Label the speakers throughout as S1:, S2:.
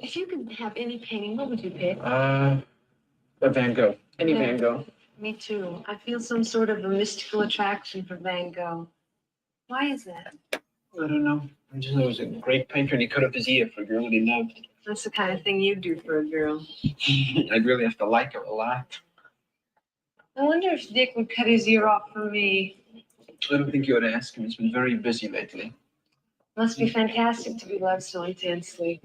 S1: If you could have any painting, what would you pick?
S2: A Van Gogh. Any Van Gogh.
S1: Me too. I feel some sort of a mystical attraction for Van Gogh. Why is that?
S2: I don't know. I just know he was a great painter and he cut off his ear for a girl that he loved.
S1: That's the kind of thing you'd do for a girl.
S2: I'd really have to like her a lot.
S1: I wonder if Dick would cut his ear off for me.
S2: I don't think you ought to ask him. He's been very busy lately.
S1: Must be fantastic to be loved so intensely.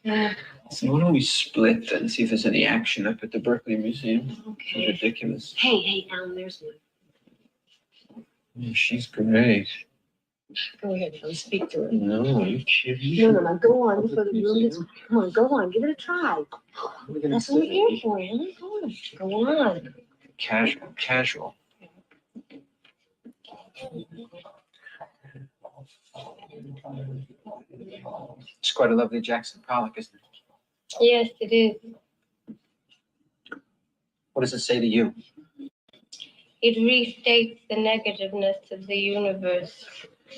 S1: Yeah.
S2: So why don't we split and see if there's any action up at the Berkeley Museum?
S1: Okay.
S2: It's ridiculous.
S1: Hey, Alan, there's one.
S2: She's great.
S1: Go ahead, Phil. Speak to her.
S2: No, are you kidding?
S1: No. Go on before the room gets. Come on, go on. Give it a try. That's what we're here for, Alan. Go on.
S2: Casual. It's quite a lovely Jackson Pollock, isn't it?
S3: Yes, it is.
S2: What does it say to you?
S3: It restates the negativeness of the universe,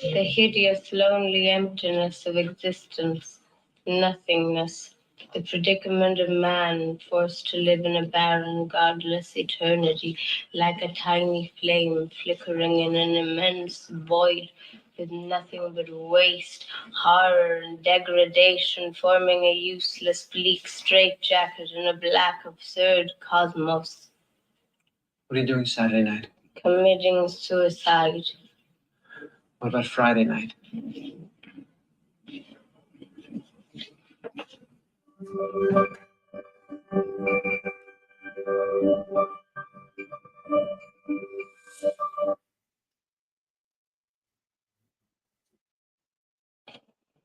S3: the hideous, lonely emptiness of existence, nothingness, the predicament of man forced to live in a barren, godless eternity, like a tiny flame flickering in an immense void, with nothing but waste, horror, and degradation, forming a useless, bleak straitjacket in a black, absurd cosmos.
S2: What are you doing Saturday night?
S3: Committing suicide.
S2: What about Friday night?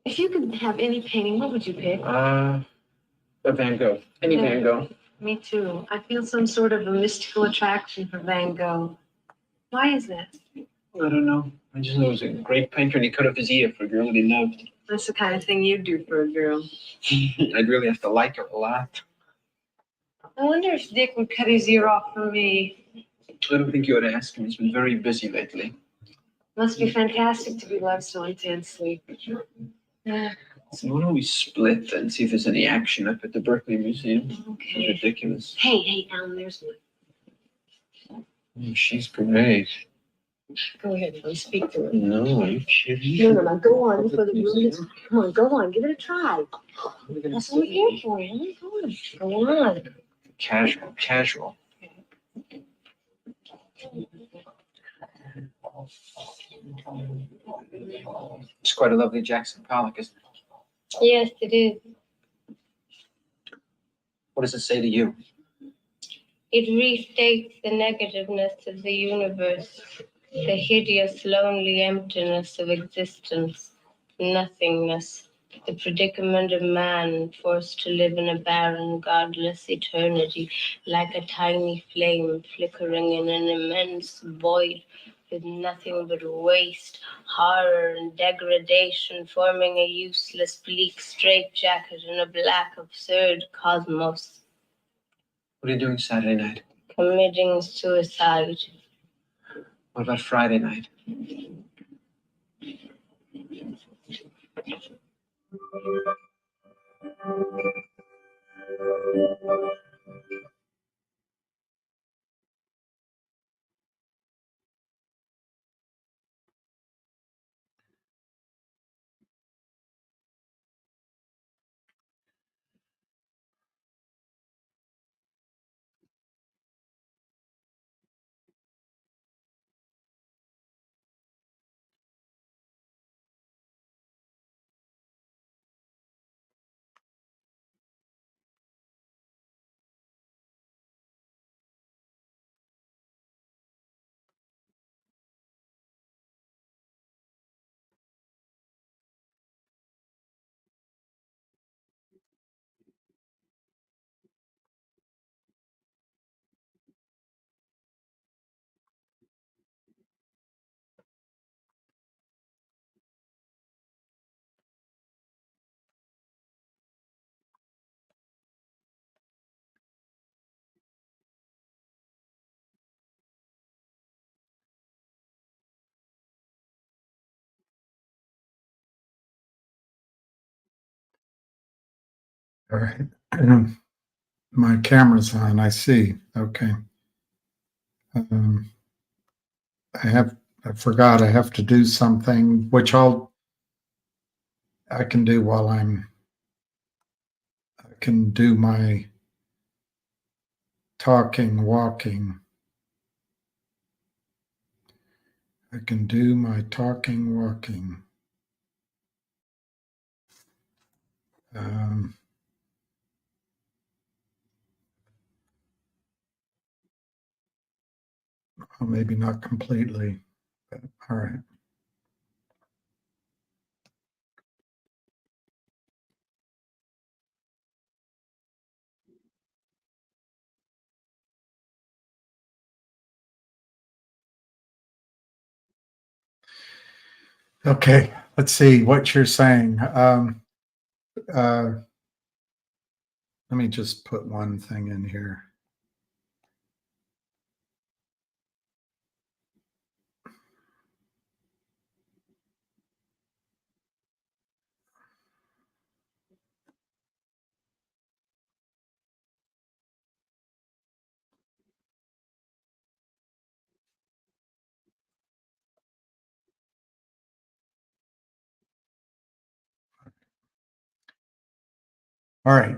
S1: If you could have any painting, what would you pick?
S2: A Van Gogh. Any Van Gogh.
S1: Me too. I feel some sort of a mystical attraction for Van Gogh. Why is that?
S2: I don't know. I just know he was a great painter and he cut off his ear for a girl that he loved.
S1: That's the kind of thing you'd do for a girl.
S2: I'd really have to like her a lot.
S1: I wonder if Dick would cut his ear off for me.
S2: I don't think you ought to ask him. He's been very busy lately.
S1: Must be fantastic to be loved so intensely. Yeah.
S2: So why don't we split and see if there's any action up at the Berkeley Museum?
S1: Okay.
S2: It's ridiculous.
S1: Hey, Alan, there's one.
S2: She's great.
S1: Go ahead, Phil. Speak to her.
S2: No, are you kidding?
S1: No. Go on before the room gets. Come on, go on. Give it a try. That's what we're here for, Alan. Go on.
S2: Casual. It's quite a lovely Jackson Pollock, isn't it?
S3: Yes, it is.
S2: What does it say to you?
S3: It restates the negativeness of the universe, the hideous, lonely emptiness of existence, nothingness, the predicament of man forced to live in a barren, godless eternity, like a tiny flame flickering in an immense void, with nothing but waste, horror, and degradation, forming a useless, bleak straitjacket in a black, absurd cosmos.
S2: What are you doing Saturday night?
S3: Committing suicide.
S2: What about Friday night?
S4: All right. My camera's on, I see. Okay. I forgot I have to do something, which I can do while I can do my talking, walking. I can do my talking, walking. Well, maybe not completely, but all right. Okay, let's see what you're saying. Let me just put one thing in here. All right,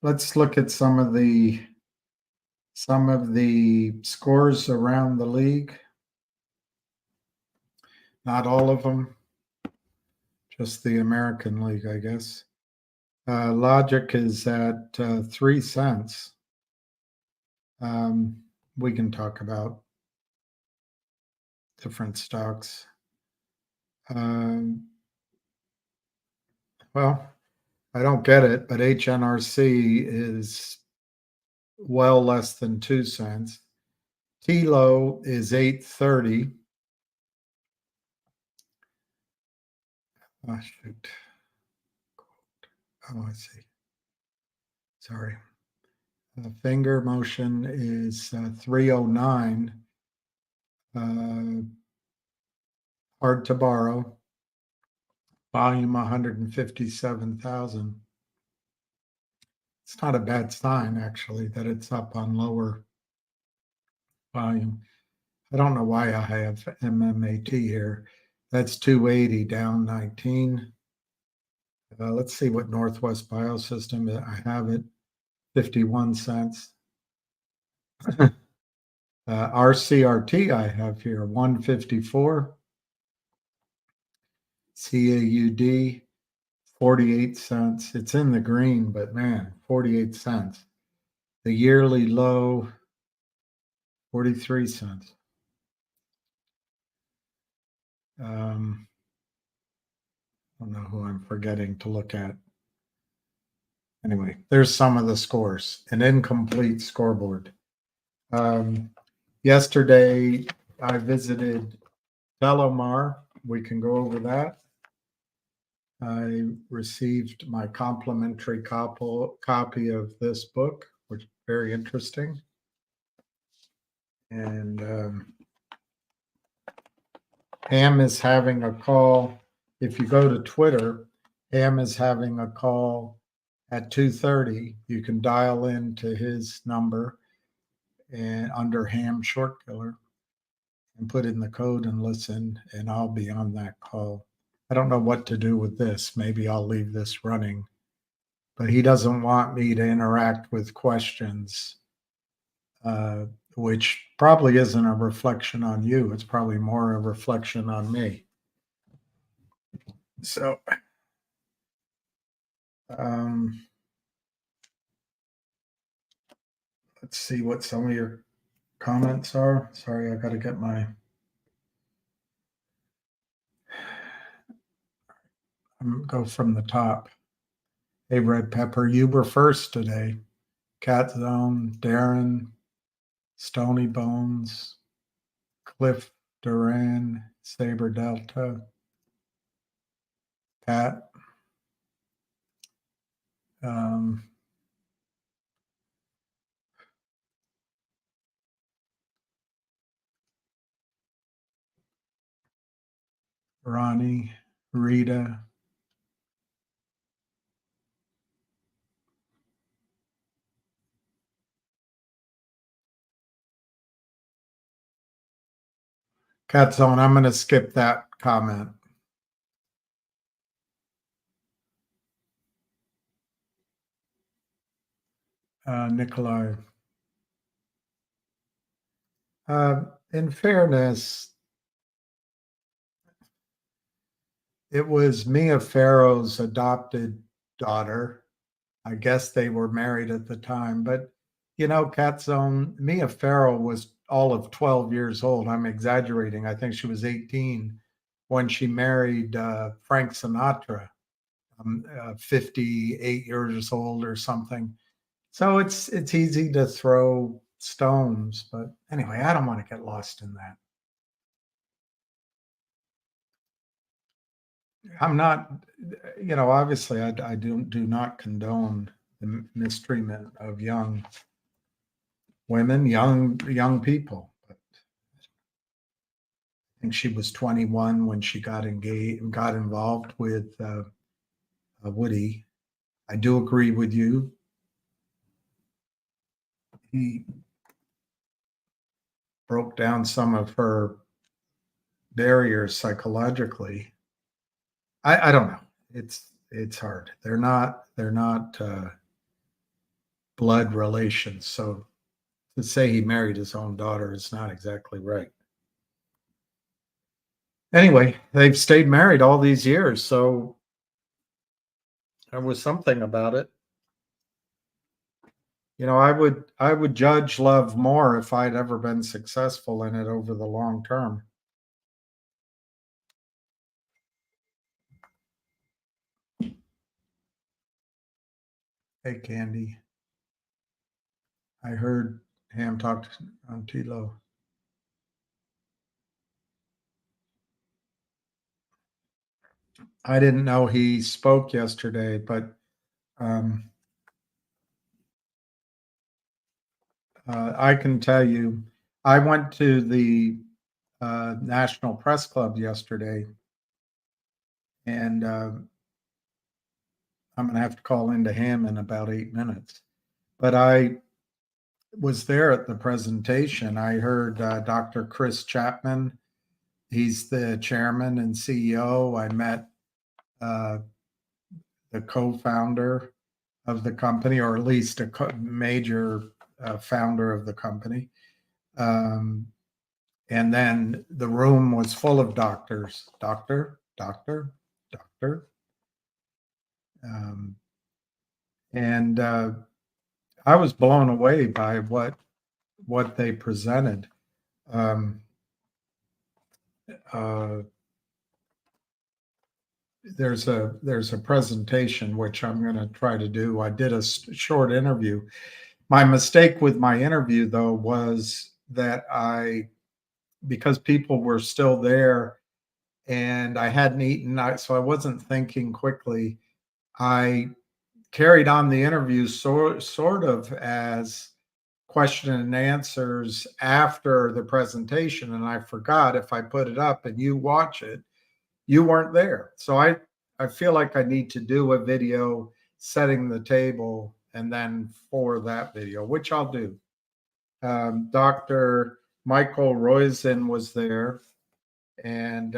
S4: let's look at some of the scores around the league. Not all of them, just the American League, I guess. Logic is at 3 cents. We can talk about different stocks. Well, I don't get it, but HNRC is well less than 2 cents. TELO is 8.30. Oh, shoot. Oh, I see. Sorry. Finger motion is 309. Hard to borrow. Volume 157,000. It's not a bad sign, actually, that it's up on lower volume. I don't know why I have MMAT here. That's 280 down 19. Let's see what Northwest Biosystem, I have it, 51 cents. RCRT I have here, 154. CAUD, 48 cents. It's in the green, but man, 48 cents. The yearly low, 43 cents. I don't know who I'm forgetting to look at. Anyway, there's some of the scores, an incomplete scoreboard. Yesterday, I visited Telomere. We can go over that. I received my complimentary copy of this book, which is very interesting. And Ham is having a call. If you go to Twitter, Ham is having a call at 2:30. You can dial into his number and under Ham Short Killer and put in the code and listen, and I'll be on that call. I don't know what to do with this. Maybe I'll leave this running, but he doesn't want me to interact with questions, which probably isn't a reflection on you. It's probably more a reflection on me. So, let's see what some of your comments are. Sorry, I got to get my. Go from the top. Hey, Red Pepper, you were first today. Cat Zone, Darren, Stony Bones, Cliff Duran, Saber Delta, Pat. Ronnie, Rita, Cat Zone, I'm going to skip that comment. Nikolai. In fairness, it was Mia Farrow's adopted daughter. I guess they were married at the time, but Cat Zone, Mia Farrow was all of 12 years old. I'm exaggerating. I think she was 18 when she married Frank Sinatra, 58 years old or something. So it's easy to throw stones, but anyway, I don't want to get lost in that. I'm not, obviously I do not condone the mistreatment of young women, young people. But I think she was 21 when she got involved with Woody. I do agree with you. He broke down some of her barriers psychologically. I don't know. It's hard. They're not blood relations. So to say he married his own daughter is not exactly right. Anyway, they've stayed married all these years, so there was something about it. I would judge love more if I'd ever been successful in it over the long term. Hey, Candy. I heard Ham talk on TELO. I didn't know he spoke yesterday, but I can tell you, I went to the National Press Club yesterday, and I'm going to have to call into Ham in about 8 minutes. But I was there at the presentation. I heard Dr. Chris Chapman. He's the chairman and CEO. I met the co-founder of the company, or at least a major founder of the company. And then the room was full of doctors, doctor. And I was blown away by what they presented. There's a presentation which I'm going to try to do. I did a short interview. My mistake with my interview, though, was that because people were still there and I hadn't eaten, so I wasn't thinking quickly. I carried on the interview sort of as question and answers after the presentation, and I forgot, if I put it up and you watch it, you weren't there. So I feel like I need to do a video setting the table, and then for that video, which I'll do. Dr. Michael Roizen was there, and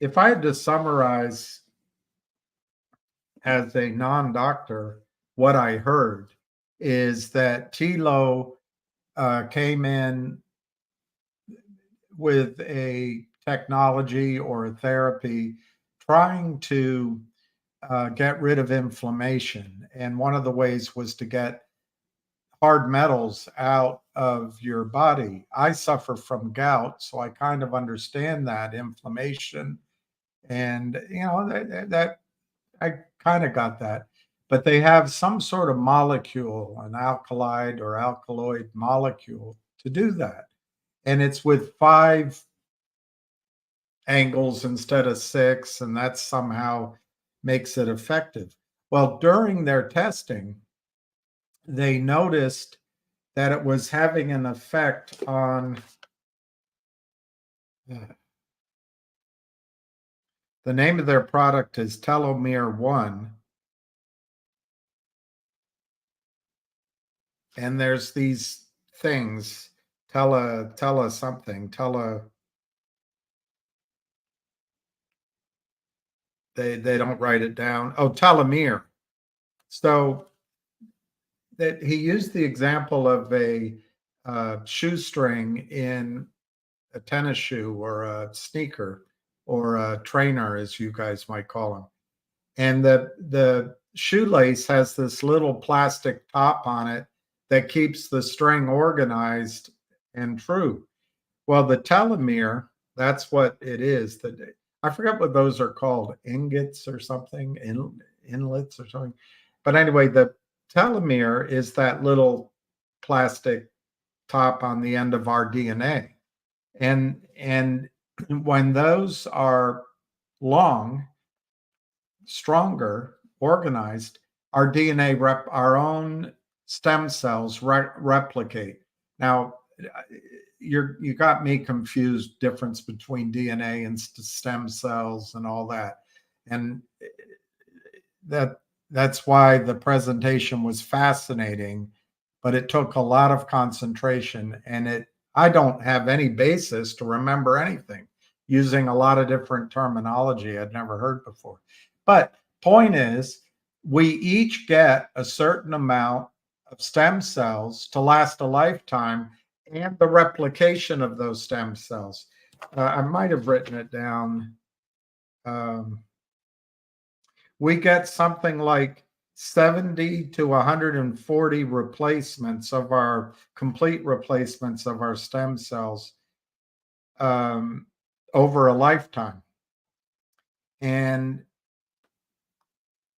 S4: if I had to summarize as a non-doctor, what I heard is that TELO came in with a technology or a therapy trying to get rid of inflammation. And one of the ways was to get hard metals out of your body. I suffer from gout, so I kind of understand that inflammation. And, that I kind of got that. But they have some sort of molecule, an alkaloid or alkaloid molecule to do that. And it's with 5 angles instead of 6, and that somehow makes it effective. Well, during their testing, they noticed that it was having an effect on the name of their product is Telomere 1. And there's these things, they don't write it down. Oh, telomere. So that he used the example of a shoestring in a tennis shoe or a sneaker or a trainer, as you guys might call them. And the shoelace has this little plastic top on it that keeps the string organized and true. Well, the telomere, that's what it is. I forget what those are called, ingots or something, inlets or something. But anyway, the telomere is that little plastic top on the end of our DNA. And when those are long, stronger, organized, our DNA our own stem cells replicate. Now, you got me confused, difference between DNA and stem cells and all that. And that's why the presentation was fascinating, but it took a lot of concentration, and I don't have any basis to remember anything, using a lot of different terminology I'd never heard before. But point is, we each get a certain amount of stem cells to last a lifetime, and the replication of those stem cells. I might have written it down. We get something like 70 to 140 replacements of our complete replacements of our stem cells over a lifetime. And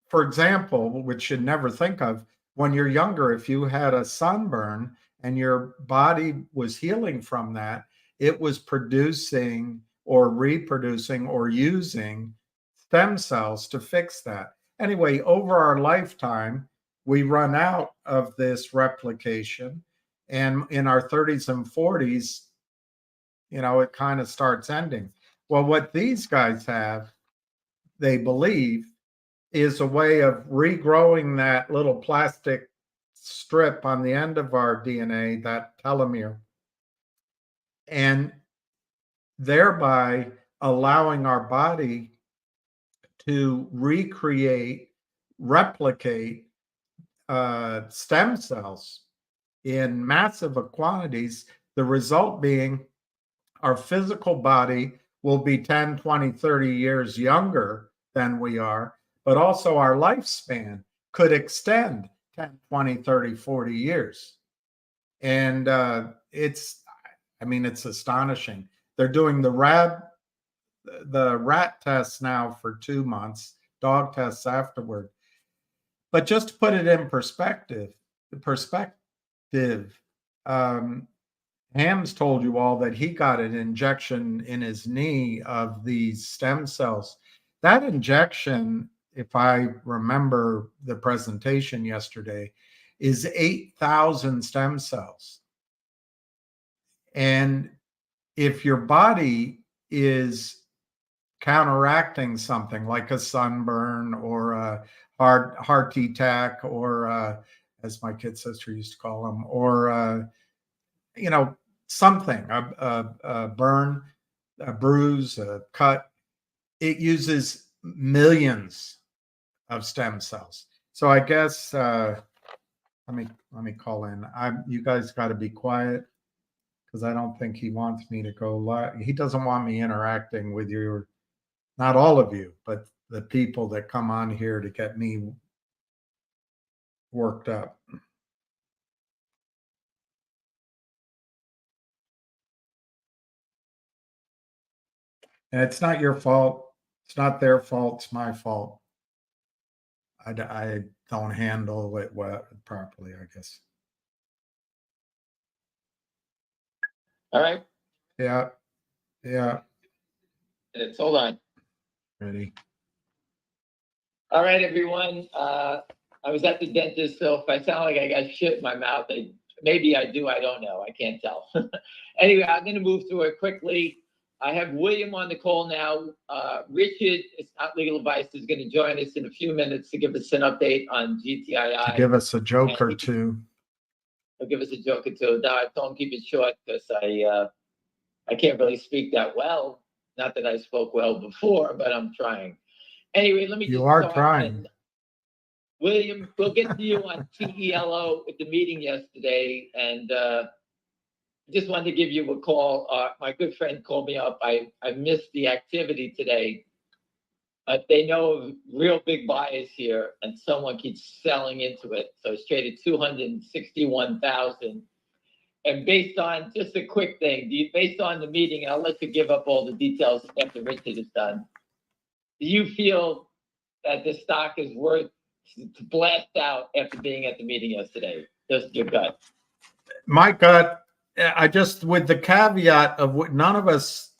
S4: for example, which you'd never think of, when you're younger, if you had a sunburn and your body was healing from that, it was producing or reproducing or using stem cells to fix that. Anyway, over our lifetime, we run out of this replication. And in our 30s and 40s, it kind of starts ending. Well, what these guys have, they believe, is a way of regrowing that little plastic strip on the end of our DNA, that telomere, and thereby allowing our body to replicate stem cells in massive quantities. The result being our physical body will be 10, 20, 30 years younger than we are, but also our lifespan could extend 10, 20, 30, 40 years. And it's astonishing. They're doing the rat tests now for 2 months, dog tests afterward. But just to put it in perspective, Ham's told you all that he got an injection in his knee of these stem cells. That injection, if I remember the presentation yesterday, is 8,000 stem cells. And if your body is counteracting something like a sunburn or a heart attack, or as my kid sister used to call them, or something, a burn, a bruise, a cut, it uses millions of stem cells. So I guess let me call in. You guys got to be quiet, because I don't think he wants me to go live. He doesn't want me interacting with not all of you, but the people that come on here to get me worked up. And it's not your fault. It's not their fault. It's my fault. I don't handle it properly, I guess.
S5: All right.
S4: Yeah.
S5: Hold on.
S4: Ready.
S5: All right, everyone. I was at the dentist, so if I sound like I got shit in my mouth, maybe I do. I don't know. I can't tell. Anyway, I'm going to move through it quickly. I have William on the call now. Richard, it's not legal advice, is going to join us in a few minutes to give us an update on GTII.
S4: To give us a joke or two.
S5: He'll give us a joke or two. Now I told him keep it short because I can't really speak that well. Not that I spoke well before, but I'm trying. Anyway, let me
S4: You
S5: just
S4: are
S5: start.
S4: trying.
S5: And William, we'll get to you on TELO at the meeting yesterday, and just wanted to give you a call. My good friend called me up. I missed the activity today. They know of real big buyers here, and someone keeps selling into it. So it's traded 261,000. And based on just a quick thing, based on the meeting, and I'll let you give up all the details after Richard is done. Do you feel that the stock is worth to blast out after being at the meeting yesterday? Just your gut.
S4: My gut, I just, with the caveat of what none of us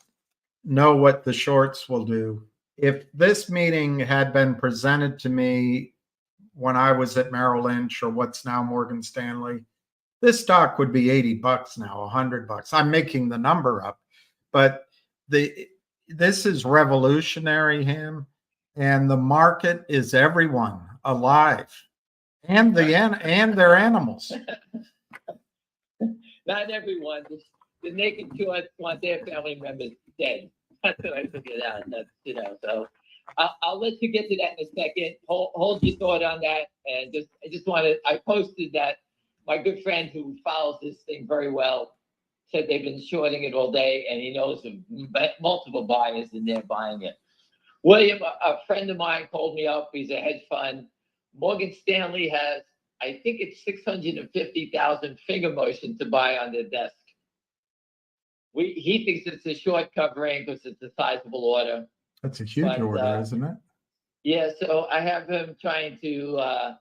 S4: know what the shorts will do. If this meeting had been presented to me when I was at Merrill Lynch or what's now Morgan Stanley, this stock would be $80 now, $100. I'm making the number up, but this is revolutionary, him, and the market is everyone alive, and and their animals.
S5: Not everyone. The naked shorts want their family members dead. That's what I figured out. That's so. I'll let you get to that in a second. Hold your thought on that, and I posted that. My good friend who follows this thing very well said they've been shorting it all day, and he knows of multiple buyers, and they're buying it. William, a friend of mine, called me up. He's a hedge fund. Morgan Stanley has, I think it's 650,000 finger motion to buy on their desk. He thinks it's a short covering because it's a sizable order.
S4: That's a huge order, isn't it?
S5: Yeah, so I have him trying to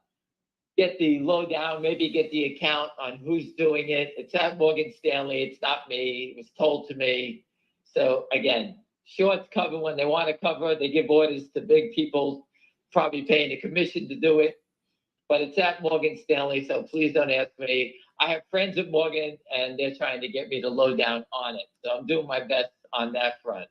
S5: get the lowdown, maybe get the account on who's doing it. It's at Morgan Stanley. It's not me. It was told to me. So again, shorts cover when they want to cover. They give orders to big people, probably paying a commission to do it. But it's at Morgan Stanley, so please don't ask me. I have friends at Morgan, and they're trying to get me the lowdown on it. So I'm doing my best on that front.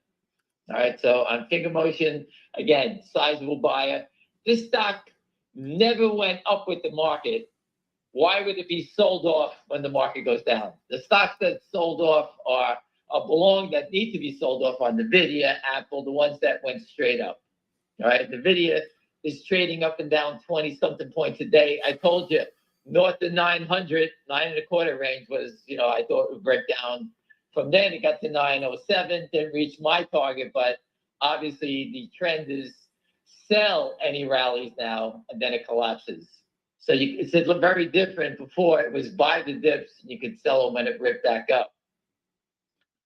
S5: All right, so on finger motion, again, sizable buyer. This stock never went up with the market. Why would it be sold off when the market goes down? The stocks that sold off that need to be sold off on NVIDIA, Apple, the ones that went straight up. All right, NVIDIA is trading up and down 20-something points a day. I told you, north of 900, 9.25 range was, I thought it would break down. From then it got to 907, didn't reach my target, but obviously the trend is sell any rallies now, and then it collapses. So it's very different. Before it was buy the dips, and you could sell them when it ripped back up.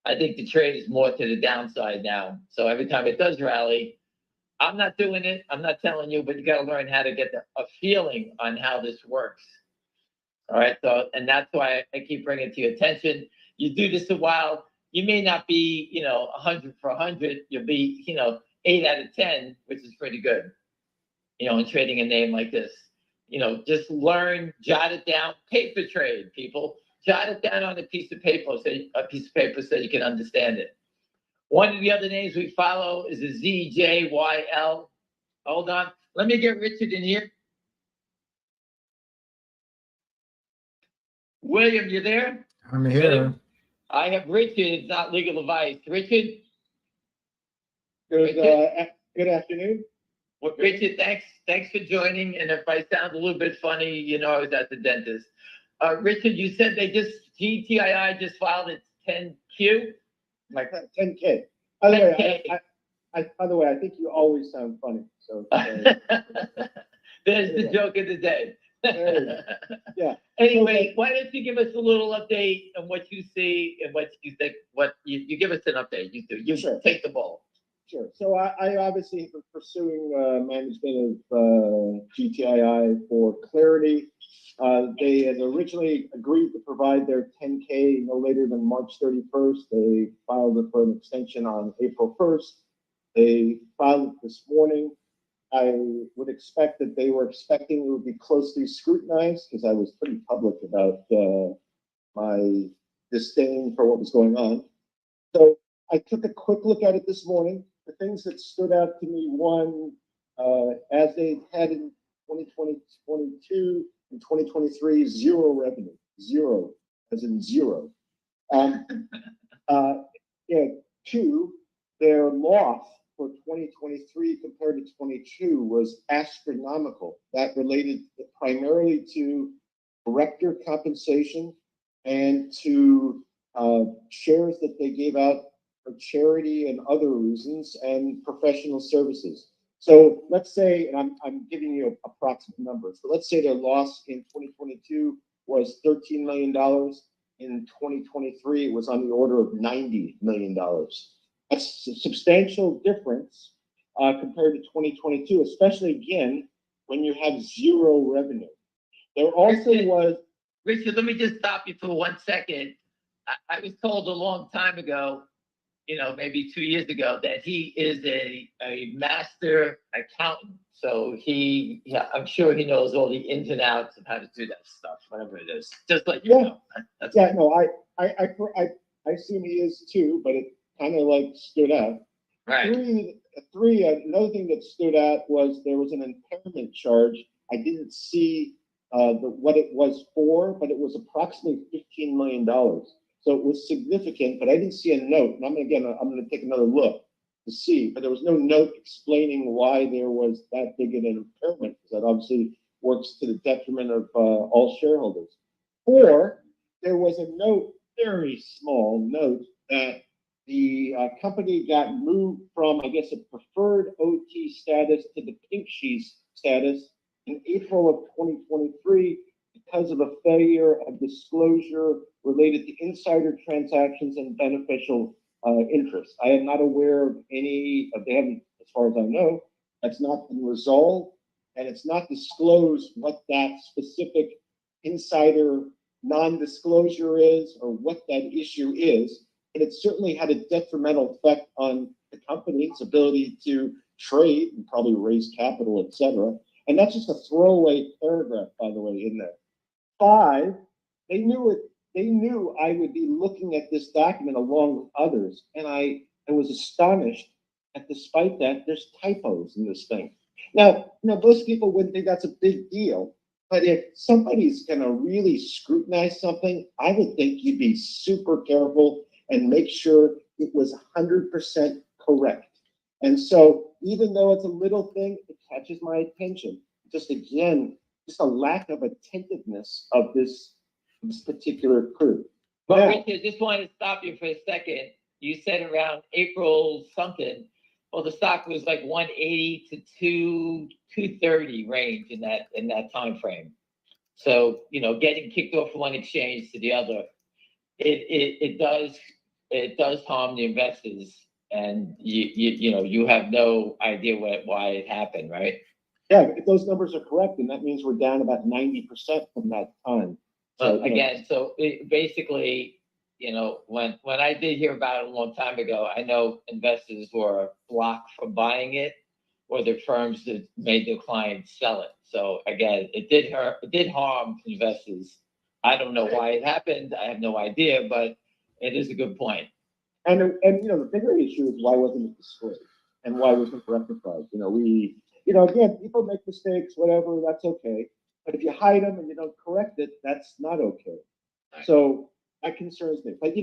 S5: I think the trade is more to the downside now. So every time it does rally, I'm not doing it. I'm not telling you, but you got to learn how to get a feeling on how this works. All right. So, and that's why I keep bringing it to your attention. You do this a while, you may not be, 100 for 100. You'll be, 8 out of 10, which is pretty good, in trading a name like this. Just learn, jot it down, paper trade, people. Jot it down on a piece of paper so you can understand it. One of the other names we follow is a ZJYL. Hold on. Let me get Richard in here. William, you there?
S4: I'm here.
S5: William? I have Richard. It's not legal advice. Richard?
S6: Good afternoon.
S5: Well, Richard, thanks for joining. And if I sound a little bit funny, I was at the dentist. Richard, you said GTII just filed its 10Q?
S6: Like 10K. By the way, I think you always sound funny. So
S5: there's the joke of the day.
S6: Yeah.
S5: Anyway, why don't you give us a little update on what you see and what you think? What you give us an update. You do. You
S6: Sure.
S5: Take the ball.
S6: Sure. So I obviously have been pursuing management of GTII for clarity. They had originally agreed to provide their 10K no later than March 31st. They filed it for an extension on April 1st. They filed it this morning. I would expect that they were expecting it would be closely scrutinized because I was pretty public about my disdain for what was going on. So I took a quick look at it this morning. The things that stood out to me, one, as they had in 2020, 22, and 2023, zero revenue, zero, as in zero. Yeah, two, their loss for 2023 compared to 22 was astronomical. That related primarily to director compensation and to shares that they gave out for charity and other reasons and professional services. So let's say, and I'm giving you approximate numbers, but let's say their loss in 2022 was $13 million. In 2023, it was on the order of $90 million. That's a substantial difference compared to 2022, especially again, when you have zero revenue. There also was.
S5: Richard, let me just stop you for 1 second. I was told a long time ago, maybe 2 years ago, that he is a master accountant. So I'm sure he knows all the ins and outs of how to do that stuff, whatever it is. Just like
S6: I assume he is too, but it kind of like stood out.
S5: Right.
S6: Three. Another thing that stood out was there was an impairment charge. I didn't see what it was for, but it was approximately $15 million. So it was significant, but I didn't see a note. And I'm going to take another look to see, but there was no note explaining why there was that big an impairment, because that obviously works to the detriment of all shareholders. Or there was a note, very small note, that the company got moved from, I guess, a preferred OT status to the pink sheet status in April of 2023 because of a failure of disclosure related to insider transactions and beneficial interest. I am not aware of any, they haven't, as far as I know, that's not been resolved, and it's not disclosed what that specific insider non-disclosure is or what that issue is. And it certainly had a detrimental effect on the company's ability to trade and probably raise capital, et cetera. And that's just a throwaway paragraph, by the way, in there. 5, they knew I would be looking at this document along with others. And I was astonished that despite that, there's typos in this thing. Now, most people wouldn't think that's a big deal. But if somebody's going to really scrutinize something, I would think you'd be super careful and make sure it was 100% correct. And so even though it's a little thing, it catches my attention. Just a lack of attentiveness of this particular crew.
S5: But Richard, just wanted to stop you for a second. You said around April something. Well, the stock was like 180 to 230 range in that time frame. So getting kicked off one exchange to the other, it does harm the investors, and you have no idea why it happened, right?
S6: Yeah, if those numbers are correct, then that means we're down about 90% from that time.
S5: So again, basically, when I did hear about it a long time ago, I know investors were blocked from buying it, or the firms that made their clients sell it. So again, it did harm investors. I don't know why it happened. I have no idea, but it is a good point.
S6: And the bigger issue is why wasn't it disclosed and why wasn't it rectified? Again, people make mistakes, whatever, that's okay. But if you hide them and you don't correct it, that's not okay.
S5: Right.
S6: So that concerns me. But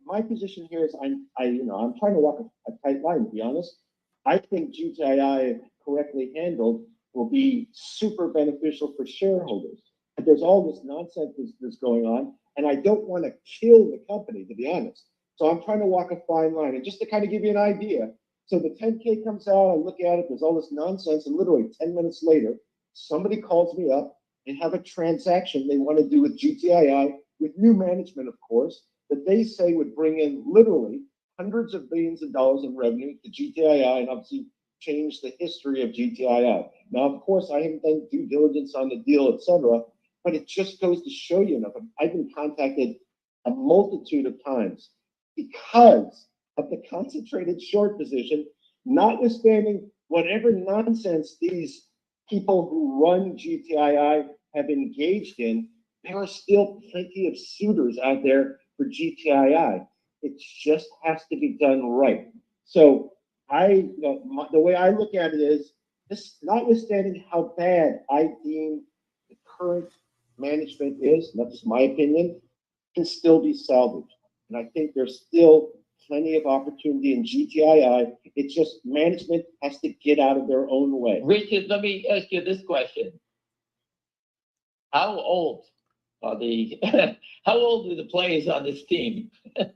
S6: my position here is I'm trying to walk a tight line, to be honest. I think GTI, correctly handled, will be super beneficial for shareholders. But there's all this nonsense that's going on, and I don't want to kill the company, to be honest. So I'm trying to walk a fine line. And just to kind of give you an idea, so the 10K comes out, I look at it, there's all this nonsense, and literally 10 minutes later, somebody calls me up and have a transaction they want to do with GTI, with new management, of course, that they say would bring in literally hundreds of billions of dollars in revenue to GTI and obviously change the history of GTI. Now, of course, I haven't done due diligence on the deal, et cetera, but it just goes to show you enough. I've been contacted a multitude of times because of the concentrated short position, notwithstanding whatever nonsense these people who run GTI have engaged in, there are still plenty of suitors out there for GTI. It just has to be done right. So the way I look at it is, this, notwithstanding how bad I deem the current management is, and that's just my opinion, can still be salvaged. And I think there's still plenty of opportunity in GTII. It's just management has to get out of their own way.
S5: Richard, let me ask you this question. How old are the how old are the players on this team?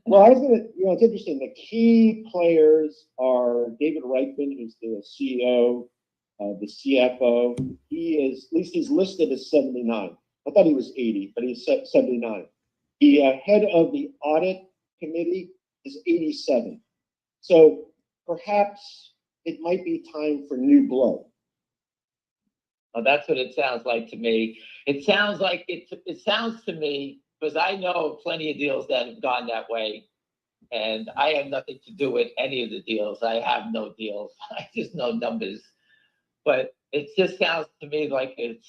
S6: Well, I was gonna, it's interesting. The key players are David Reichman, who's the CEO, the CFO. He is, at least he's listed as 79. I thought he was 80, but he's 79. The head of the audit committee is 87. So perhaps it might be time for new blood.
S5: Well, that's what it sounds like to me. It sounds like it sounds to me, because I know plenty of deals that have gone that way, and I have nothing to do with any of the deals. I have no deals. I just know numbers. But it just sounds to me like it's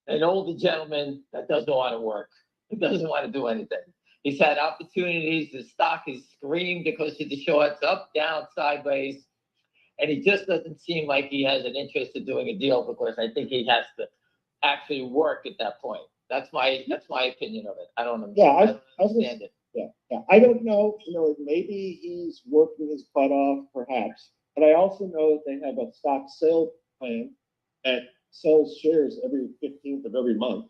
S5: an older gentleman that doesn't want to work. He doesn't want to do anything. He's had opportunities. The stock is screamed because of the shorts, up, down, sideways. And he just doesn't seem like he has an interest in doing a deal, because I think he has to actually work at that point. That's my opinion of it. I don't understand,
S6: Yeah,
S5: I don't understand it.
S6: Yeah. I don't know, maybe he's working his butt off, perhaps. But I also know that they have a stock sale plan that sells shares every 15th of every month.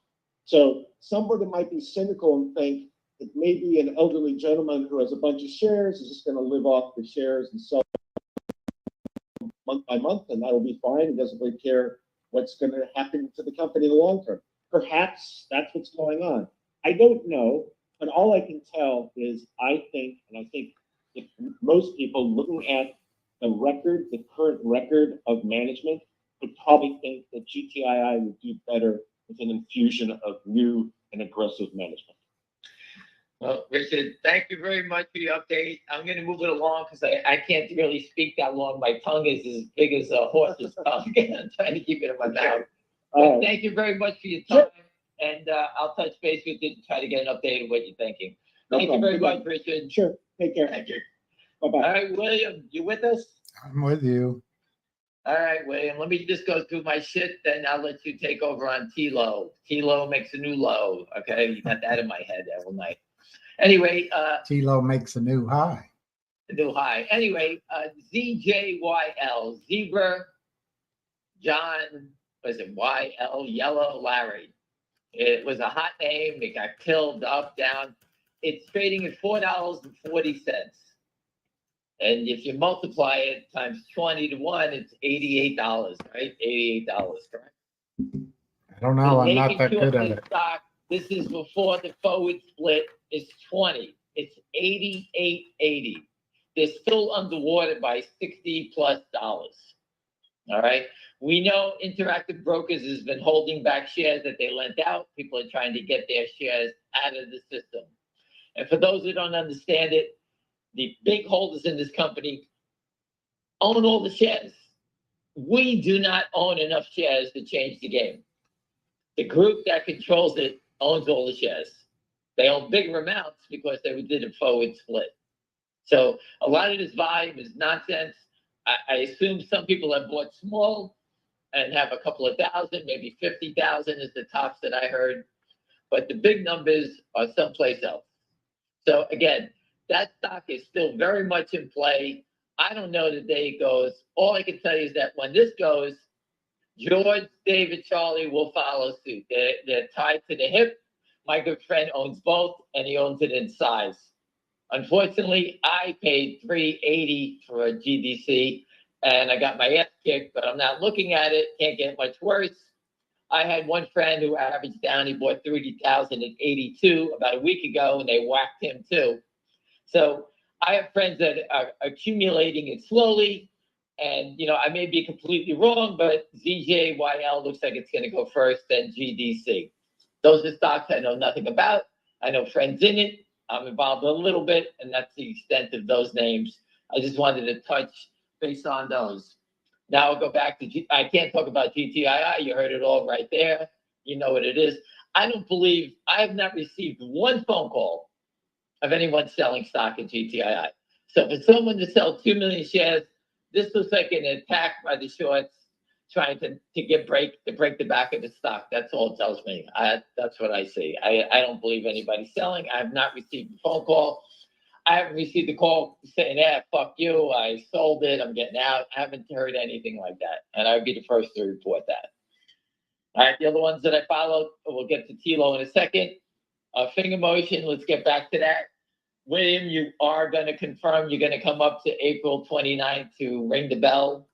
S6: So somebody might be cynical and think that maybe an elderly gentleman who has a bunch of shares is just going to live off the shares and sell month by month, and that'll be fine. He doesn't really care what's going to happen to the company in the long term. Perhaps that's what's going on. I don't know, but all I can tell is I think if most people looking at the current record of management would probably think that GTII would do better with an infusion of new and aggressive management.
S5: Well, Richard, thank you very much for your update. I'm going to move it along because I can't really speak that long. My tongue is as big as a horse's tongue. I'm trying to keep it in my mouth. But thank you very much for your time. And I'll touch base with you to try to get an update of what you're thinking. Thank you very much, Richard.
S6: Sure. Take care.
S5: Thank you.
S6: Bye-bye.
S5: All right, William, you with us?
S4: I'm with you.
S5: All right, William, let me just go through my shit, then I'll let you take over on TELO. TELO makes a new low. Okay, you got that in my head all night. Anyway,
S4: TELO makes a new high.
S5: a new high. Anyway, ZJYL, Zebra, John, was it YL, Yellow Larry. It was a hot name. It got killed up, down. It's trading at $4.40. And if you multiply it times 20 to 1, it's $88, right? $88, correct?
S4: I don't know. I'm not that good at it.
S5: Stock, this is before the forward split is 20. It's 88.80. They're still underwater by $60+ dollars. All right. We know Interactive Brokers has been holding back shares that they lent out. People are trying to get their shares out of the system. And for those who don't understand it, the big holders in this company own all the shares. We do not own enough shares to change the game. The group that controls it owns all the shares. They own bigger amounts because they did a forward split. So a lot of this volume is nonsense. I assume some people have bought small and have a couple of thousand, maybe 50,000 is the tops that I heard. But the big numbers are someplace else. So again, that stock is still very much in play. I don't know the day it goes. All I can tell you is that when this goes, George, David, Charlie will follow suit. They're tied to the hip. My good friend owns both, and he owns it in size. Unfortunately, I paid $380 for a GDC, and I got my ass kicked, but I'm not looking at it. Can't get much worse. I had one friend who averaged down. He bought 30,000 at 82 about a week ago, and they whacked him too. So I have friends that are accumulating it slowly. And, I may be completely wrong, but ZJYL looks like it's going to go first, then GDC. Those are stocks I know nothing about. I know friends in it. I'm involved a little bit, and that's the extent of those names. I just wanted to touch based on those. Now I'll go back to, I can't talk about GTII. You heard it all right there. You know what it is. I have not received one phone call of anyone selling stock in GTII. So for someone to sell 2 million shares, this looks like an attack by the shorts. trying to break the back of the stock. That's all it tells me. That's what I see. I don't believe anybody's selling. I have not received a phone call. I haven't received a call saying, fuck you, I sold it, I'm getting out. I haven't heard anything like that. And I would be the first to report that. All right, the other ones that I followed, we'll get to TELO in a second. Finger motion, let's get back to that. William, you are going to confirm you're going to come up to April 29th to ring the bell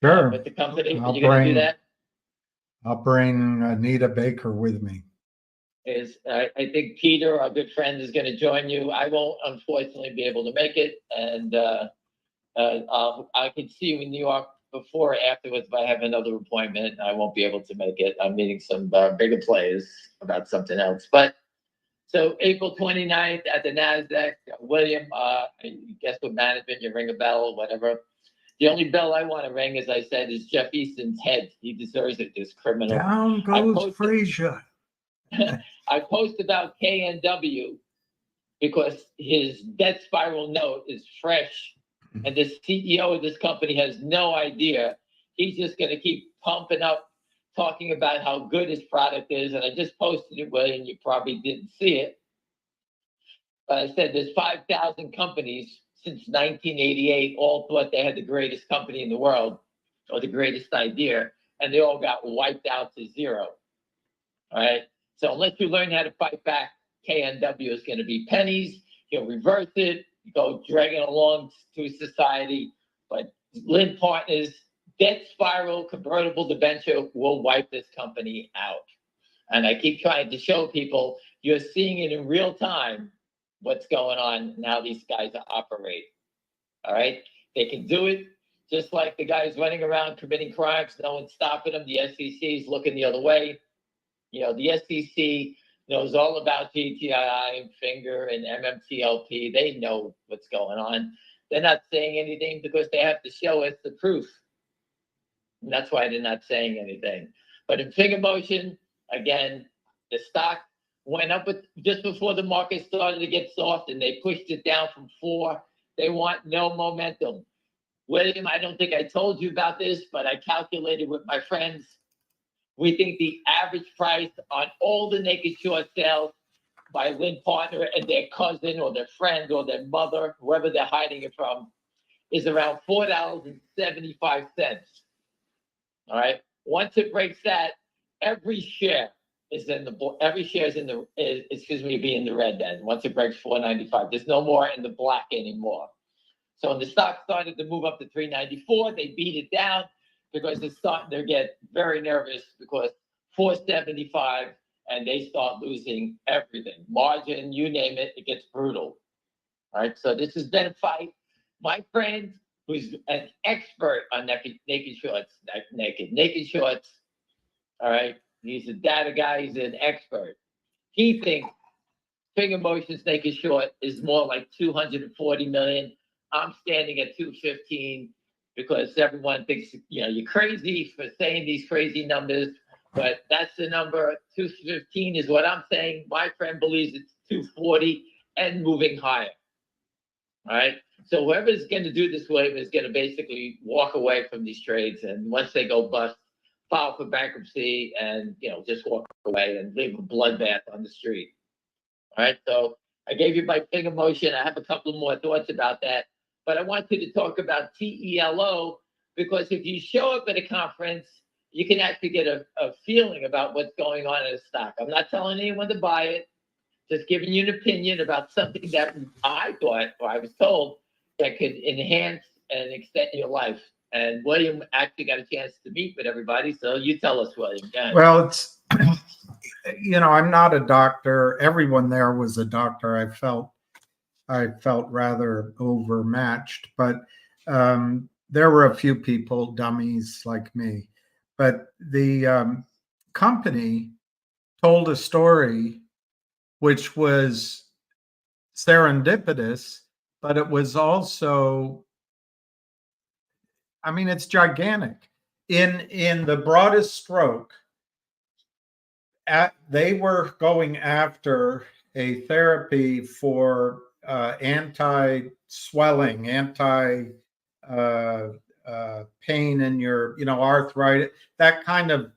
S4: Sure.
S5: with the company? You're
S4: I'll
S5: going to do that?
S4: I'll bring Anita Baker with me.
S5: I think Peter, our good friend, is going to join you. I won't, unfortunately, be able to make it. And I can see you in New York before or afterwards, but I have another appointment. I won't be able to make it. I'm meeting some bigger players about something else. But so April 29th at the NASDAQ, William, guess what management, you ring a bell or whatever. The only bell I want to ring, as I said, is Jeff Easton's head. He deserves it, this criminal.
S4: Down goes Frazier.
S5: I post about KNW because his debt spiral note is fresh, and the CEO of this company has no idea. He's just going to keep pumping up, talking about how good his product is. And I just posted it, William, you probably didn't see it. But I said there's 5,000 companies since 1988 all thought they had the greatest company in the world or the greatest idea, and they all got wiped out to zero. All right. So unless you learn how to fight back, KNW is going to be pennies. He'll reverse it, go dragging along to society. But Lynn Partners, debt spiral, convertible debenture will wipe this company out. And I keep trying to show people you're seeing it in real time, what's going on and how these guys operate. All right. They can do it just like the guys running around committing crimes. No one's stopping them. The SEC is looking the other way. You know, the SEC knows all about GTI and Finger and MMTLP. They know what's going on. They're not saying anything because they have to show us the proof. And that's why they're not saying anything. But in Finger motion, again, the stock went up just before the market started to get soft, and they pushed it down from 4. They want no momentum. William, I don't think I told you about this, but I calculated with my friends. We think the average price on all the naked short sales by Lynn Partner and their cousin or their friend or their mother, whoever they're hiding it from, is around $4.75. All right. Once it breaks that, every share is in the be in the red then. Once it breaks 495, there's no more in the black anymore. So when the stock started to move up to 394, they beat it down because it's starting to get very nervous because 475 and they start losing everything. Margin, you name it, it gets brutal. All right. So this has been a fight. My friend, who's an expert on naked shorts. All right. He's a data guy. He's an expert. He thinks Finger Motion's naked short is more like 240 million. I'm standing at 215 because everyone thinks, you're crazy for saying these crazy numbers, but that's the number. 215 is what I'm saying. My friend believes it's 240 and moving higher. All right. So whoever's going to do this wave is going to basically walk away from these trades. And once they go bust, file for bankruptcy and, just walk away and leave a bloodbath on the street. All right. So I gave you my Finger motion. I have a couple of more thoughts about that. But I wanted to talk about TELO because if you show up at a conference, you can actually get a feeling about what's going on in a stock. I'm not telling anyone to buy it, just giving you an opinion about something that I thought, or I was told, that could enhance and extend your life. And William actually got a chance to meet with everybody. So you tell us, William.
S4: Well, it's, I'm not a doctor. Everyone there was a doctor. I felt rather overmatched, but there were a few people, dummies like me. But the company told a story which was serendipitous, but it was also, it's gigantic. In the broadest stroke, they were going after a therapy for anti-swelling, pain in your, arthritis, that kind of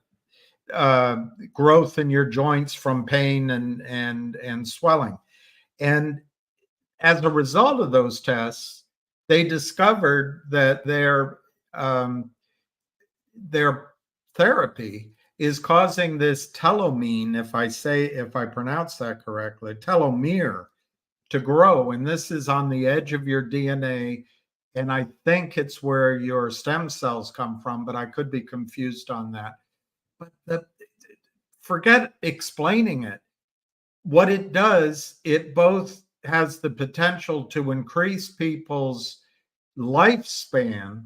S4: growth in your joints from pain and swelling. And as a result of those tests, they discovered that their therapy is causing this telomere, if I pronounce that correctly, telomere, to grow. And this is on the edge of your DNA. And I think it's where your stem cells come from, but I could be confused on that. But forget explaining it. What it does, it both has the potential to increase people's lifespan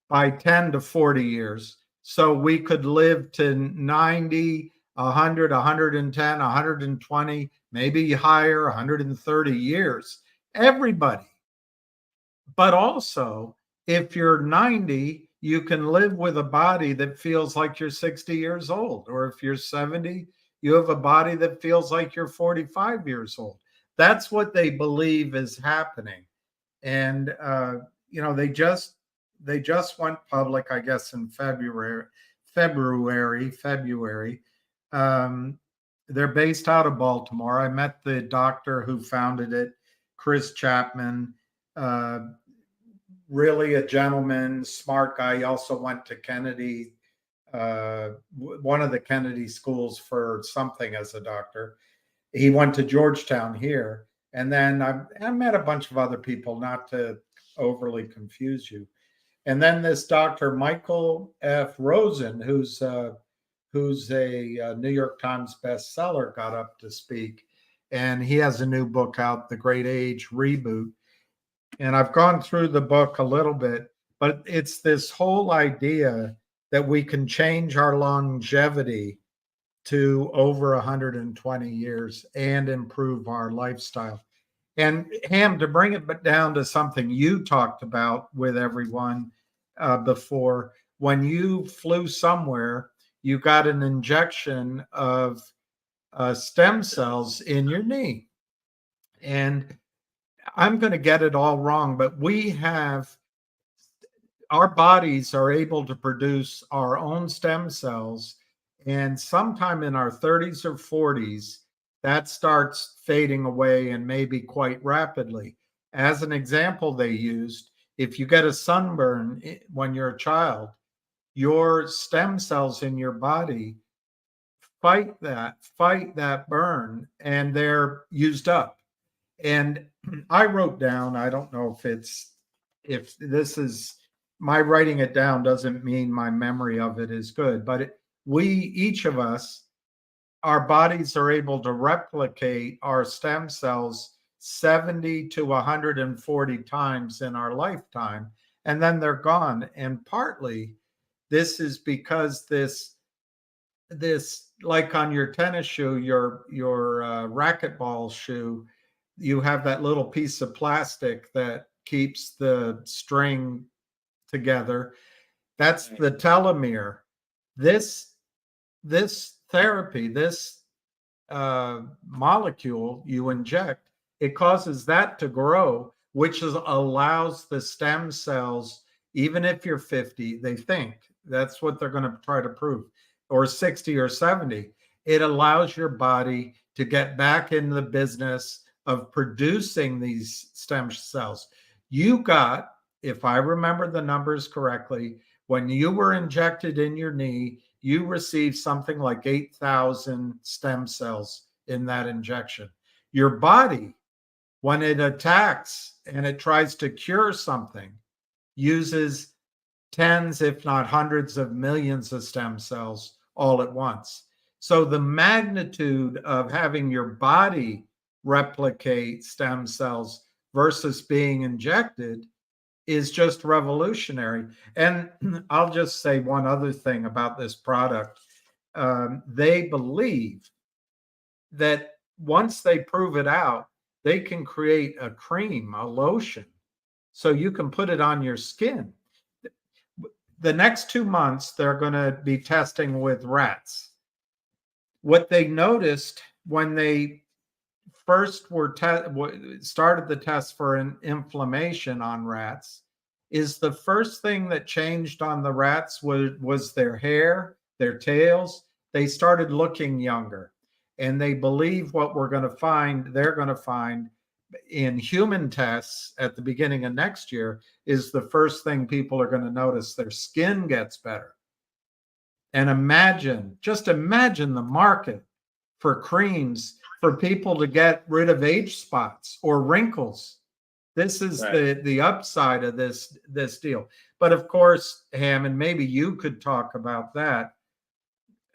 S4: by 10 to 40 years. So we could live to 90, 100, 110, 120, maybe higher, 130 years. Everybody. But also, if you're 90, you can live with a body that feels like you're 60 years old. Or if you're 70, you have a body that feels like you're 45 years old. That's what they believe is happening. And, they just went public, I guess, in February. They're based out of Baltimore. I met the doctor who founded it, Chris Chapman, really a gentleman, smart guy. He also went to Kennedy, one of the Kennedy schools for something as a doctor. He went to Georgetown here. And then I met a bunch of other people, not to overly confuse you. And then this Dr. Michael F. Rosen, who's a New York Times bestseller, got up to speak. And he has a new book out, The Great Age Reboot. And I've gone through the book a little bit, but it's this whole idea that we can change our longevity to over 120 years and improve our lifestyle. And Ham, to bring it down to something you talked about with everyone before, when you flew somewhere, you got an injection of stem cells in your knee. And I'm going to get it all wrong, but our bodies are able to produce our own stem cells. And sometime in our 30s or 40s, that starts fading away, and maybe quite rapidly. As an example, they used, if you get a sunburn when you're a child, your stem cells in your body fight that burn, and they're used up. And I wrote down, I don't know if this is, my writing it down doesn't mean my memory of it is good, but each of us, our bodies are able to replicate our stem cells 70 to 140 times in our lifetime, and then they're gone. And partly this is because this like on your tennis shoe, your racquetball shoe, you have that little piece of plastic that keeps the string together. That's the telomere. This therapy, this molecule you inject, it causes that to grow, which allows the stem cells, even if you're 50, they think that's what they're going to try to prove, or 60 or 70, it allows your body to get back in the business of producing these stem cells. You got, if I remember the numbers correctly, when you were injected in your knee, you received something like 8,000 stem cells in that injection. Your body, when it attacks and it tries to cure something, uses tens, if not hundreds of millions of stem cells all at once. So the magnitude of having your body replicate stem cells versus being injected is just revolutionary. And I'll just say one other thing about this product. They believe that once they prove it out, they can create a cream, a lotion, so you can put it on your skin. The next 2 months, they're going to be testing with rats. What they noticed when they first started the test for an inflammation on rats, is the first thing that changed on the rats was their hair, their tails. They started looking younger. And they believe what we're going to find, they're going to find in human tests at the beginning of next year is the first thing people are going to notice. Their skin gets better. And just imagine the market for creams for people to get rid of age spots or wrinkles. This is
S5: Right.
S4: the upside of this deal. But of course, Ham, and maybe you could talk about that.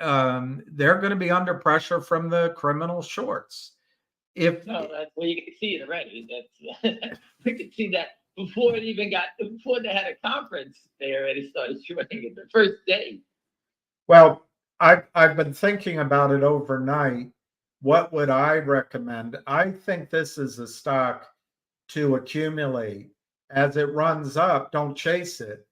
S4: They're going to be under pressure from the criminal shorts.
S5: No, well, you can see it already. That's we could see that before they had a conference, they already started shorting it the first day.
S4: Well, I've been thinking about it overnight. What would I recommend? I think this is a stock to accumulate. As it runs up, don't chase it.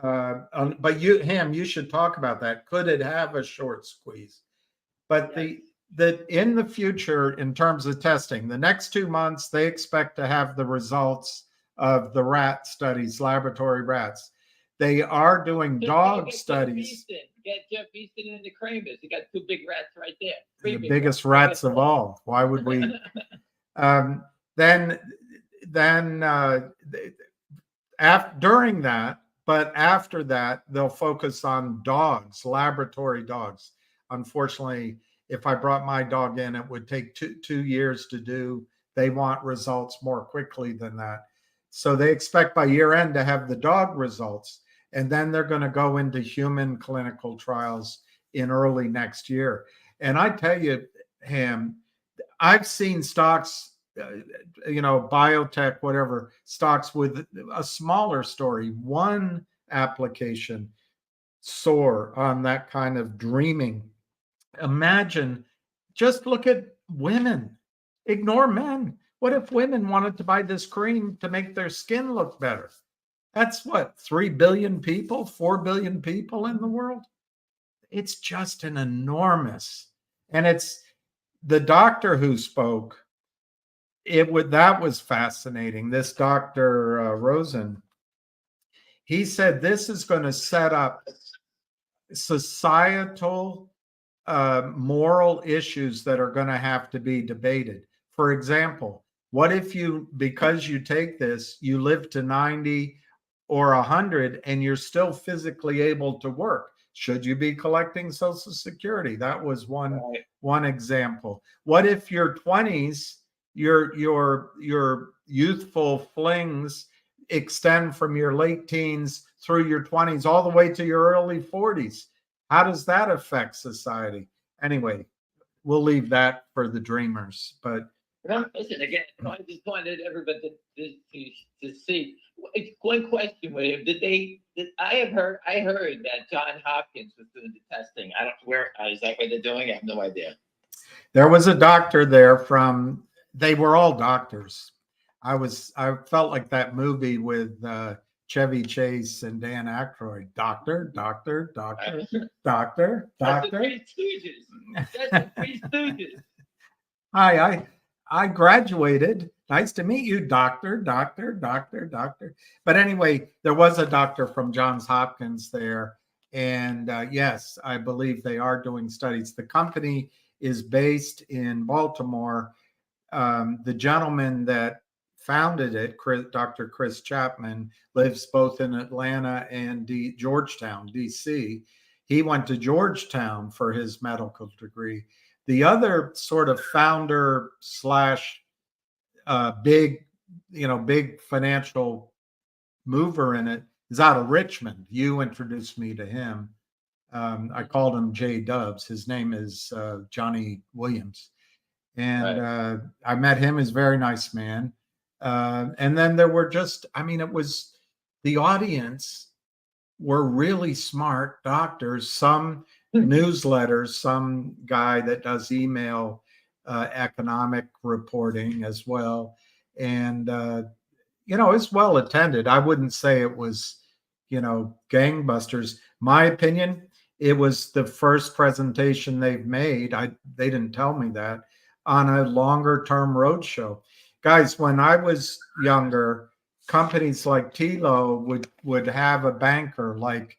S4: But Ham, you should talk about that. Could it have a short squeeze? But in the future, in terms of testing, the next 2 months, they expect to have the results of the rat studies, laboratory rats. They are doing dog studies.
S5: Get Jeff Easton in the Kramers. You got 2 big rats right there.
S4: The biggest rats of all. Why would we? During that, but after that, they'll focus on dogs, laboratory dogs. Unfortunately, if I brought my dog in, it would take two years to do. They want results more quickly than that. So they expect by year end to have the dog results. And then they're going to go into human clinical trials in early next year. And I tell you, Ham, I've seen stocks, biotech, whatever, stocks with a smaller story, one application soar on that kind of dreaming. Imagine, just look at women, ignore men. What if women wanted to buy this cream to make their skin look better? That's what, 3 billion people, 4 billion people in the world? It's just an enormous, and it's the doctor who spoke. That was fascinating. This Dr. Rosen, he said this is going to set up societal moral issues that are going to have to be debated. For example, what if because you take this, you live to 90 or 100 and you're still physically able to work? Should you be collecting Social Security? That was one example. What if your 20s, your youthful flings extend from your late teens through your 20s all the way to your early 40s? How does that affect society? Anyway, we'll leave that for the dreamers. But
S5: listen, again, I just wanted everybody to see. One question, William. I heard that John Hopkins was doing the testing. I don't where is that what they're doing? I have no idea.
S4: There was a doctor there they were all doctors. I felt like that movie with Chevy Chase and Dan Aykroyd. Doctor.
S5: That's the Three Stooges. That's the Three Stooges.
S4: Hi, I graduated. Nice to meet you, doctor. But anyway, there was a doctor from Johns Hopkins there. And yes, I believe they are doing studies. The company is based in Baltimore. The gentleman that founded it, Dr. Chris Chapman, lives both in Atlanta and Georgetown, DC. He went to Georgetown for his medical degree. The other sort of founder / big financial mover in it is out of Richmond. You introduced me to him. I called him J Dubs. His name is Johnny Williams. And I met him. He's a very nice man. And then there were the audience were really smart doctors, some newsletters, some guy that does email economic reporting as well. And, it's well attended. I wouldn't say it was, gangbusters. My opinion, it was the first presentation they've made. They didn't tell me that, on a longer term roadshow. Guys, when I was younger, companies like TELO would have a banker like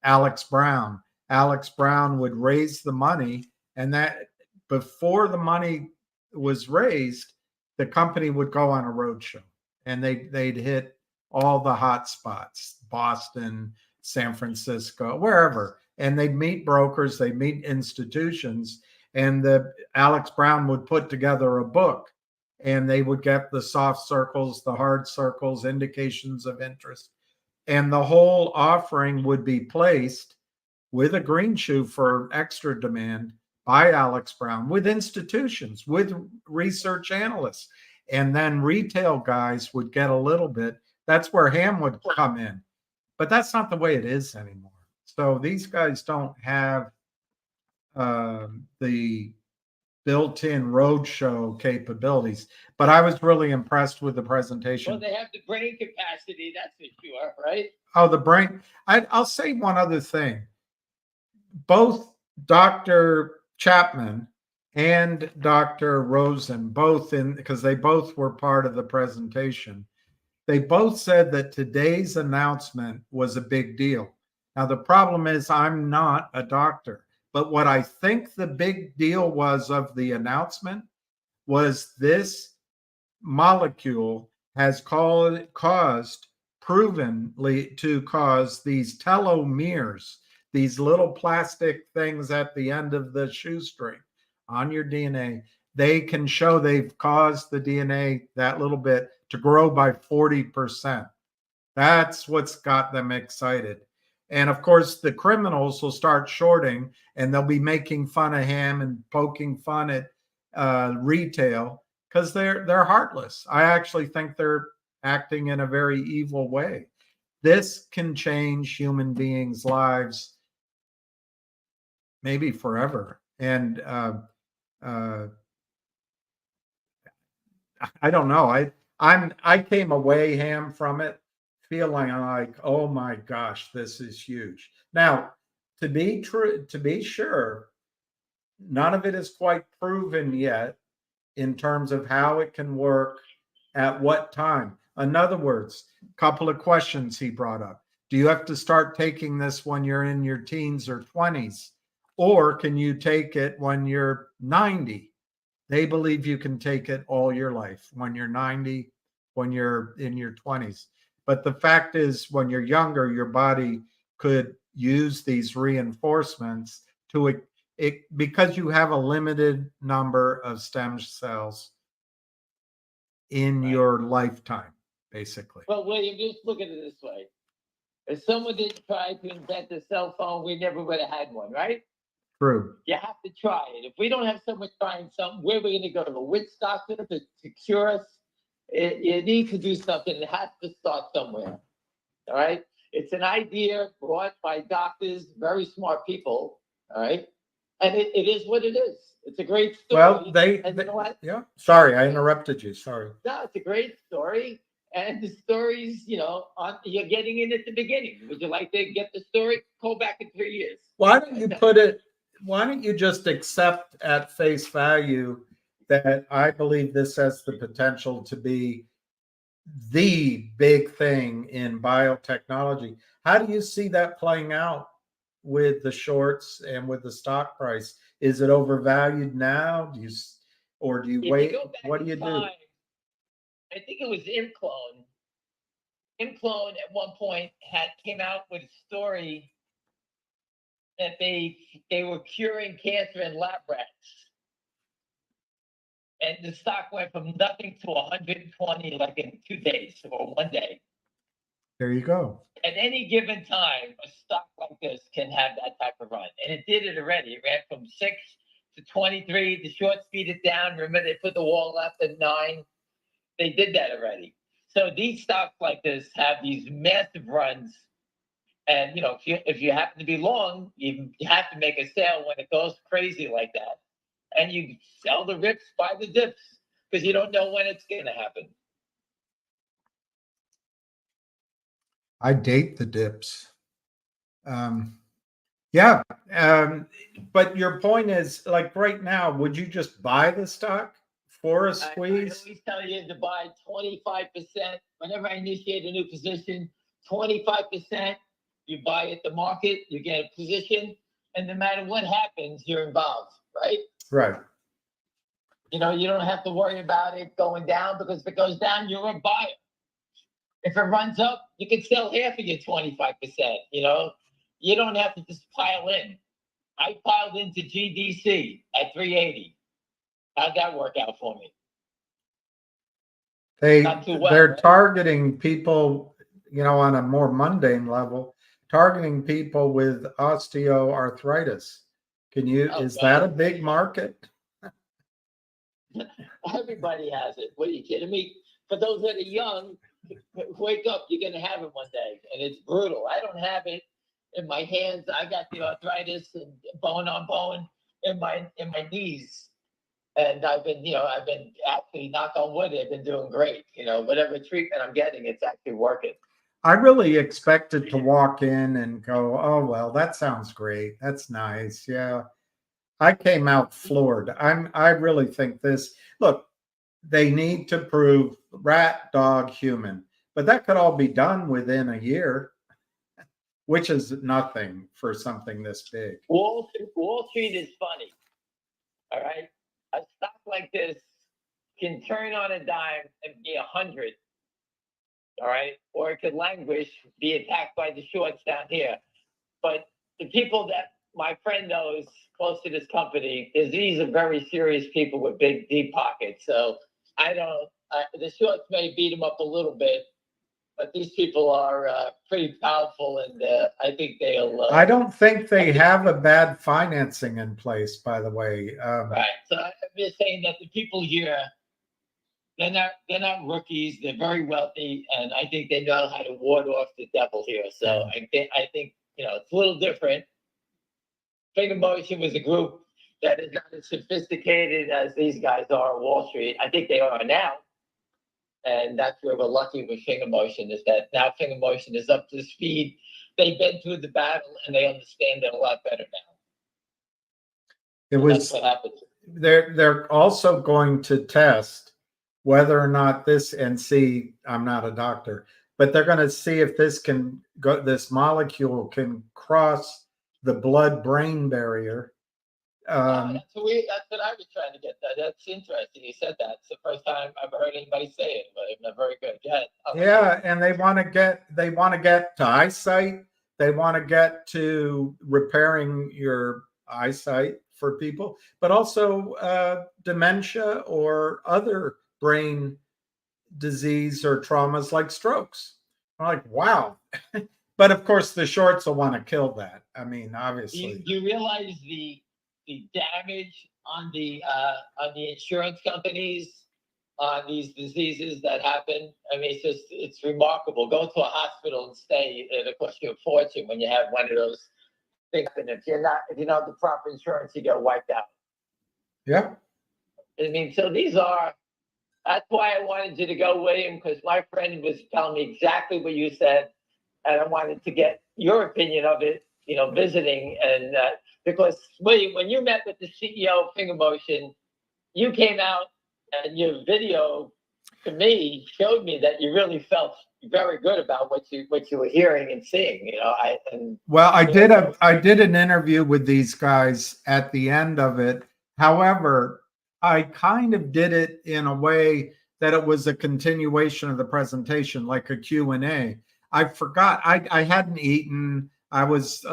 S4: Alex Brown. Alex Brown would raise the money, and that before the money was raised, the company would go on a roadshow, and they'd hit all the hot spots, Boston, San Francisco, wherever, and they'd meet brokers, they'd meet institutions, and the Alex Brown would put together a book, and they would get the soft circles, the hard circles, indications of interest, and the whole offering would be placed with a green shoe for extra demand by Alex Brown, with institutions, with research analysts, and then retail guys would get a little bit. That's where Ham would come in, but that's not the way it is anymore. So these guys don't have the built-in roadshow capabilities. But I was really impressed with the presentation.
S5: Well, they have the brain capacity, that's for sure, right?
S4: Oh, the brain. I'll say one other thing. Both Dr. Chapman and Dr. Rosen, both because they both were part of the presentation, they both said that today's announcement was a big deal. Now, the problem is I'm not a doctor, but what I think the big deal was of the announcement was this molecule has caused provenly to cause these telomeres, these little plastic things at the end of the shoestring on your DNA. They can show they've caused the DNA, that little bit, to grow by 40%. That's what's got them excited. And of course, the criminals will start shorting, and they'll be making fun of Ham and poking fun at retail because they're heartless. I actually think they're acting in a very evil way. This can change human beings' lives, maybe forever. And I don't know. I came away, Ham, from it feeling like, oh my gosh, this is huge. Now, to be sure, none of it is quite proven yet in terms of how it can work at what time. In other words, a couple of questions he brought up. Do you have to start taking this when you're in your teens or 20s? Or can you take it when you're 90? They believe you can take it all your life, when you're 90, when you're in your 20s. But the fact is, when you're younger, your body could use these reinforcements to it because you have a limited number of stem cells in your lifetime, basically.
S5: Well, William, just look at it this way. If someone didn't try to invent a cell phone, we never would have had one, right?
S4: True.
S5: You have to try it. If we don't have someone trying something, where are we going to go? To a witch doctor to cure us? You need to do something. It has to start somewhere. All right? It's an idea brought by doctors, very smart people. All right? And it is what it is. It's a great story.
S4: Well,
S5: and you know what?
S4: yeah. Sorry, I interrupted you. Sorry.
S5: No, it's a great story. And the story's, you're getting in at the beginning. Would you like to get the story? Call back in 3 years.
S4: Why don't you just accept at face value that I believe this has the potential to be the big thing in biotechnology? How do you see that playing out with the shorts and with the stock price? Is it overvalued now? Do you wait? What do you do?
S5: I think it was Imclone. Imclone at one point came out with a story that they were curing cancer in lab rats. And the stock went from nothing to 120 like in 2 days or 1 day.
S4: There you go.
S5: At any given time, a stock like this can have that type of run. And it did it already. It ran from 6 to 23. The short speed it down. Remember, they put the wall up at 9. They did that already. So these stocks like this have these massive runs. And, if you happen to be long, you have to make a sale when it goes crazy like that. And you sell the rips, buy the dips, because you don't know when it's going to happen.
S4: I date the dips. But your point is, like right now, would you just buy the stock for a
S5: I
S4: squeeze.
S5: always tell you to buy 25%. Whenever I initiate a new position, 25%, you buy at the market, you get a position, and no matter what happens, you're involved, right?
S4: Right.
S5: You know, you don't have to worry about it going down, because if it goes down, you're a buyer. If it runs up, you can sell half of your 25%, you know? You don't have to just pile in. I piled into GDC at 380. How'd that work out for me? Not too well,
S4: They're
S5: right?
S4: targeting people, you know, on a more mundane level, targeting people with osteoarthritis. Is that a big market?
S5: Everybody has it. What, are you kidding me? For those that are young, wake up, you're gonna have it one day, and it's brutal. I don't have it in my hands. I got the arthritis and bone on bone in my knees. And I've been actually, knock on wood, I've been doing great. You know, whatever treatment I'm getting, it's actually working.
S4: I really expected to walk in and go, oh, well, that sounds great. That's nice. Yeah. I came out floored. I really think look, they need to prove rat, dog, human, but that could all be done within a year, which is nothing for something this big.
S5: Wall Street is funny. All right. A stock like this can turn on a dime and be 100. All right. Or it could languish, be attacked by the shorts down here. But the people that my friend knows close to this company these are very serious people with big, deep pockets. So the shorts may beat them up a little bit, but these people are pretty powerful, and I think they'll.
S4: I don't think they have a bad financing in place, by the way.
S5: Right. So I'm just saying that the people here, they're not rookies. They're very wealthy, and I think they know how to ward off the devil here. So I think it's a little different. Finger Motion was a group that is not as sophisticated as these guys are on Wall Street. I think they are now. And that's where we're lucky with Finger Motion, is that now Finger Motion is up to speed. They've been through the battle, and they understand it a lot better now. That's what happens.
S4: They're also going to test whether or not I'm not a doctor, but they're going to see if this molecule can cross the blood-brain barrier.
S5: That's what I was trying to get at. That's interesting. You said that. It's the first time I've heard anybody say it, but it's very good.
S4: Yeah, and they want to get to eyesight. They want to get to repairing your eyesight for people, but also dementia or other brain disease or traumas like strokes. I'm like, wow. But of course, the shorts will want to kill that. I mean, obviously.
S5: Do you realize the damage on the insurance companies on these diseases that happen? I mean, it's remarkable. Go to a hospital and stay, it'll cost you a fortune when you have one of those things. And if you don't have the proper insurance, you get wiped out.
S4: Yeah.
S5: I mean, so that's why I wanted you to go, William, because my friend was telling me exactly what you said, and I wanted to get your opinion of it, visiting. And because, William, when you met with the CEO of Finger Motion, you came out and your video to me showed me that you really felt very good about what you were hearing and seeing.
S4: I did an interview with these guys at the end of it. However, I kind of did it in a way that it was a continuation of the presentation, like a Q&A. I forgot. I hadn't eaten. I was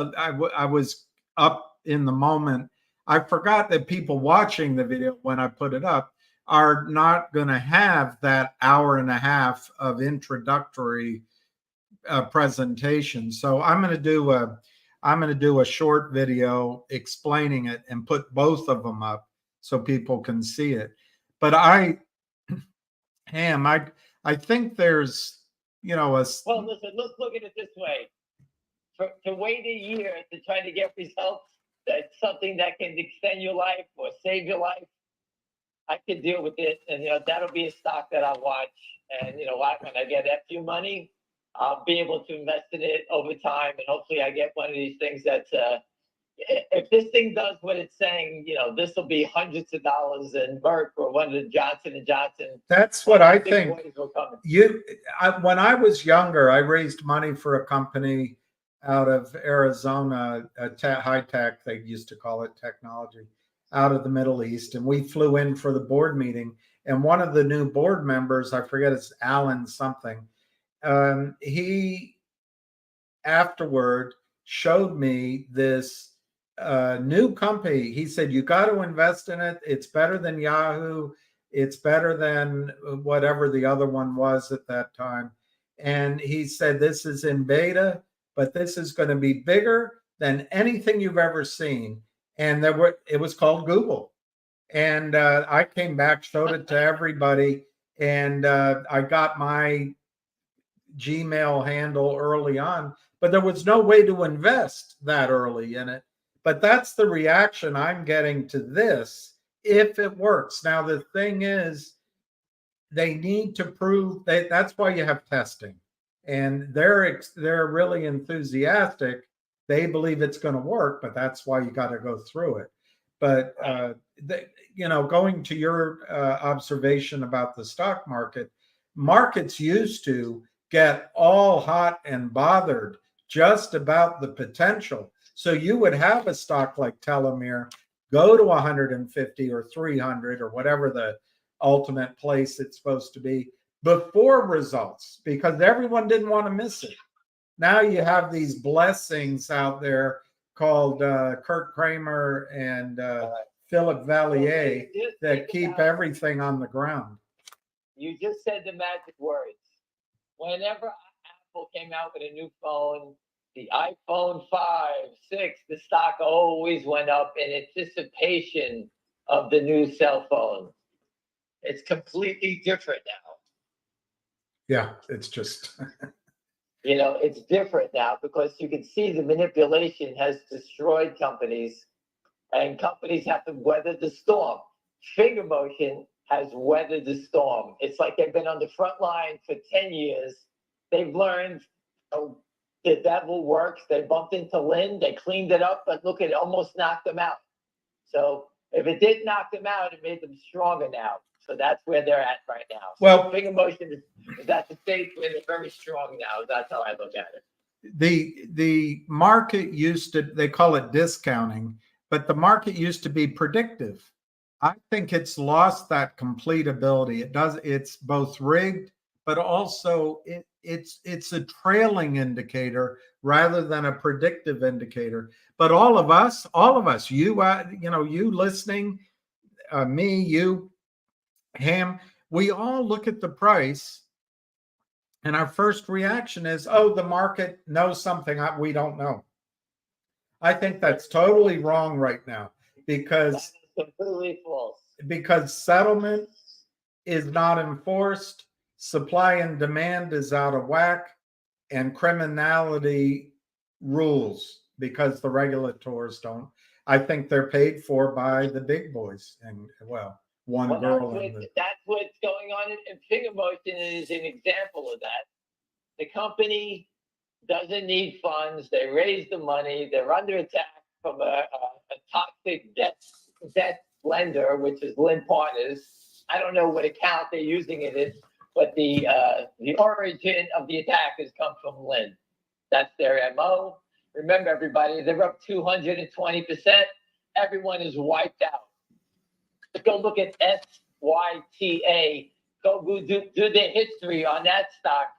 S4: up in the moment. I forgot that people watching the video when I put it up are not going to have that hour and a half of introductory presentation. So I'm going to do a short video explaining it and put both of them up so people can see it. But I think there's, well,
S5: listen, let's look at it this way. To wait a year to try to get results, that's something that can extend your life or save your life. I could deal with it, and that'll be a stock that I'll watch. And when I get that few money, I'll be able to invest in it over time, and hopefully I get one of these things that's if this thing does what it's saying, you know, this will be hundreds of dollars, and Merck or one of the Johnson and Johnson.
S4: That's what I
S5: big
S4: think.
S5: boys will come.
S4: When I was younger, I raised money for a company out of Arizona, high tech, they used to call it technology, out of the Middle East. And we flew in for the board meeting. And one of the new board members, I forget, it's Alan something, he afterward showed me this new company. He said, you got to invest in it. It's better than Yahoo. It's better than whatever the other one was at that time. And he said, this is in beta, but this is going to be bigger than anything you've ever seen. And it was called Google. And I came back, showed it to everybody, and I got my Gmail handle early on, but there was no way to invest that early in it. But that's the reaction I'm getting to this, if it works. Now, the thing is, they need to prove that's why you have testing. And they're really enthusiastic. They believe it's going to work, but that's why you got to go through it. But, going to your observation about the stock market, markets used to get all hot and bothered just about the potential. So you would have a stock like Telomere go to 150 or 300 or whatever the ultimate place it's supposed to be before results, because everyone didn't want to miss it. Now you have these blessings out there called Kurt Kramer and Philip Vallier that keep everything on the ground.
S5: You just said the magic words. Whenever Apple came out with a new phone, the iPhone 5, 6, the stock always went up in anticipation of the new cell phone. It's completely different now.
S4: Yeah, it's just...
S5: It's different now because you can see the manipulation has destroyed companies, and companies have to weather the storm. Finger motion has weathered the storm. It's like they've been on the front line for 10 years. They've learned the devil works. They bumped into Lynn. They cleaned it up, but look, it almost knocked them out. So if it did knock them out, it made them stronger now. So that's where they're at right now.
S4: Well,
S5: finger motion is at the stage where they're very strong now. That's how I look at it.
S4: The market used to, they call it discounting, but the market used to be predictive. I think it's lost that complete ability. It's both rigged, but also it's a trailing indicator rather than a predictive indicator. But all of us, you listening, me, you, Ham, we all look at the price and our first reaction is, oh, the market knows something we don't know. I think that's totally wrong right now because
S5: completely false.
S4: Because settlement is not enforced, supply and demand is out of whack, and criminality rules because the regulators don't. I think they're paid for by the big boys, and
S5: that's what's going on in finger motion is an example of that. The company doesn't need funds. They raise the money. They're under attack from a toxic debt lender, which is Lynn Partners. I don't know what account they're using it in, but the origin of the attack has come from Lynn. That's their MO. Remember, everybody, they're up 220%. Everyone is wiped out. Go look at SYTA. Go do their history on that stock.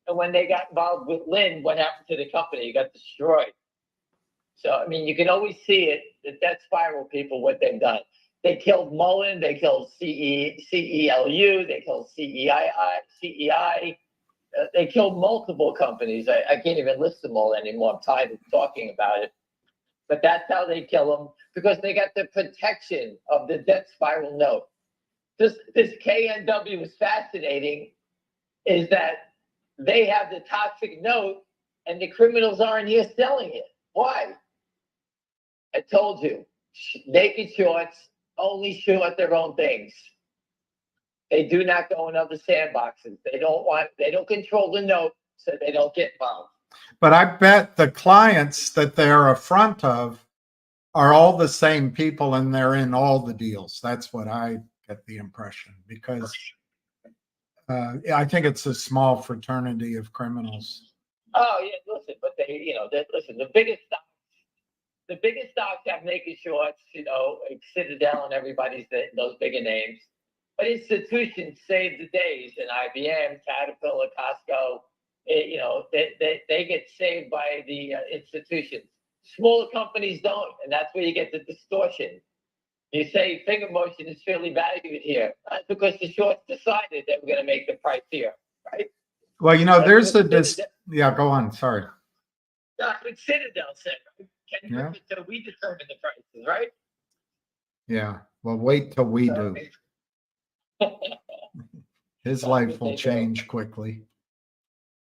S5: And when they got involved with Lynn, what happened to the company? It got destroyed. So, I mean, you can always see it, the debt spiral people, what they've done. They killed Mullen, they killed CELU, they killed CEI. They killed multiple companies. I can't even list them all anymore. I'm tired of talking about it. But that's how they kill them, because they got the protection of the debt spiral note. This KNW is fascinating, is that they have the toxic note and the criminals aren't here selling it. Why? I told you, naked shorts only short their own things. They do not go in other sandboxes. They don't control the note, so they don't get involved.
S4: But I bet the clients that they're a front of are all the same people and they're in all the deals. That's what I get the impression, because I think it's a small fraternity of criminals.
S5: Oh, yeah, listen, but listen, the biggest stocks have naked shorts, like Citadel and everybody's, those bigger names. But institutions save the days, and IBM, Caterpillar, Costco, they get saved by the institutions. Smaller companies don't, and that's where you get the distortion. You say finger motion is fairly valued here. That's because the shorts decided that we're going to make the price here, right?
S4: Well, there's
S5: That's
S4: yeah, go on. Sorry.
S5: That's what Citadel said, right? Ken
S4: Yeah.
S5: Griffin said we determine the prices, right?
S4: Yeah. Well, wait till we do. His life will change quickly.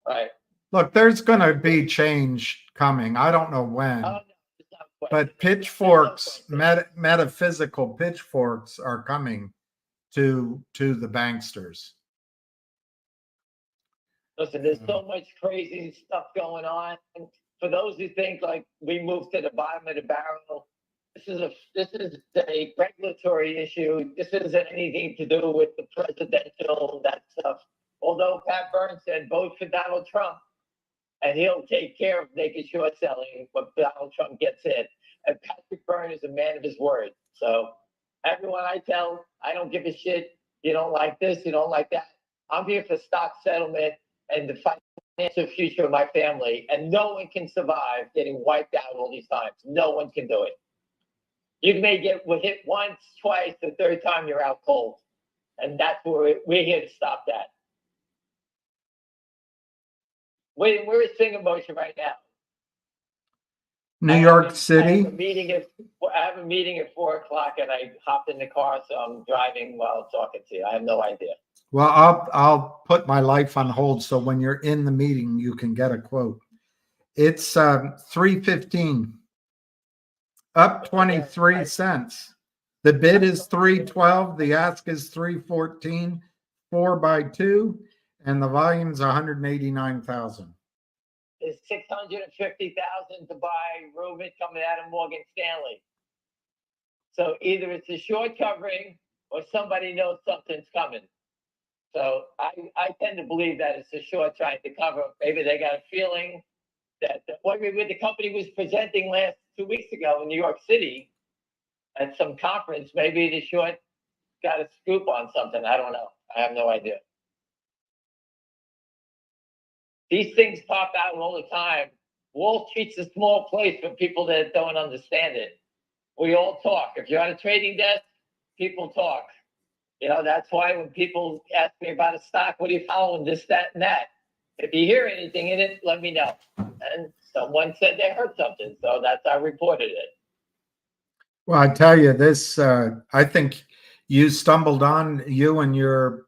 S5: Right.
S4: Look, there's going to be change coming. I don't know when,
S5: Oh, no, it's not quite.
S4: but pitchforks, metaphysical pitchforks are coming to the banksters.
S5: Listen, there's so much crazy stuff going on. And for those who think like we moved to the bottom of the barrel, this is a regulatory issue. This isn't anything to do with the presidential, that stuff. Although Pat Burns said vote for Donald Trump, and he'll take care of naked short selling when Donald Trump gets in. And Patrick Byrne is a man of his word. So everyone I tell, I don't give a shit. You don't like this, you don't like that. I'm here for stock settlement and the financial future of my family. And no one can survive getting wiped out all these times. No one can do it. You may get hit once, twice, the third time you're out cold. And that's where we're here to stop that. We're in single motion right now.
S4: New York City.
S5: I have a meeting at 4 o'clock, and I hopped in the car, so I'm driving while talking to you. I have no idea.
S4: Well, I'll put my life on hold so when you're in the meeting, you can get a quote. It's 315, up 23 cents. The bid is 312. The ask is 314, 4x2, and the volume's 189,000.
S5: There's 650,000 to buy Rubin coming out of Morgan Stanley. So either it's a short covering or somebody knows something's coming. So I tend to believe that it's a short trying to cover. Maybe they got a feeling that what the company was presenting 2 weeks ago in New York City at some conference, maybe the short got a scoop on something. I don't know. I have no idea. These things pop out all the time. Wall Street's a small place for people that don't understand it. We all talk. If you're on a trading desk, people talk. That's why when people ask me about a stock, what are you following, this, that, and that? If you hear anything in it, let me know. And someone said they heard something, so that's how I reported it.
S4: Well, I tell you this, I think you and your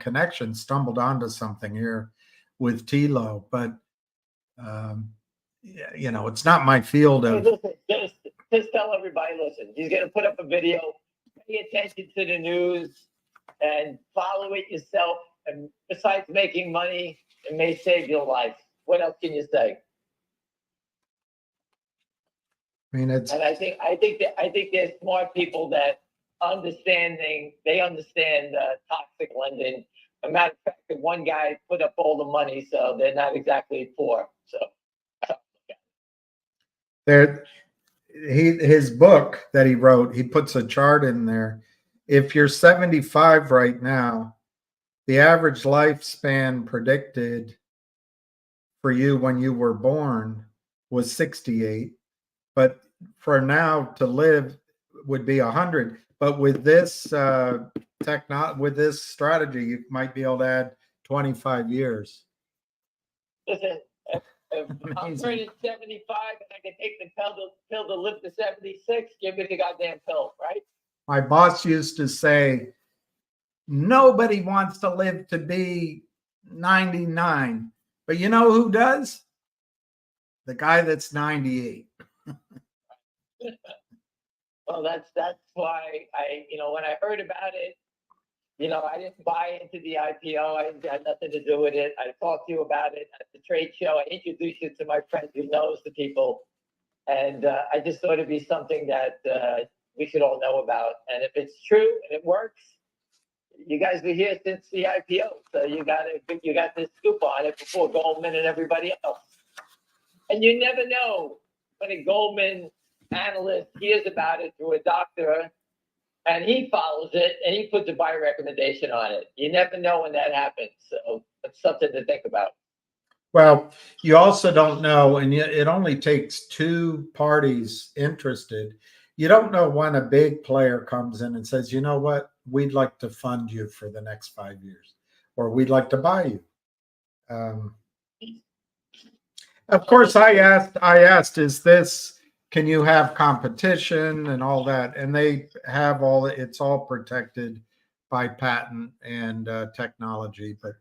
S4: connection stumbled onto something here with TELO, but it's not my field of.
S5: Listen, just tell everybody, listen, he's going to put up a video, pay attention to the news and follow it yourself. And besides making money, it may save your life. What else can you say?
S4: And
S5: I think there's smart people that understand toxic lending. As a matter of fact, the one guy put up all the money, so they're not exactly poor. So
S4: his book that he wrote, he puts a chart in there. If you're 75 right now, the average lifespan predicted for you when you were born was 68, but for now to live would be 100. But with this with this strategy, you might be able to add 25 years.
S5: Listen, if I'm turning 75 and I can take the pill to live to 76, give me the goddamn pill, right?
S4: My boss used to say, nobody wants to live to be 99, but you know who does? The guy that's 98.
S5: Well, that's why when I heard about it, I didn't buy into the IPO. I had nothing to do with it. I talked to you about it at the trade show. I introduced you to my friend who knows the people. And I just thought it'd be something that we should all know about. And if it's true and it works, you guys were here since the IPO, so you got this scoop on it before Goldman and everybody else. And you never know when a Goldman analyst hears about it through a doctor and he follows it and he puts a buy recommendation on it. You never know when that happens. So it's something to think about.
S4: Well, you also don't know, and it only takes two parties interested. You don't know when a big player comes in and says, you know what, we'd like to fund you for the next 5 years, or we'd like to buy you. Of course, I asked, is this, can you have competition and all that? And they have it's all protected by patent and technology, but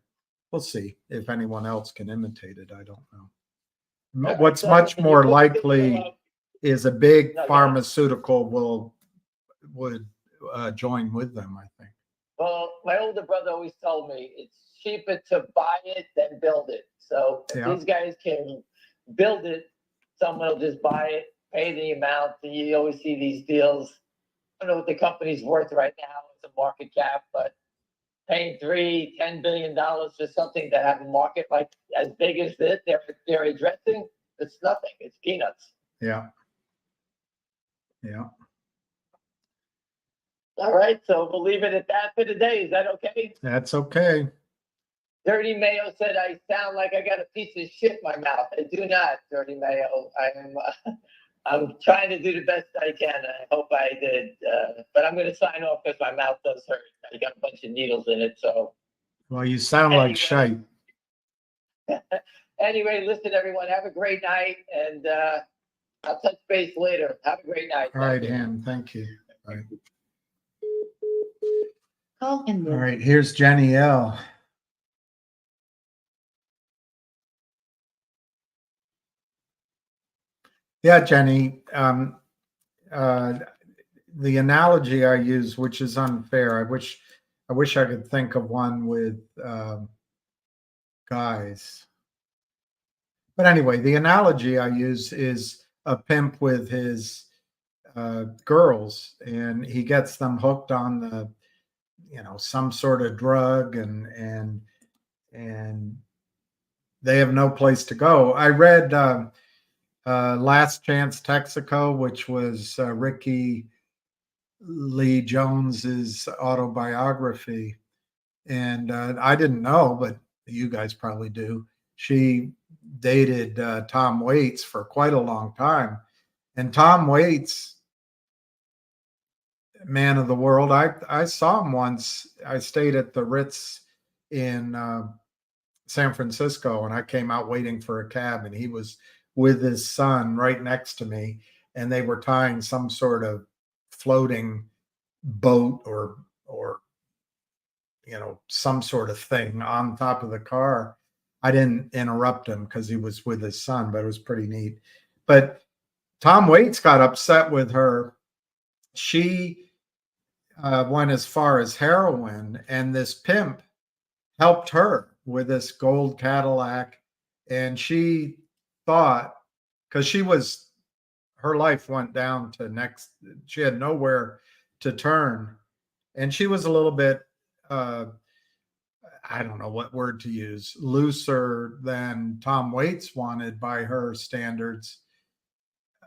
S4: we'll see if anyone else can imitate it. I don't know. What's much more likely is a big pharmaceutical would join with them, I think.
S5: Well, my older brother always told me it's cheaper to buy it than build it. So if these guys can build it, someone will just buy it, pay the amount. And you always see these deals. I don't know what the company's worth right now. It's a market cap, but paying $10 billion for something that have a market like as big as this, they're addressing, it's nothing. It's peanuts.
S4: Yeah.
S5: All right, so we'll leave it at that for today. Is that okay?
S4: That's okay.
S5: Dirty Mayo said I sound like I got a piece of shit in my mouth. I do not, Dirty Mayo. I'm trying to do the best I can. I hope I did. But I'm going to sign off because my mouth does hurt. I got a bunch of needles in it. So.
S4: Well, you sound like shite.
S5: Anyway, listen, everyone. Have a great night. And I'll touch base later. Have a great night.
S4: All right, Han. Thank you. All right.
S1: Call him.
S4: All right. Here's Jenny L. Yeah, Jenny. The analogy I use, which is unfair, I wish I could think of one with guys. But anyway, the analogy I use is a pimp with his girls, and he gets them hooked on the, some sort of drug, and they have no place to go. I read Last Chance Texaco, which was Ricky Lee Jones's autobiography, and I didn't know, but you guys probably do. She dated Tom Waits for quite a long time, and Tom Waits, man of the world. I saw him once. I stayed at the Ritz in San Francisco, and I came out waiting for a cab, and he was with his son right next to me, and they were tying some sort of floating boat or some sort of thing on top of the car. I didn't interrupt him because he was with his son, but it was pretty neat. But Tom Waits got upset with her. She went as far as heroin, and this pimp helped her with this gold Cadillac. And she thought, because her life went down to she had nowhere to turn. And she was a little bit, I don't know what word to use, looser than Tom Waits wanted by her standards.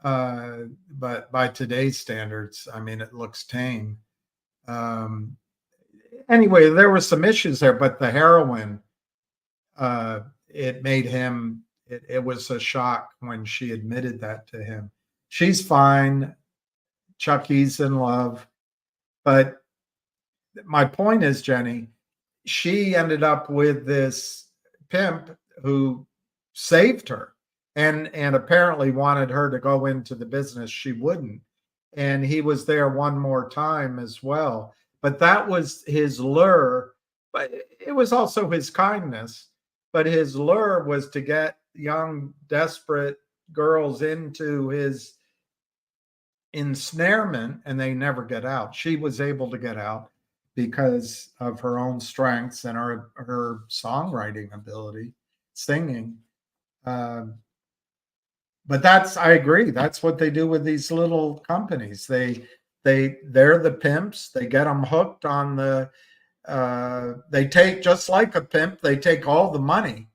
S4: But by today's standards, I mean, it looks tame. Anyway, there were some issues there, but the heroin, it made him, it was a shock when she admitted that to him. She's fine. Chucky's in love. But my point is, Jenny, she ended up with this pimp who saved her and apparently wanted her to go into the business. She wouldn't. And he was there one more time as well. But that was his lure. But it was also his kindness. But his lure was to get young, desperate girls into his ensnarement, and they never get out. She was able to get out because of her own strengths and her songwriting ability, singing. but I agree. That's what they do with these little companies. They're the pimps. They get them hooked on they take, just like a pimp, they take all the money.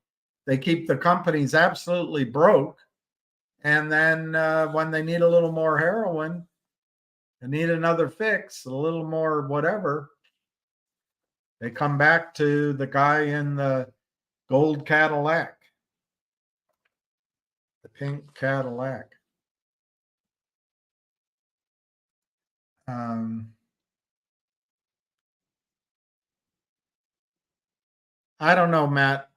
S4: They keep the companies absolutely broke. And then when they need a little more heroin, they need another fix, a little more whatever, they come back to the guy in the gold Cadillac, the pink Cadillac. I don't know, Matt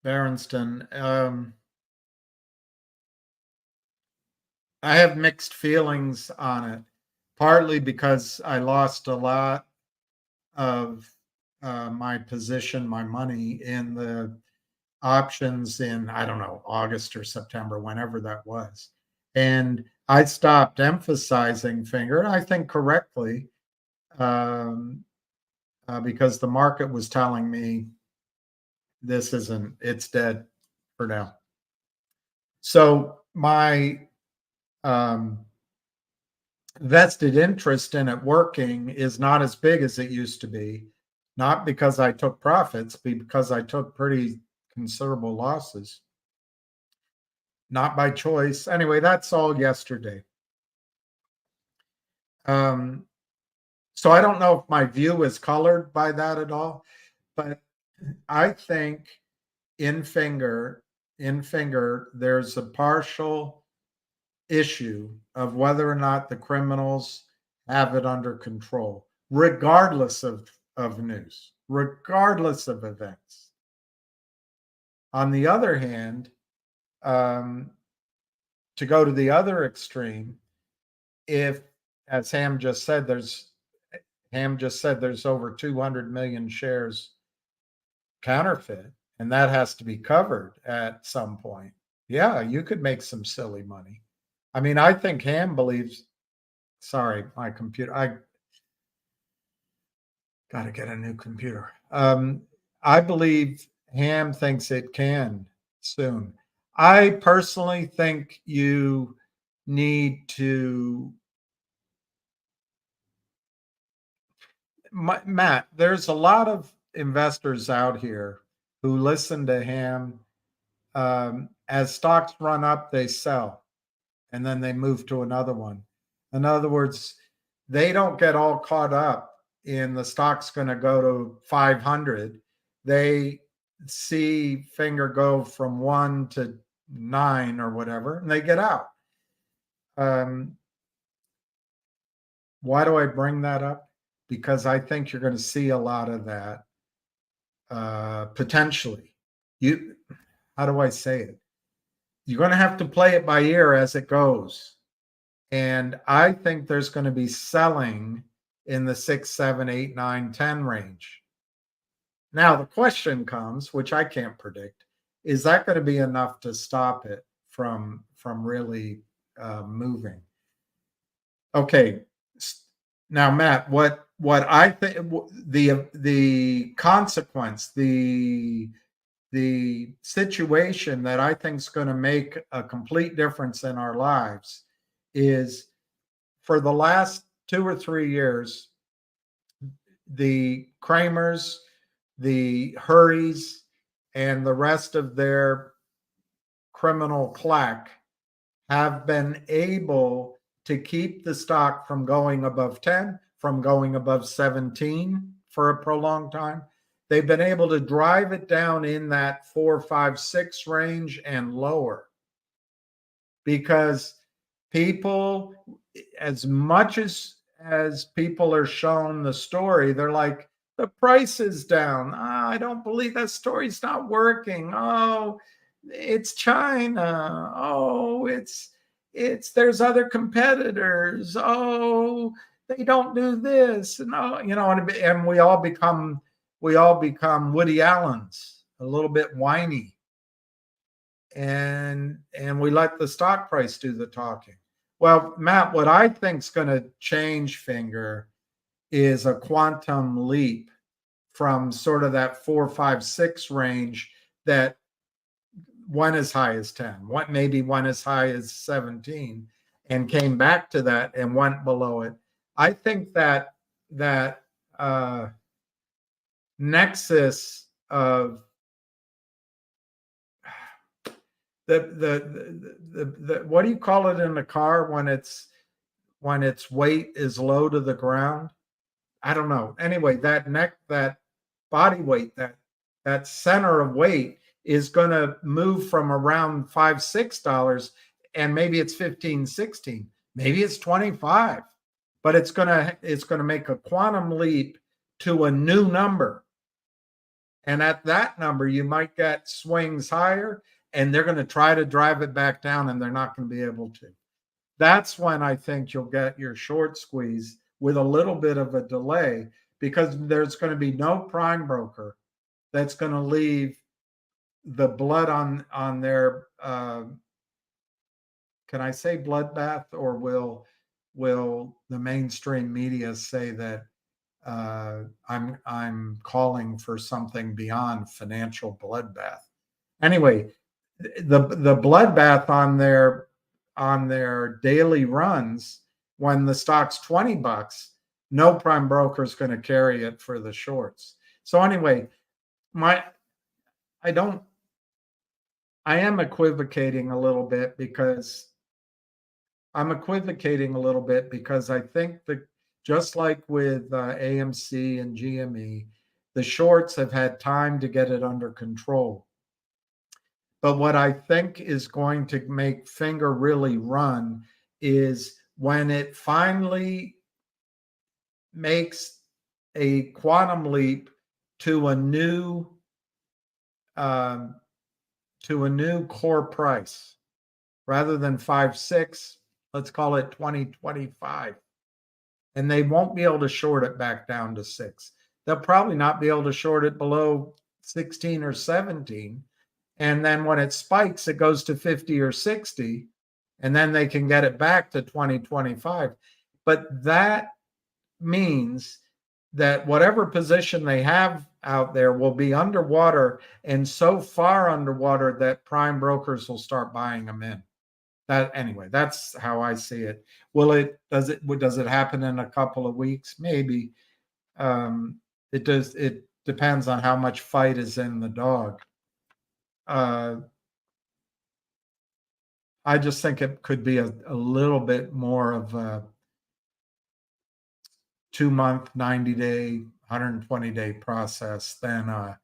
S4: Berenston. I have mixed feelings on it, partly because I lost a lot of my position, my money in the options in, I don't know, August or September, whenever that was. And I stopped emphasizing Finger, and I think correctly, because the market was telling me it's dead for now. So my vested interest in it working is not as big as it used to be, not because I took profits, but because I took pretty considerable losses. Not by choice. Anyway, that's all yesterday. So I don't know if my view is colored by that at all, but I think in Finger, there's a partial issue of whether or not the criminals have it under control, regardless of news, regardless of events. On the other hand, to go to the other extreme, if, as Ham just said, there's over 200 million shares counterfeit, and that has to be covered at some point. Yeah, you could make some silly money. I mean, I think Ham believes, sorry, my computer, I got to get a new computer. I believe Ham thinks it can soon. I personally think you need to, Matt, there's a lot of investors out here who listen to Ham. As stocks run up, they sell, and then they move to another one. In other words, they don't get all caught up in the stock's going to go to 500. They see Finger go from 1 to 9 or whatever, and they get out. Why do I bring that up? Because I think you're going to see a lot of that potentially. How do I say it? You're going to have to play it by ear as it goes. And I think there's going to be selling in the 6, 7, 8, 9, 10 range. Now, the question comes, which I can't predict, is that going to be enough to stop it from really moving? Okay. Now, Matt, what I think the consequence, the situation that I think is going to make a complete difference in our lives is, for the last 2 or 3 years, the Kramers, the Hurries, and the rest of their criminal clack have been able to keep the stock from going above 10, from going above 17 for a prolonged time. They've been able to drive it down in that 4, 5, 6 range and lower, because people, as much as people are shown the story, they're like, the price is down. I don't believe that story's not working. Oh, it's China. Oh, it's there's other competitors. Oh, they don't do this. And and we all become Woody Allens, a little bit whiny. And we let the stock price do the talking. Well, Matt, what I think is going to change Finger is a quantum leap from sort of that 4, 5, 6 range that went as high as 10, maybe went as high as 17, and came back to that and went below it. I think that nexus of the what do you call it in the car when its weight is low to the ground? I don't know. Anyway, that body weight, that center of weight is going to move from around $5-6, and maybe it's 15-16, maybe it's 25, but it's going to make a quantum leap to a new number. And at that number, you might get swings higher, and they're going to try to drive it back down, and they're not going to be able to. That's when I think you'll get your short squeeze with a little bit of a delay, because there's going to be no prime broker that's going to leave the blood on their, can I say bloodbath, or will the mainstream media say that I'm calling for something beyond financial bloodbath? Anyway, the bloodbath on their daily runs, when the stock's $20, no prime broker is going to carry it for the shorts. So anyway, I am equivocating a little bit, because I think that just like with AMC and GME, the shorts have had time to get it under control. But what I think is going to make Finger really run is when it finally makes a quantum leap to a new core price. Rather than 5-6, let's call it 20-25. And they won't be able to short it back down to 6. They'll probably not be able to short it below 16 or 17. And then when it spikes, it goes to 50 or 60, and then they can get it back to 20-25. But that means that whatever position they have out there will be underwater, and so far underwater that prime brokers will start buying them in. Anyway, that's how I see it. Does it happen in a couple of weeks? Maybe. It does. It depends on how much fight is in the dog. I just think it could be a little bit more of a 2-month, 90-day, 120-day process than a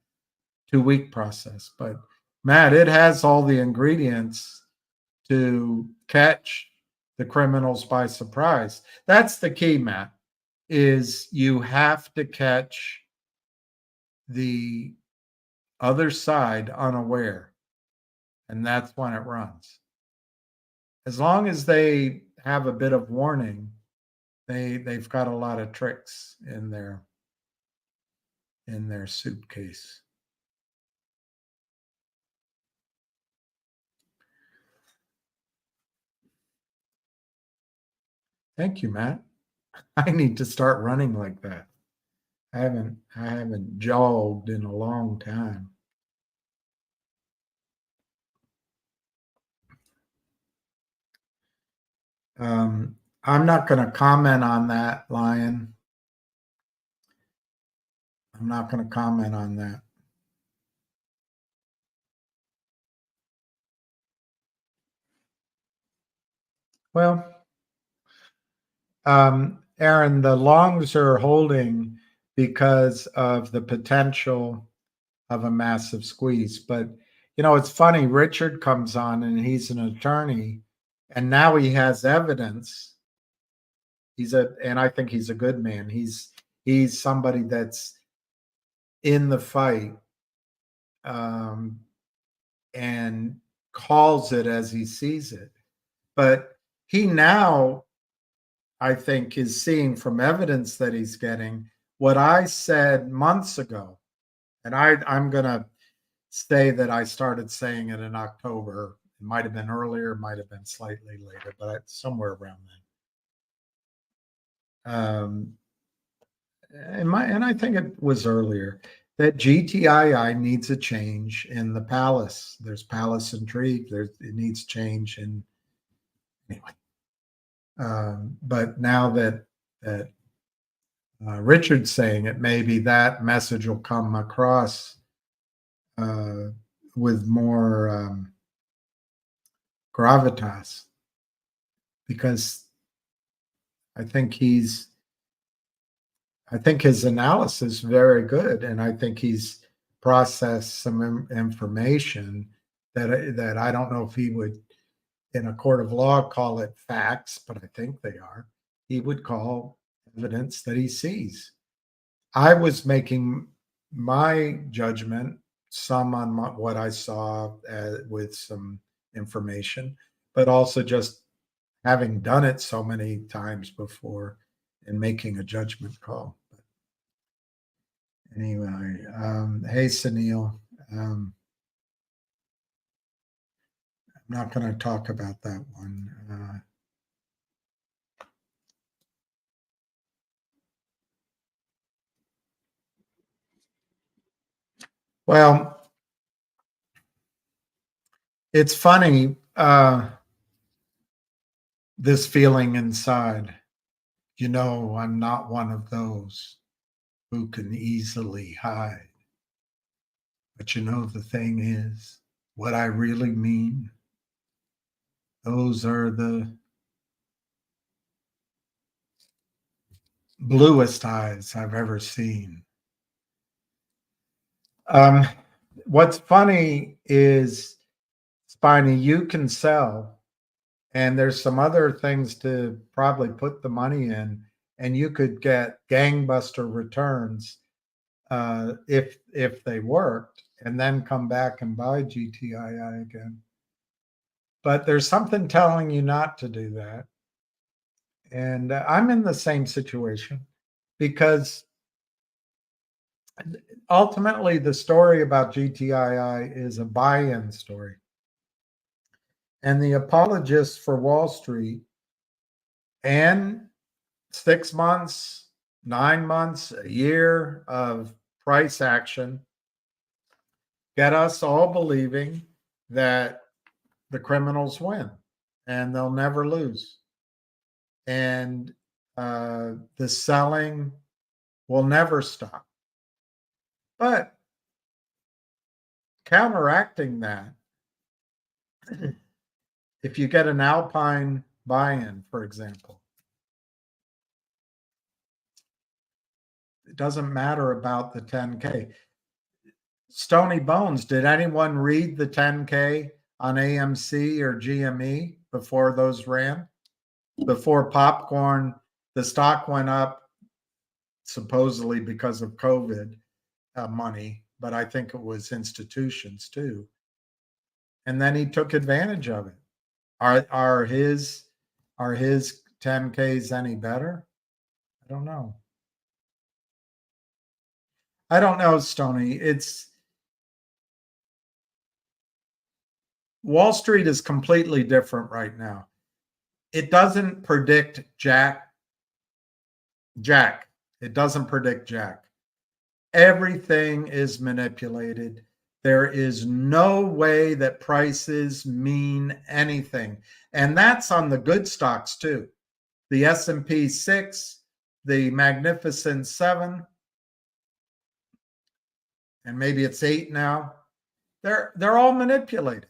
S4: 2-week process. But Matt, it has all the ingredients to catch the criminals by surprise. That's the key, Matt, is you have to catch the other side unaware. And that's when it runs. As long as they have a bit of warning, they've got a lot of tricks in their suitcase. Thank you, Matt. I need to start running like that. I haven't jogged in a long time. I'm not going to comment on that, Lion. I'm not going to comment on that. Well, Aaron, the longs are holding because of the potential of a massive squeeze. But, it's funny, Richard comes on and he's an attorney, and now he has evidence. And I think he's a good man. He's somebody that's in the fight, and calls it as he sees it. But he now, I think, is seeing from evidence that he's getting what I said months ago. And I'm going to say that I started saying it in October. It might have been earlier, might have been slightly later, but somewhere around then. And I think it was earlier. that GTII needs a change in the palace. There's palace intrigue. It needs change in anyway. But now that Richard's saying it, maybe that message will come across with more gravitas, because I think his analysis is very good, and I think he's processed some information that I don't know if he would, in a court of law, call it facts, but I think they are. He would call evidence that he sees. I was making my judgment some on what I saw with some information, but also just having done it so many times before and making a judgment call. But anyway, hey, Sunil. I'm not going to talk about that one. Well, it's funny, this feeling inside. I'm not one of those who can easily hide. But the thing is, what I really mean, those are the bluest eyes I've ever seen. What's funny is, Spiny, you can sell, and there's some other things to probably put the money in, and you could get gangbuster returns if they worked, and then come back and buy GTII again. But there's something telling you not to do that. And I'm in the same situation, because ultimately the story about GTII is a buy-in story. And the apologists for Wall Street, and 6 months, 9 months, a year of price action, get us all believing that the criminals win and they'll never lose. And the selling will never stop. But counteracting that, if you get an Alpine buy-in, for example, it doesn't matter about the 10K. Stony Bones, did anyone read the 10K on AMC or GME before those ran? Before popcorn, the stock went up supposedly because of COVID money, but I think it was institutions too. And then he took advantage of it. Are his 10Ks any better? I don't know. I don't know, Stony. Wall Street is completely different right now. It doesn't predict Jack. It doesn't predict Jack. Everything is manipulated. There is no way that prices mean anything. And that's on the good stocks too. The S&P 6, the Magnificent 7, and maybe it's 8 now. They're all manipulated.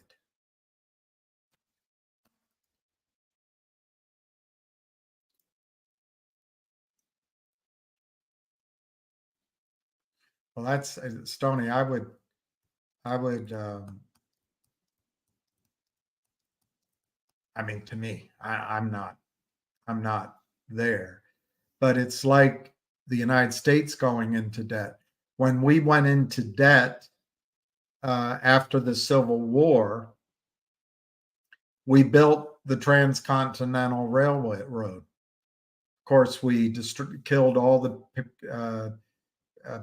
S4: Well, that's Stony. I would. I mean, to me, I'm not there, but it's like the United States going into debt. When we went into debt after the Civil War, we built the Transcontinental Railroad. Of course, we killed all the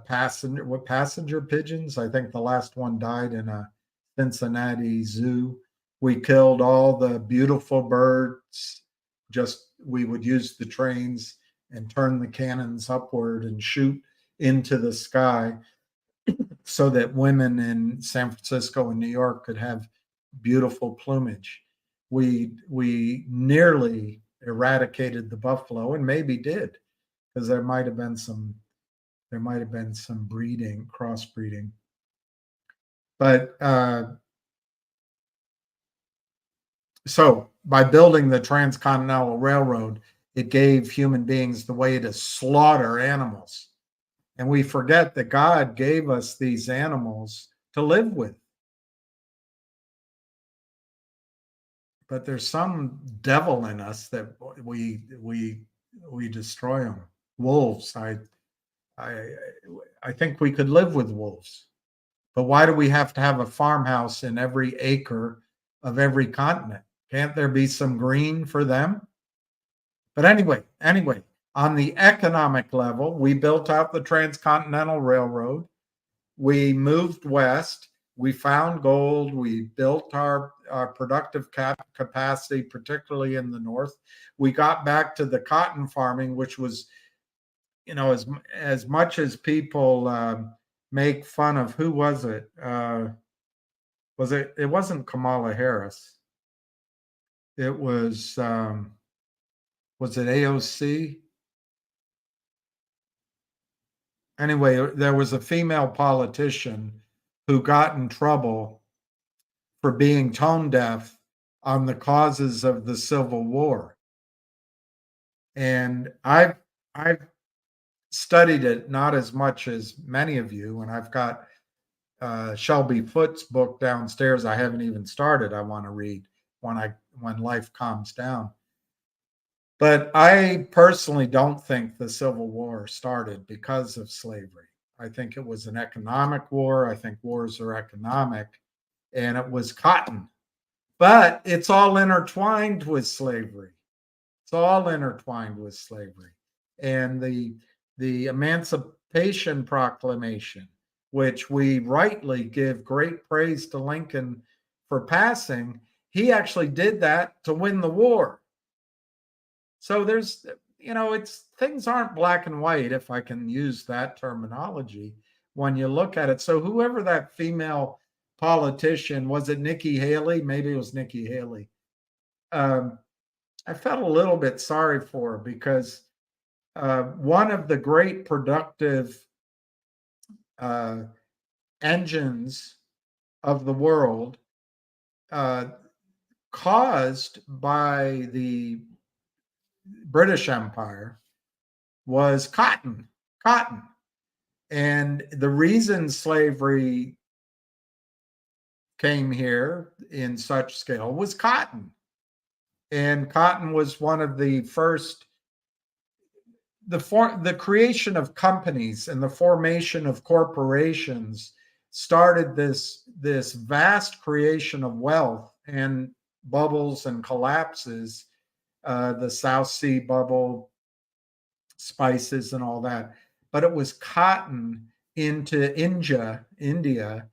S4: passenger pigeons. I think the last one died in a Cincinnati zoo. We killed all the beautiful birds. We would use the trains and turn the cannons upward and shoot into the sky. so that women in San Francisco and New York could have beautiful plumage. We nearly eradicated the buffalo, and maybe did, because there might have been some breeding, crossbreeding. But so by building the Transcontinental Railroad, it gave human beings the way to slaughter animals. And we forget that God gave us these animals to live with. But there's some devil in us that we destroy them. Wolves. I think we could live with wolves. But why do we have to have a farmhouse in every acre of every continent? Can't there be some green for them? But anyway, on the economic level, we built out the Transcontinental Railroad. We moved west. We found gold. We built our productive capacity, particularly in the north. We got back to the cotton farming, which was, as much as people make fun of, who was it? It wasn't Kamala Harris. It was it AOC? Anyway, there was a female politician who got in trouble for being tone deaf on the causes of the Civil War. And I've studied it, not as much as many of you, and I've got Shelby Foote's book downstairs. I haven't even started. I want to read when life calms down. But I personally don't think the Civil War started because of slavery. I think it was an economic war. I think wars are economic, and it was cotton. But it's all intertwined with slavery. It's all intertwined with slavery. And the Emancipation Proclamation, which we rightly give great praise to Lincoln for passing, he actually did that to win the war. So there's, things aren't black and white, if I can use that terminology, when you look at it. So whoever that female politician, was it Nikki Haley? Maybe it was Nikki Haley. I felt a little bit sorry for her, because one of the great productive engines of the world, caused by the British Empire, was cotton. And the reason slavery came here in such scale was cotton. And cotton was one of the first, the creation of companies and the formation of corporations started this vast creation of wealth and bubbles and collapses, the South Sea bubble, spices and all that. But it was cotton into India and the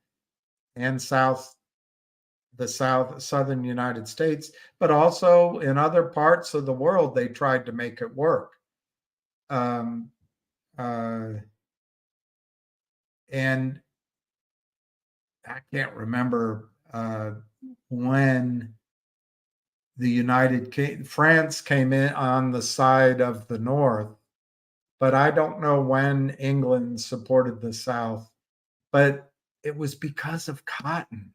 S4: southern United States, but also in other parts of the world, they tried to make it work. And I can't remember when France came in on the side of the North, but I don't know when England supported the South, but it was because of cotton.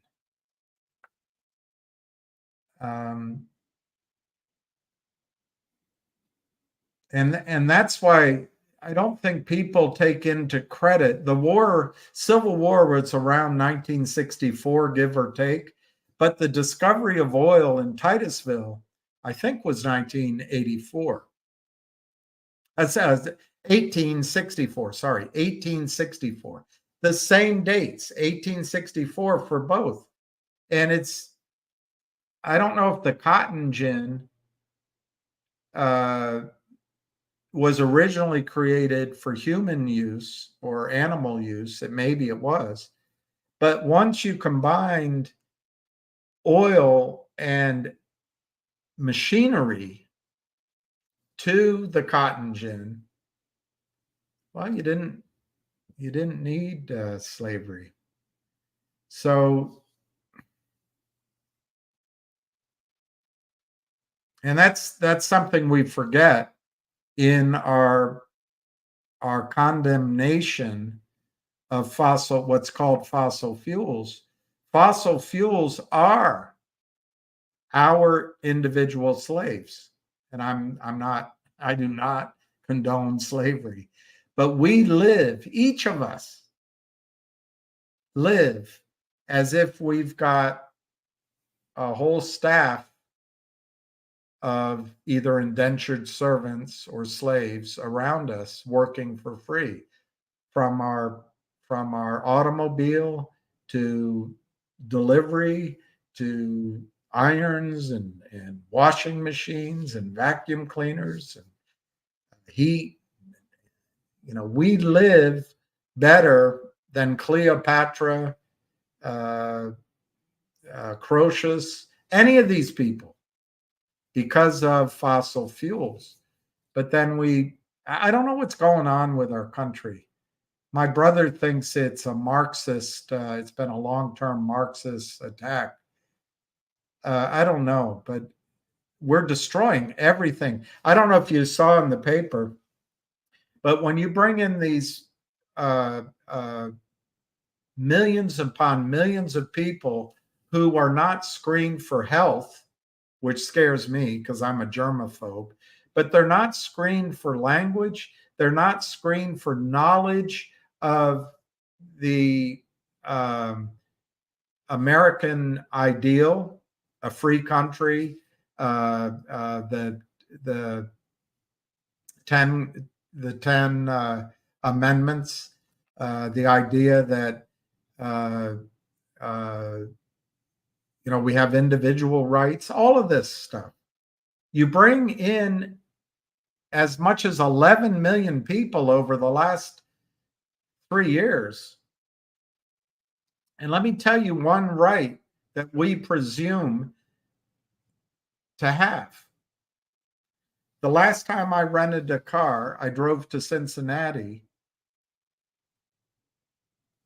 S4: And that's why I don't think people take into credit the Civil War was around 1964, give or take, but the discovery of oil in Titusville, I think, was 1984. That's 1864, sorry, 1864. The same dates, 1864 for both. And I don't know if the cotton gin was originally created for human use or animal use. Maybe it was. But once you combined oil and machinery to the cotton gin, well, you didn't need slavery. So, and that's something we forget in our condemnation of what's called fossil fuels. Fossil fuels are our individual slaves. And I do not condone slavery, but we live, each of us live as if we've got a whole staff of either indentured servants or slaves around us working for free, from our automobile to delivery to irons and washing machines and vacuum cleaners and heat. You know, we live better than Cleopatra, Croesus, any of these people because of fossil fuels. But then I don't know what's going on with our country. My brother thinks it's a Marxist, it's been a long-term Marxist attack. I don't know, but we're destroying everything. I don't know if you saw in the paper, but when you bring in these millions upon millions of people who are not screened for health, which scares me because I'm a germaphobe, but they're not screened for language. They're not screened for knowledge of the American ideal, a free country, the 10 amendments, the idea that we have individual rights, all of this stuff. You bring in as much as 11 million people over the last 3 years. And let me tell you one right that we presume to have. The last time I rented a car, I drove to Cincinnati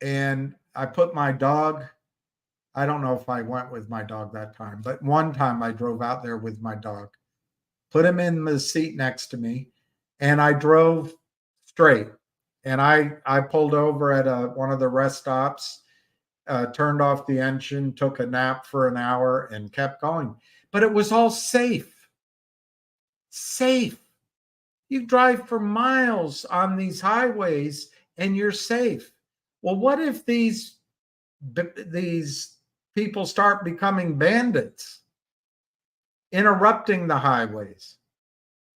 S4: and I put my dog, I don't know if I went with my dog that time, but one time I drove out there with my dog, put him in the seat next to me, and I drove straight. And I pulled over at one of the rest stops, turned off the engine, took a nap for an hour, and kept going. But it was all safe. Safe. You drive for miles on these highways and you're safe. Well, what if these people start becoming bandits, interrupting the highways?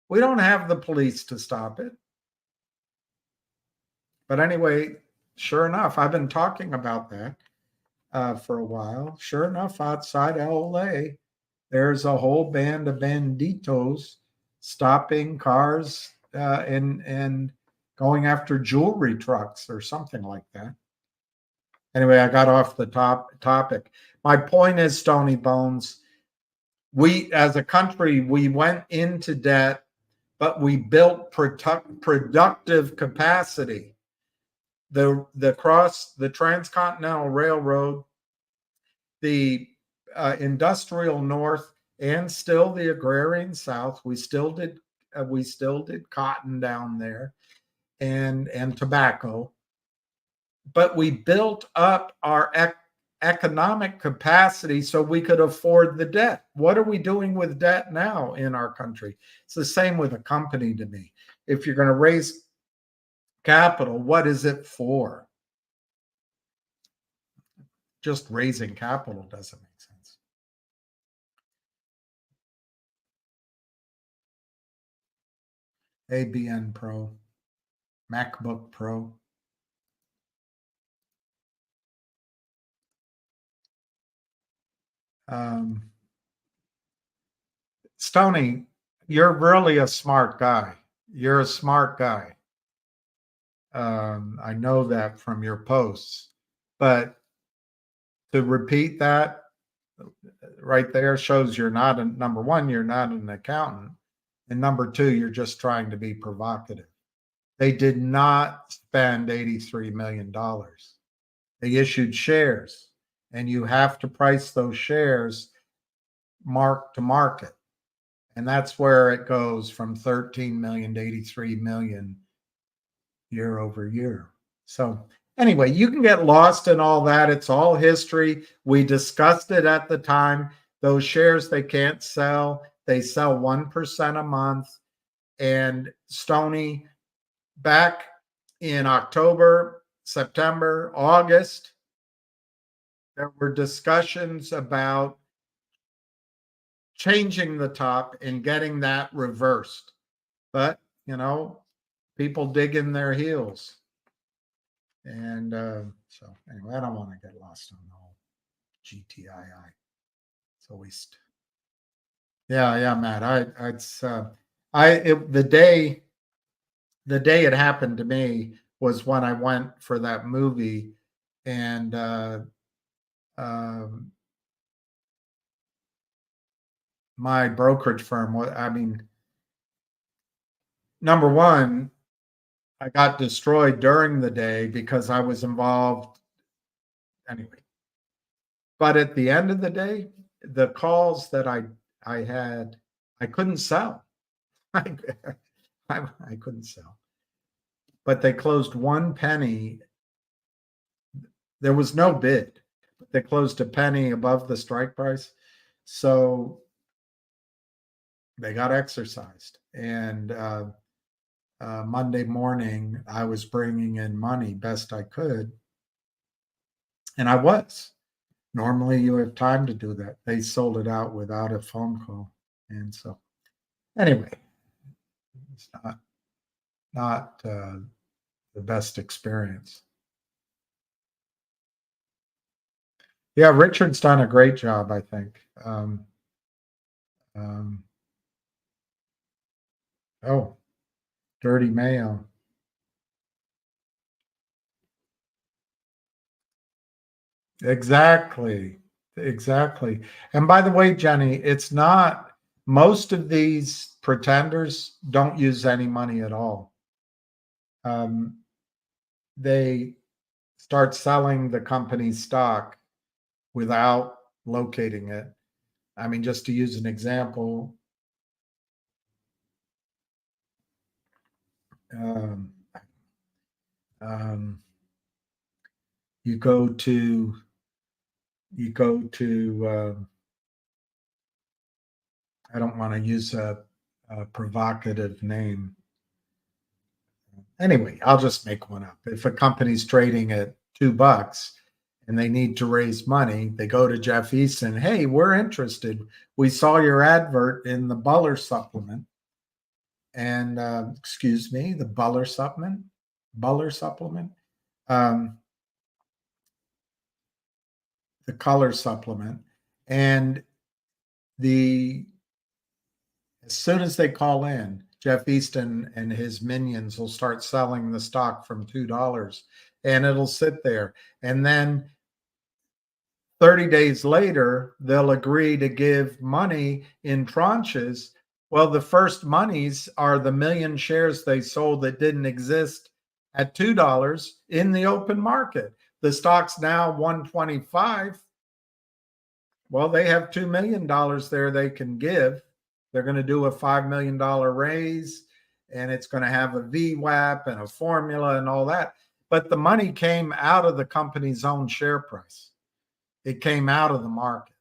S4: We don't have the police to stop it. But anyway, sure enough, I've been talking about that for a while. Sure enough, outside LA, there's a whole band of banditos stopping cars and going after jewelry trucks or something like that. Anyway, I got off the topic. My point is, Stony Bones, we as a country, we went into debt, but we built productive capacity. The Transcontinental Railroad, the industrial North, and still the agrarian South. We still did cotton down there, and tobacco. But we built up our economic capacity so we could afford the debt. What are we doing with debt now in our country? It's the same with a company to me. If you're going to raise capital, what is it for? Just raising capital doesn't make sense. ABN Pro, MacBook Pro. Stony, you're really a smart guy. You're a smart guy. I know that from your posts, but to repeat that right there shows you're not number one, you're not an accountant. And number two, you're just trying to be provocative. They did not spend $83 million. They issued shares. and you have to price those shares mark to market. And that's where it goes from 13 million to 83 million year over year. So anyway, you can get lost in all that. It's all history. We discussed it at the time. Those shares they can't sell. They sell 1% a month. And Stony, back in October, September, August, there were discussions about changing the top and getting that reversed. But, people dig in their heels. And so anyway, I don't want to get lost on the whole GTII. It's always, yeah, Matt. The day it happened to me was when I went for that movie, and my brokerage firm. I mean, number one, I got destroyed during the day because I was involved anyway. But at the end of the day, the calls that I had, I couldn't sell. I couldn't sell. But they closed 1 penny. There was no bid. They closed a penny above the strike price. So they got exercised. And Monday morning, I was bringing in money best I could. And I was. Normally, you have time to do that. They sold it out without a phone call. And so, anyway, it's not the best experience. Yeah, Richard's done a great job, I think. Oh, Dirty Mayo. Exactly. And by the way, Jenny, it's not, most of these pretenders don't use any money at all. They start selling the company's stock without locating it. I mean, just to use an example, you go to I don't want to use a provocative name. Anyway, I'll just make one up. If a company's trading at $2 and they need to raise money, they go to Jeff Easton. Hey, we're interested. We saw your advert in the Buller supplement. And excuse me, the Buller supplement. The color supplement. And as soon as they call in, Jeff Easton and his minions will start selling the stock from $2 and it'll sit there. And then 30 days later, they'll agree to give money in tranches. Well, the first monies are the 1 million shares they sold that didn't exist at $2 in the open market. The stock's now $125. Well, they have $2 million there they can give. They're going to do a $5 million raise, and it's going to have a VWAP and a formula and all that. But the money came out of the company's own share price. It came out of the market.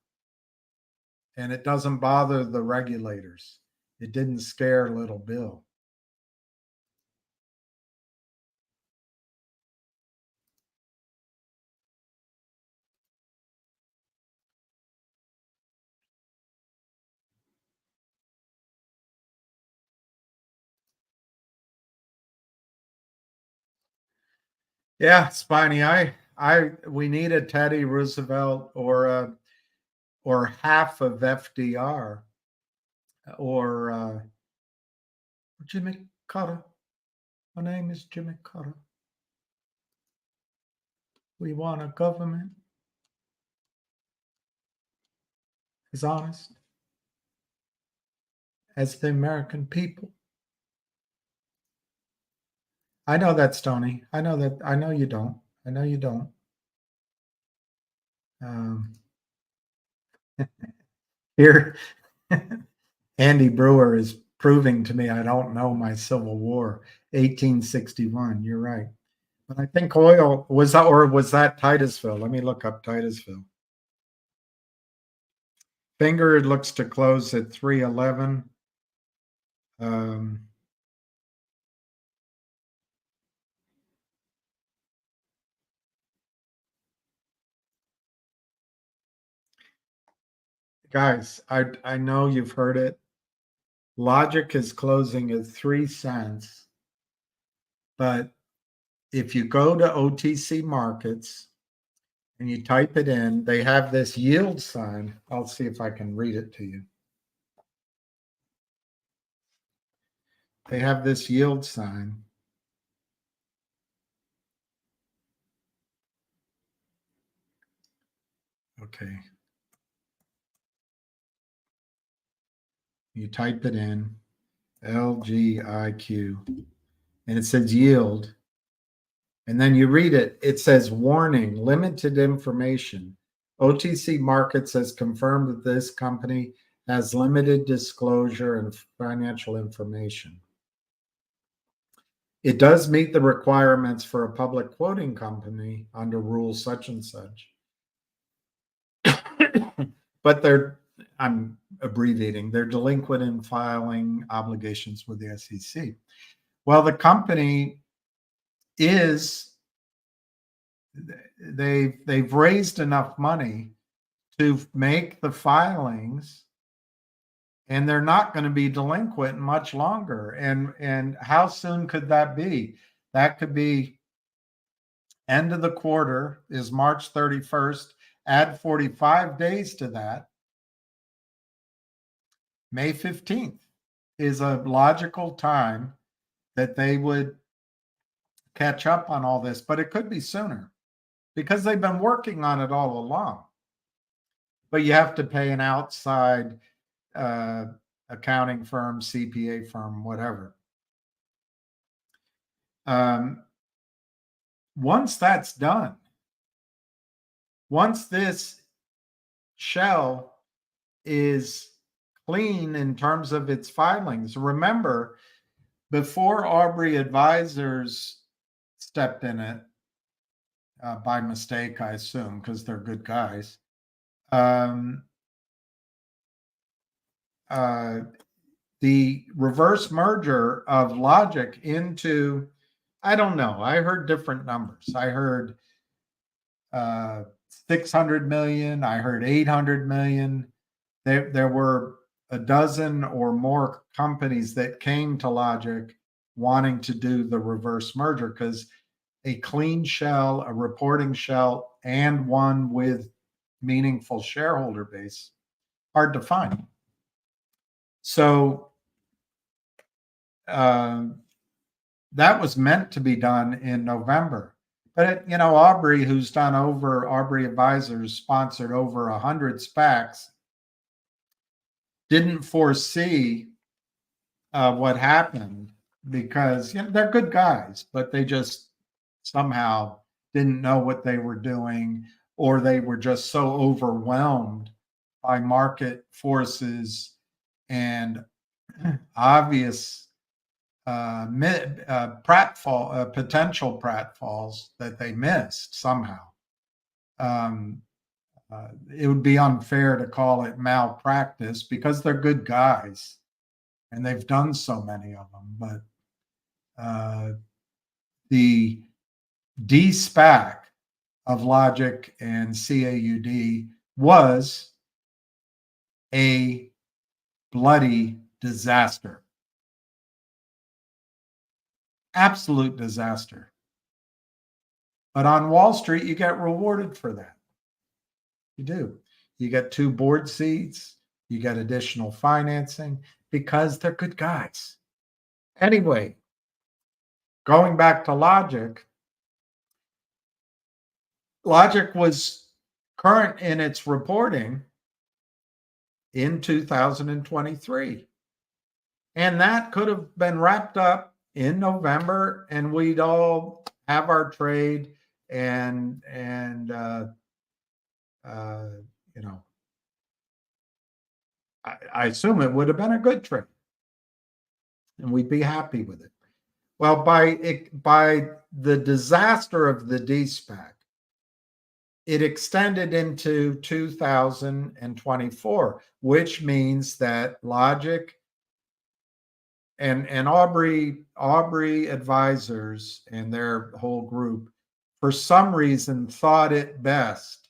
S4: And it doesn't bother the regulators. It didn't scare little Bill. Yeah, Spiny, we need a Teddy Roosevelt or half of FDR or Jimmy Carter. My name is Jimmy Carter. We want a government as honest as the American people. I know that, Stoney. I know that. I know you don't. Um, here, Andy Brewer is proving to me I don't know my Civil War, 1861. You're right. But I think oil was that, or was that Titusville? Let me look up Titusville. Finger looks to close at 311. Guys, I know you've heard it. Logic is closing at 3 cents. But if you go to OTC markets and you type it in, they have this yield sign. I'll see if I can read it to you. They have this yield sign. Okay. You type it in, LGIQ, and it says yield. And then you read it. It says warning, limited information. OTC Markets has confirmed that this company has limited disclosure and financial information. It does meet the requirements for a public quoting company under rule such and such. But I'm abbreviating, they're delinquent in filing obligations with the SEC. Well, the company they've raised enough money to make the filings, and they're not going to be delinquent much longer. And how soon could that be? That could be end of the quarter is March 31st. Add 45 days to that. May 15th is a logical time that they would catch up on all this, but it could be sooner because they've been working on it all along. But you have to pay an outside accounting firm, CPA firm, whatever. Once that's done, once this shell is clean in terms of its filings, remember, before Aubrey Advisors stepped in it, by mistake, I assume, because they're good guys, the reverse merger of Logic into, I don't know, I heard different numbers. I heard 600 million, I heard 800 million. There were a dozen or more companies that came to Logic wanting to do the reverse merger because a clean shell, a reporting shell, and one with meaningful shareholder base, hard to find. So that was meant to be done in November. But, Aubrey, who's done Aubrey Advisors, sponsored over 100 SPACs, didn't foresee what happened because they're good guys, but they just somehow didn't know what they were doing, or they were just so overwhelmed by market forces and obvious potential pratfalls that they missed somehow. It would be unfair to call it malpractice because they're good guys and they've done so many of them. But the de-SPAC of Logic and CAUD was a bloody disaster. Absolute disaster. But on Wall Street, you get rewarded for that. You do. You get 2 board seats. You get additional financing because they're good guys. Anyway, going back to Logic, Logic was current in its reporting in 2023. And that could have been wrapped up in November, and we'd all have our trade and you know, I assume it would have been a good trade, and we'd be happy with it. Well, by the disaster of the D-SPAC, it extended into 2024, which means that Logic and Aubrey Advisors and their whole group, for some reason, thought it best,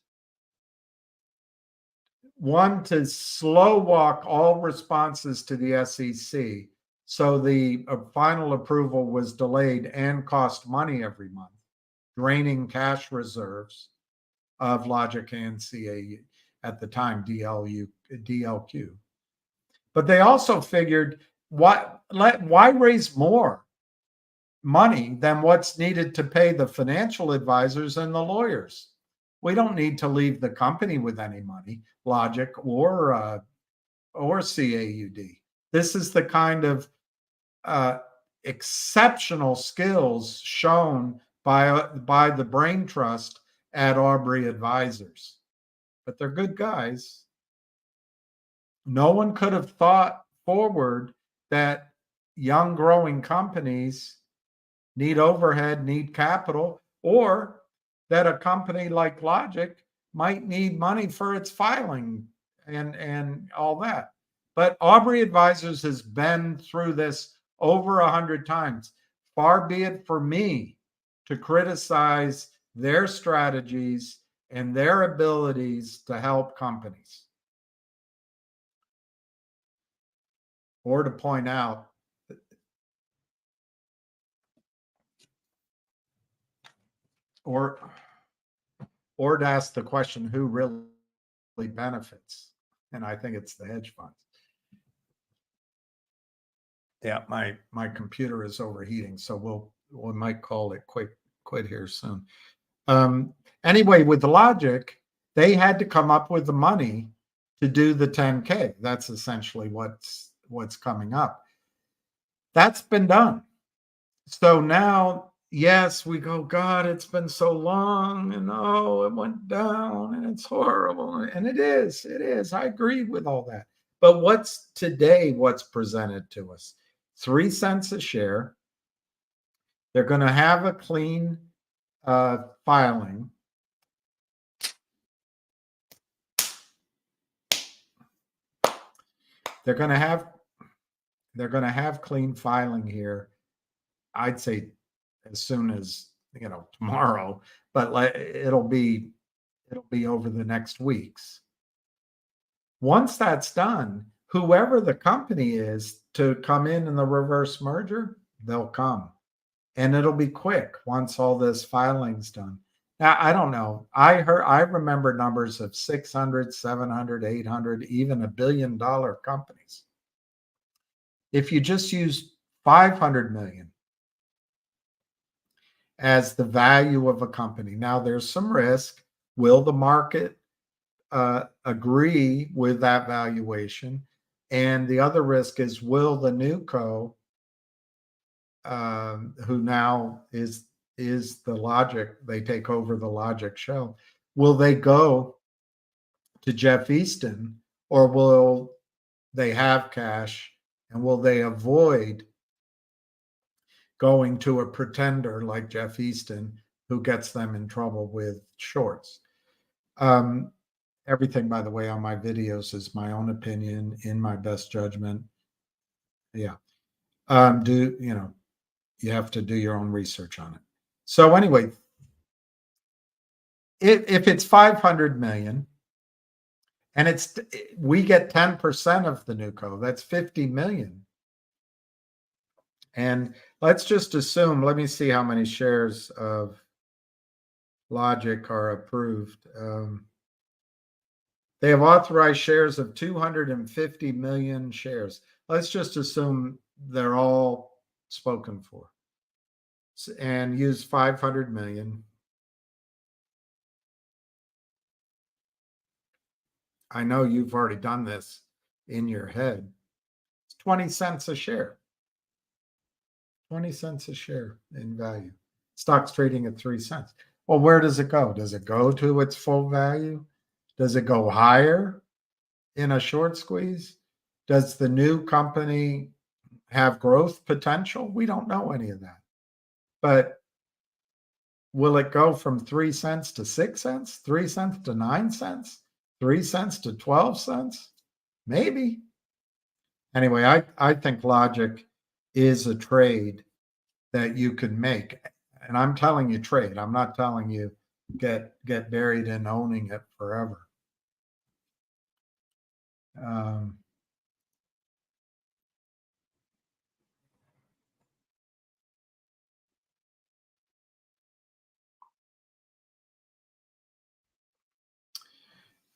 S4: one, to slow walk all responses to the SEC. So the final approval was delayed and cost money every month, draining cash reserves of Logic and CAU at the time, DLQ. But they also figured, why raise more money than what's needed to pay the financial advisors and the lawyers? We don't need to leave the company with any money, Logic or CAUD. This is the kind of exceptional skills shown by the brain trust at Aubrey Advisors. But they're good guys. No one could have thought forward that young growing companies need overhead, need capital, or that a company like Logic might need money for its filing and all that. But Aubrey Advisors has been through this over 100 times. Far be it for me to criticize their strategies and their abilities to help companies, or to point out or to ask the question, who really benefits? And I think it's the hedge funds. Yeah, my computer is overheating, so we might call it quit here soon. Anyway, with the Logic, they had to come up with the money to do the 10K. That's essentially what's coming up. That's been done. So now, yes, we go, God, it's been so long, and oh, it went down, and it's horrible. And it is. I agree with all that. But what's presented to us? 3 cents a share. They're going to have a clean filing. They're going to have clean filing here. I'd say as soon as, tomorrow, but it'll be over the next weeks. Once that's done, whoever the company is to come in the reverse merger, they'll come, and it'll be quick once all this filing's done. Now, I don't know. I remember numbers of 600, 700, 800, even $1 billion companies. If you just use 500 million as the value of a company, now there's some risk. Will the market agree with that valuation? And the other risk is, will the new co, who now is the Logic, they take over the Logic shell, will they go to Jeff Easton, or will they have cash, and will they avoid going to a pretender like Jeff Easton, who gets them in trouble with shorts? Everything, by the way, on my videos is my own opinion, in my best judgment. Yeah. You have to do your own research on it. So anyway, if it's 500 million and we get 10% of the new co, that's 50 million. And let's just assume, let me see how many shares of Logic are approved. They have authorized shares of 250 million shares. Let's just assume they're all spoken for, and use 500 million. I know you've already done this in your head. It's 20 cents a share. 20 cents a share in value. Stock's trading at 3 cents. Well, where does it go? Does it go to its full value? Does it go higher in a short squeeze? Does the new company have growth potential? We don't know any of that. But will it go from 3 cents to 6 cents, 3 cents to 9 cents, 3 cents to 12 cents? Maybe. Anyway, I think logic is a trade that you can make. And I'm telling you trade. I'm not telling you get buried in owning it forever.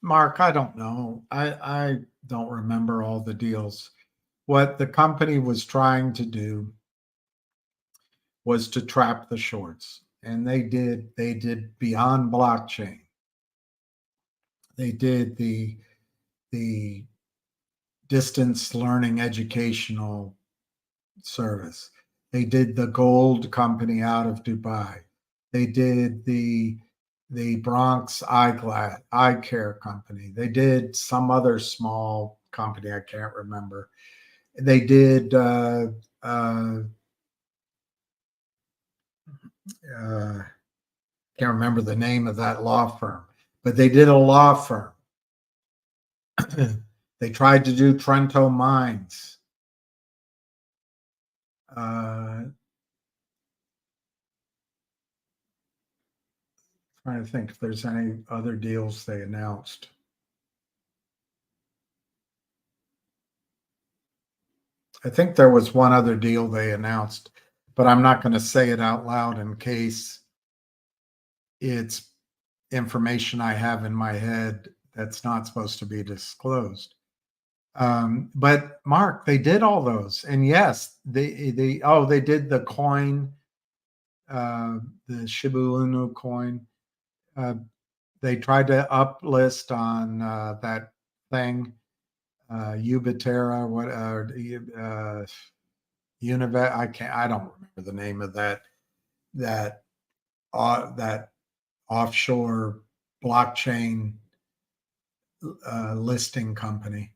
S4: Mark, I don't know. I don't remember all the deals. What the company was trying to do was to trap the shorts. And they did beyond blockchain. They did the distance learning educational service. They did the gold company out of Dubai. They did the Bronx eye care company. They did some other small company I can't remember. They did can't remember the name of that law firm, but they did a law firm. They tried to do Trento Mines. Trying to think if there's any other deals they announced. I think there was one other deal they announced, but I'm not going to say it out loud in case it's information I have in my head that's not supposed to be disclosed. But Mark, they did all those, and yes, they did the coin, the Shiba Inu coin. They tried to uplist on that thing, Ubitera, Univet. I don't remember the name of that offshore blockchain listing company.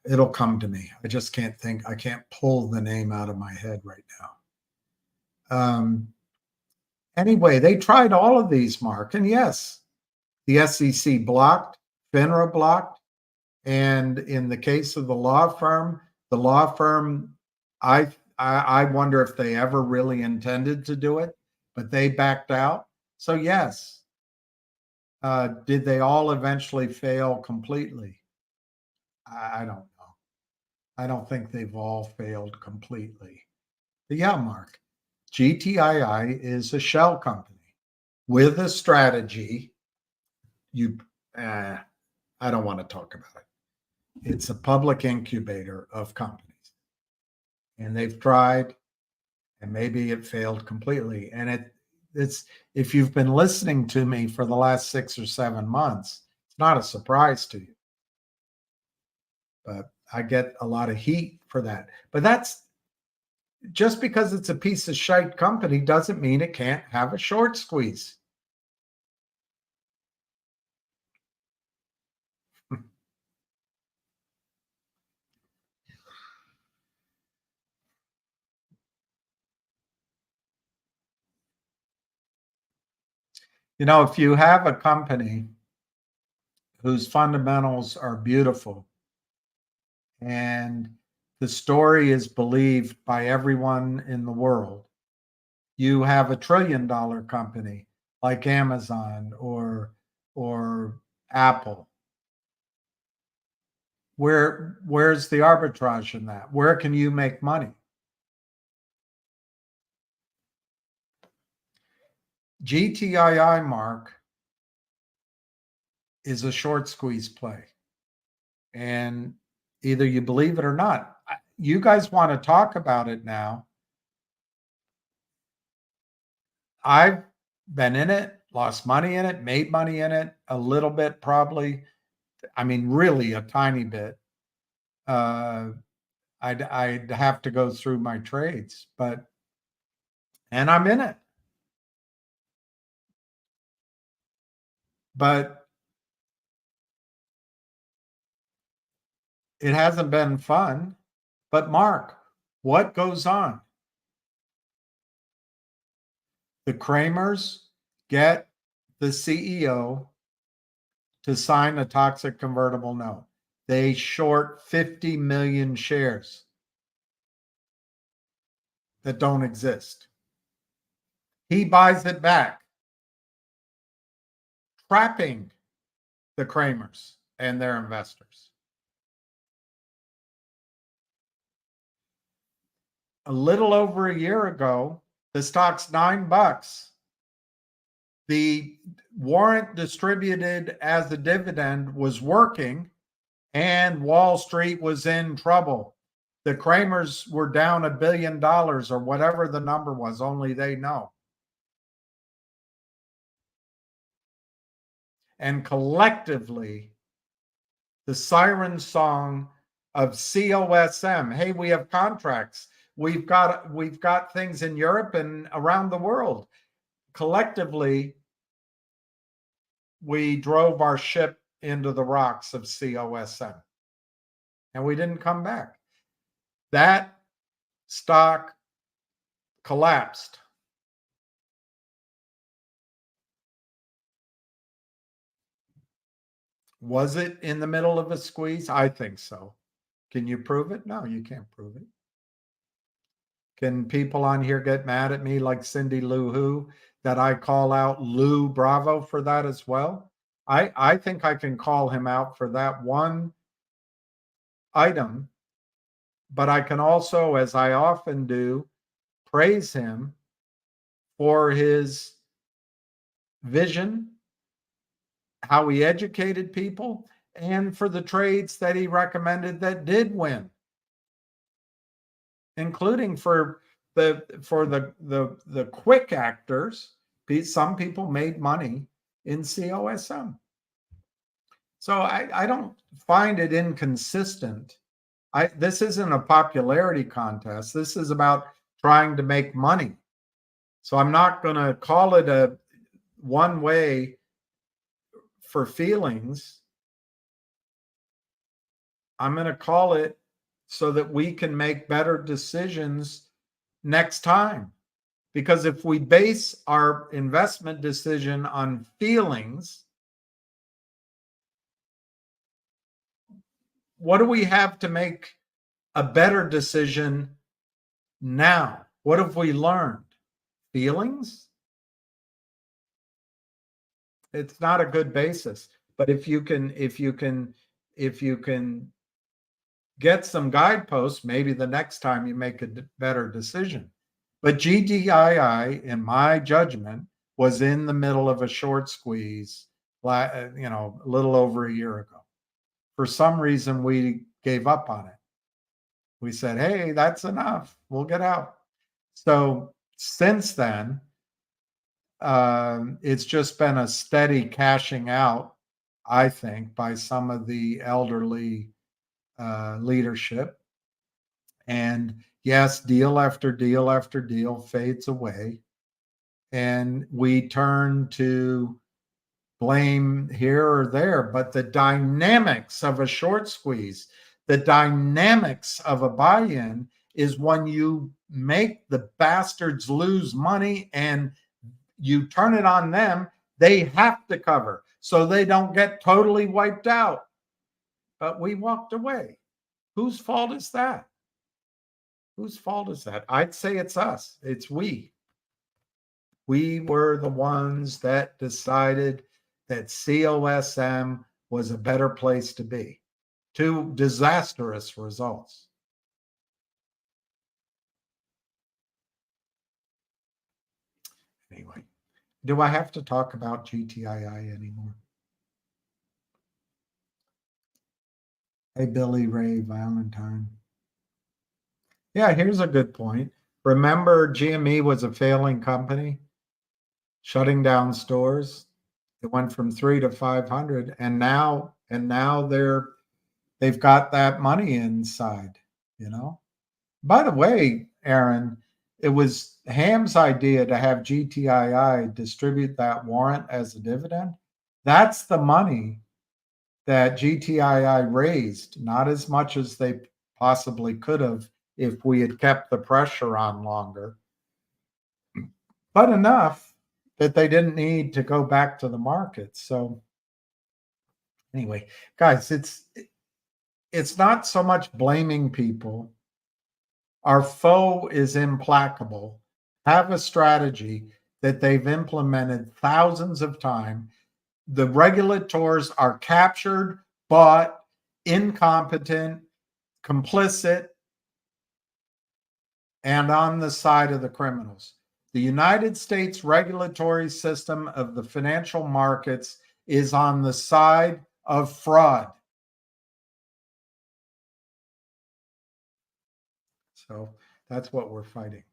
S4: It'll come to me. I just can't think. I can't pull the name out of my head right now. Anyway, they tried all of these, Mark, and yes, the SEC blocked, FINRA blocked, and in the case of the law firm, I wonder if they ever really intended to do it, but they backed out. So yes, did they all eventually fail completely? I don't know. I don't think they've all failed completely. But yeah, Mark, GTII is a shell company with a strategy. I don't want to talk about it. It's a public incubator of companies, and they've tried, and maybe it failed completely. And it's if you've been listening to me for the last 6 or 7 months, it's not a surprise to you. But I get a lot of heat for that. But that's just because it's a piece of shite company doesn't mean it can't have a short squeeze. You know, if you have a company whose fundamentals are beautiful and the story is believed by everyone in the world, you have a $1 trillion company like Amazon or Apple. Where's the arbitrage in that? Where can you make money? GTII, Mark, is a short squeeze play. And either you believe it or not. You guys want to talk about it now. I've been in it, lost money in it, made money in it, a little bit probably. I mean, really a tiny bit. I'd have to go through my trades, and I'm in it. but it hasn't been fun. But Mark, what goes on? The Kramers get the CEO to sign a toxic convertible note. They short 50 million shares that don't exist. He buys it back, trapping the Kramers and their investors. A little over a year ago, the stock's $9. The warrant distributed as a dividend was working, and Wall Street was in trouble. The Kramers were down $1 billion or whatever the number was, only they know. And collectively, the siren song of COSM, hey, we have contracts. We've got things in Europe and around the world. Collectively, we drove our ship into the rocks of COSM, and we didn't come back. That stock collapsed. Was it in the middle of a squeeze? I think so. Can you prove it? No, you can't prove it. Can people on here get mad at me like Cindy Lou Who that I call out Lou Bravo for that as well? I think I can call him out for that one item, but I can also, as I often do, praise him for his vision, how he educated people, and for the trades that he recommended that did win, including for the quick actors. Some people made money in COSM. So I don't find it inconsistent. This isn't a popularity contest. This is about trying to make money. So I'm not going to call it a one way for feelings. I'm going to call it so that we can make better decisions next time. Because if we base our investment decision on feelings, what do we have to make a better decision now? What have we learned? Feelings? It's not a good basis. But if you can get some guideposts, maybe the next time you make a better decision. But GDII, in my judgment, was in the middle of a short squeeze, a little over a year ago. For some reason, we gave up on it. We said, hey, that's enough. We'll get out. So since then, it's just been a steady cashing out, I think, by some of the elderly leadership. And yes, deal after deal after deal fades away. And we turn to blame here or there. But the dynamics of a short squeeze, the dynamics of a buy-in is when you make the bastards lose money and you turn it on them, they have to cover so they don't get totally wiped out. But we walked away. Whose fault is that? Whose fault is that? I'd say it's us. It's we. We were the ones that decided that COSM was a better place to be. Two disastrous results. Anyway, do I have to talk about GTII anymore? Hey, Billy Ray Valentine. Yeah, here's a good point. Remember, GME was a failing company, shutting down stores. It went from 3 to 500, and now they've got that money inside. By the way, Aaron, it was Ham's idea to have GTII distribute that warrant as a dividend. That's the money that GTII raised, not as much as they possibly could have if we had kept the pressure on longer, but enough that they didn't need to go back to the market. So anyway, guys, it's not so much blaming people. Our foe is implacable. Have a strategy that they've implemented thousands of times. The regulators are captured, bought, incompetent, complicit, and on the side of the criminals. The United States regulatory system of the financial markets is on the side of fraud. So that's what we're fighting.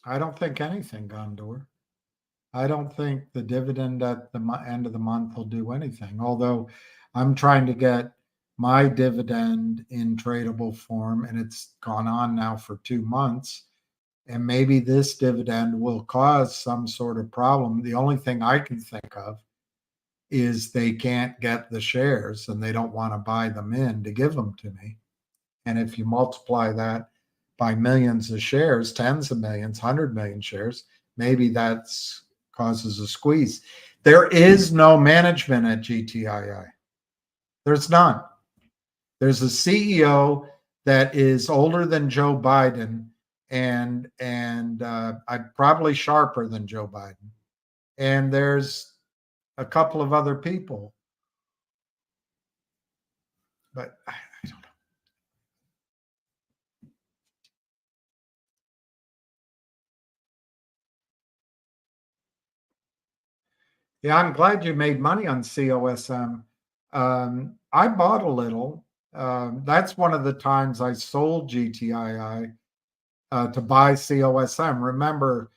S4: I don't think anything, Gondor. I don't think the dividend at the end of the month will do anything. Although I'm trying to get my dividend in tradable form, and it's gone on now for 2 months. And maybe this dividend will cause some sort of problem. The only thing I can think of is they can't get the shares and they don't want to buy them in to give them to me. And if you multiply that by millions of shares, tens of millions, 100 million shares, maybe that's causes a squeeze. There is no management at GTII. There's none. There's a CEO that is older than Joe Biden and I'm probably sharper than Joe Biden. And there's a couple of other people, but I don't know. Yeah, I'm glad you made money on COSM. I bought a little. That's one of the times I sold GTII to buy COSM. Remember,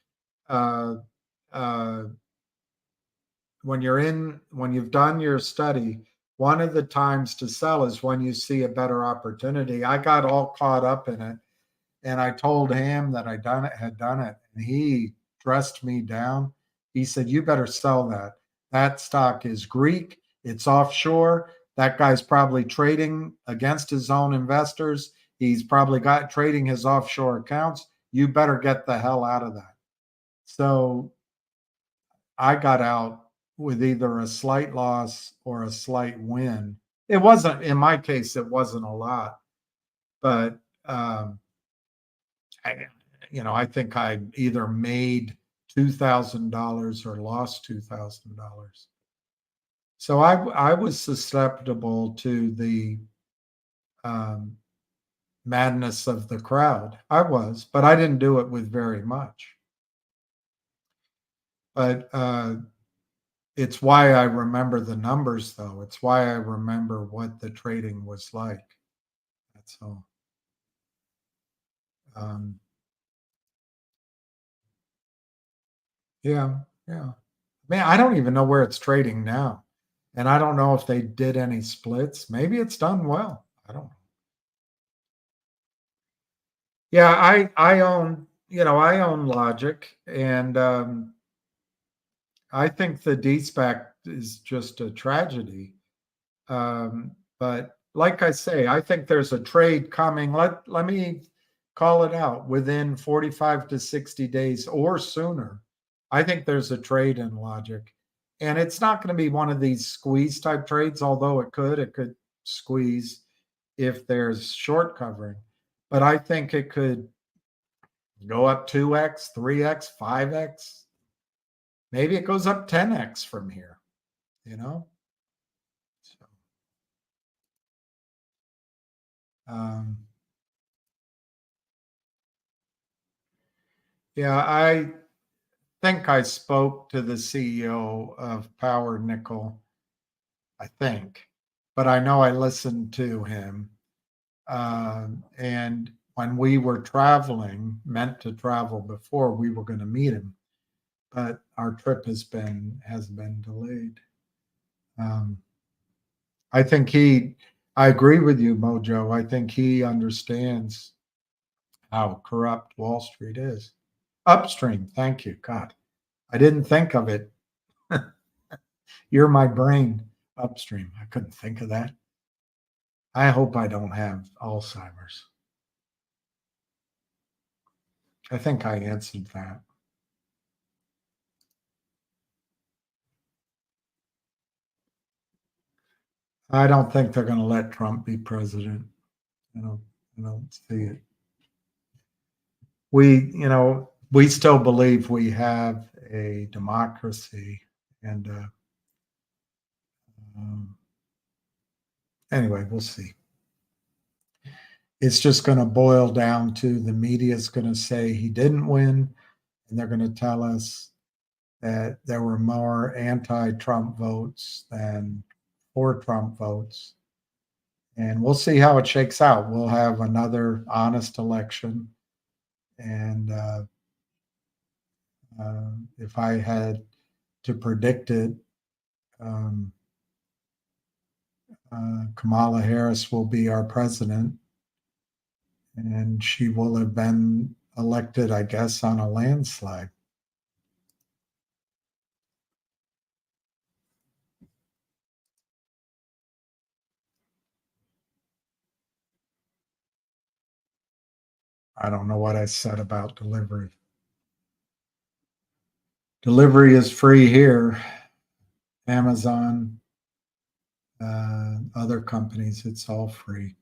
S4: when you've done your study, one of the times to sell is when you see a better opportunity. I got all caught up in it, and I told him that I had done it, and he dressed me down. He said, "You better sell that. That stock is Greek. It's offshore. That guy's probably trading against his own investors. He's probably got trading his offshore accounts. You better get the hell out of that." So I got out with either a slight loss or a slight win. It wasn't, in my case, it wasn't a lot, but I think I either made $2,000 or lost $2,000. So I was susceptible to the madness of the crowd. I was, but I didn't do it with very much. But it's why I remember the numbers, though. It's why I remember what the trading was like. That's all. Yeah. Man, I don't even know where it's trading now. And I don't know if they did any splits. Maybe it's done well. I don't know. Yeah, I own, I own Logic, and I think the DSPAC is just a tragedy. But like I say, I think there's a trade coming. Let me call it out within 45 to 60 days or sooner. I think there's a trade in Logic. And it's not going to be one of these squeeze type trades, although it could squeeze if there's short covering. But I think it could go up 2x, 3x, 5x. Maybe it goes up 10x from here, So, yeah, I think I spoke to the CEO of Power Nickel, I think, but I know I listened to him. And when we were meant to travel before, we were going to meet him, but our trip has been delayed. I think I agree with you, Mojo. I think he understands how corrupt Wall Street is. Upstream, thank you. God, I didn't think of it. You're my brain. Upstream. I couldn't think of that. I hope I don't have Alzheimer's. I think I answered that. I don't think they're going to let Trump be president. I don't see it. We still believe we have a democracy, and anyway, we'll see. It's just going to boil down to the media is going to say he didn't win, and they're going to tell us that there were more anti-Trump votes than for Trump votes. And we'll see how it shakes out. We'll have another honest election. And if I had to predict it, Kamala Harris will be our president. And she will have been elected, I guess, on a landslide. I don't know what I said about delivery. Delivery is free here. Amazon, other companies, it's all free.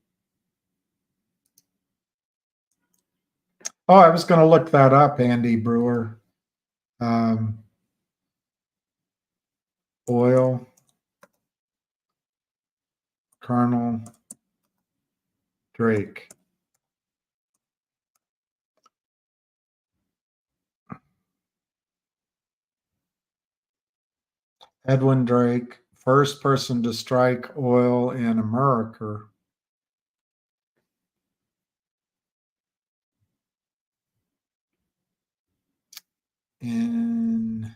S4: Oh, I was going to look that up, Andy Brewer. Oil, Colonel Drake. Edwin Drake, first person to strike oil in America. In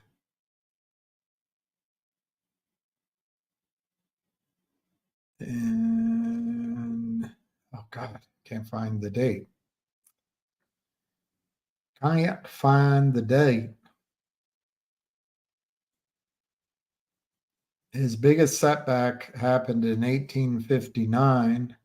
S4: oh God, can't find the date. Can't find the date. His biggest setback happened in 1859.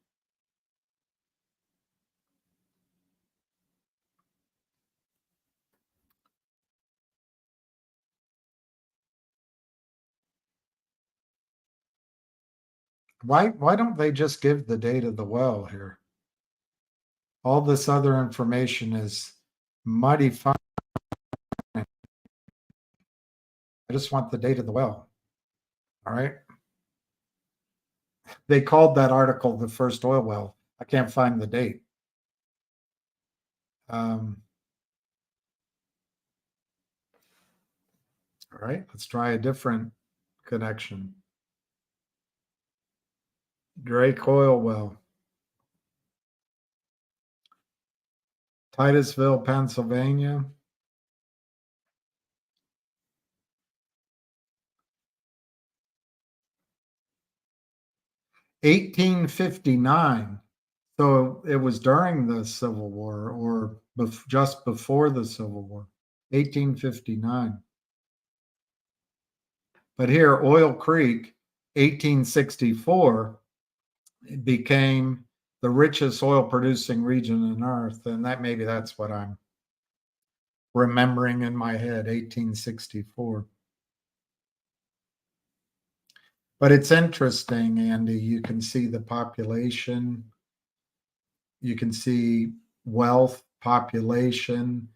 S4: Why don't they just give the date of the well here? All this other information is mighty fine. I just want the date of the well. All right. They called that article the first oil well. I can't find the date. All right, let's try a different connection. Drake oil well. Titusville, Pennsylvania. $1859. So it was during the Civil War or just before the Civil War. 1859. But here, Oil Creek, 1864, it became the richest oil producing region on earth. And maybe that's what I'm remembering in my head, 1864. But it's interesting, Andy. You can see the population. You can see wealth, population,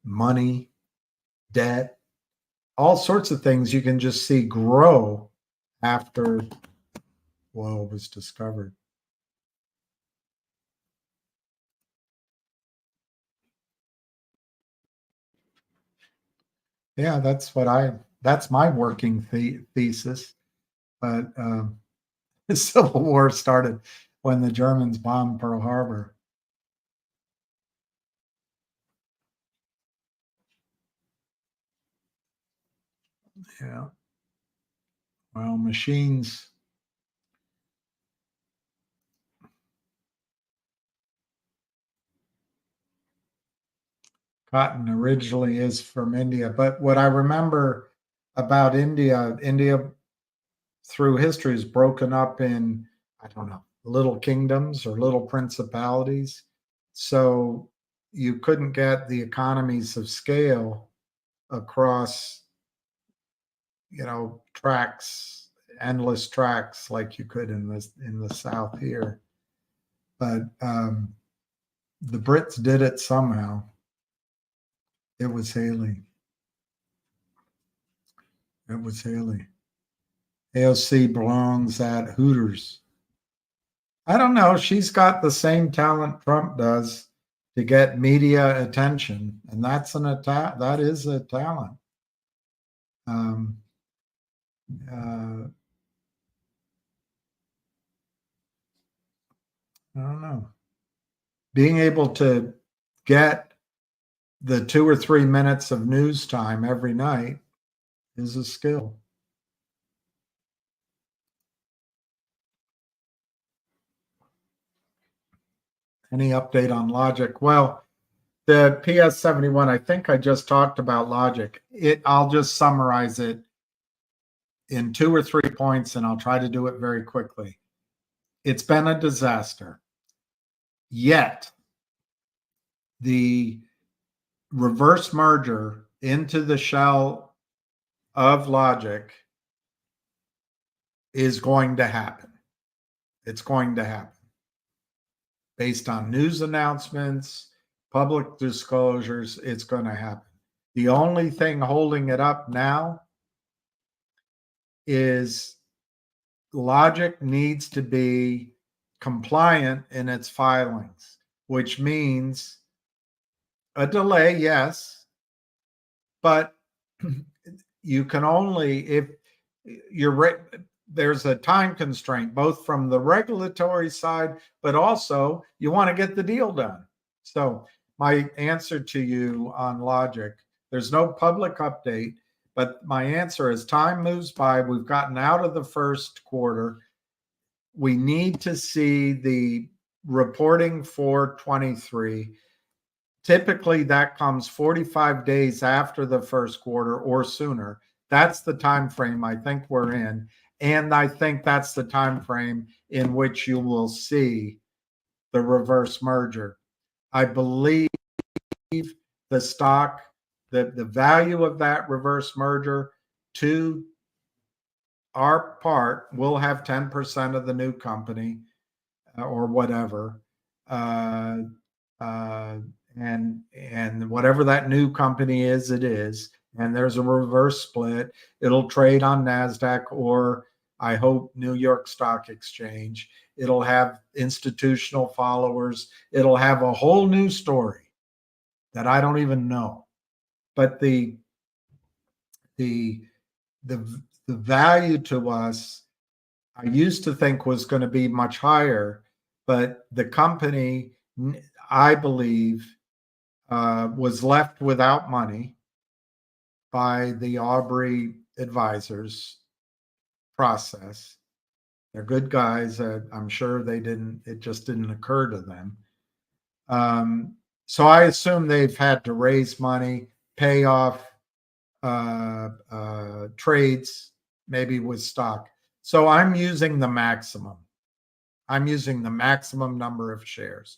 S4: money, debt, all sorts of things you can just see grow after oil was discovered. Yeah, that's my working thesis. But the Civil War started when the Germans bombed Pearl Harbor. Yeah. Well, machines cotton originally is from India. But what I remember about India, India through history is broken up in, I don't know, little kingdoms or little principalities. So you couldn't get the economies of scale across, tracks, endless tracks like you could in the South here. But the Brits did it somehow. It was Haley. It was Haley. AOC belongs at Hooters. I don't know. She's got the same talent Trump does to get media attention, and that's that is a talent. I don't know. Being able to get the 2 or 3 minutes of news time every night is a skill. Any update on Logic? Well, the PS71, I think I just talked about Logic. I'll just summarize it in 2 or 3 points, and I'll try to do it very quickly. It's been a disaster. Yet, the reverse merger into the shell of Logic is going to happen. It's going to happen. Based on news announcements, public disclosures, it's going to happen. The only thing holding it up now is Logic needs to be compliant in its filings, which means a delay, yes, but you can only, if there's a time constraint, both from the regulatory side, but also you want to get the deal done. So my answer to you on Logic, there's no public update, but my answer is time moves by. We've gotten out of the first quarter. We need to see the reporting for 23. Typically, that comes 45 days after the first quarter or sooner. That's the time frame I think we're in. And I think that's the time frame in which you will see the reverse merger. I believe the stock, the value of that reverse merger to our part, will have 10% of the new company or whatever. And whatever that new company is, it is. And there's a reverse split. It'll trade on NASDAQ or, I hope, New York Stock Exchange. It'll have institutional followers. It'll have a whole new story that I don't even know. But the value to us, I used to think was going to be much higher, but the company, I believe, was left without money by the Aubrey advisors process. They're good guys. I'm sure it just didn't occur to them. So I assume they've had to raise money, pay off trades, maybe with stock. So I'm using the maximum. I'm using the maximum number of shares.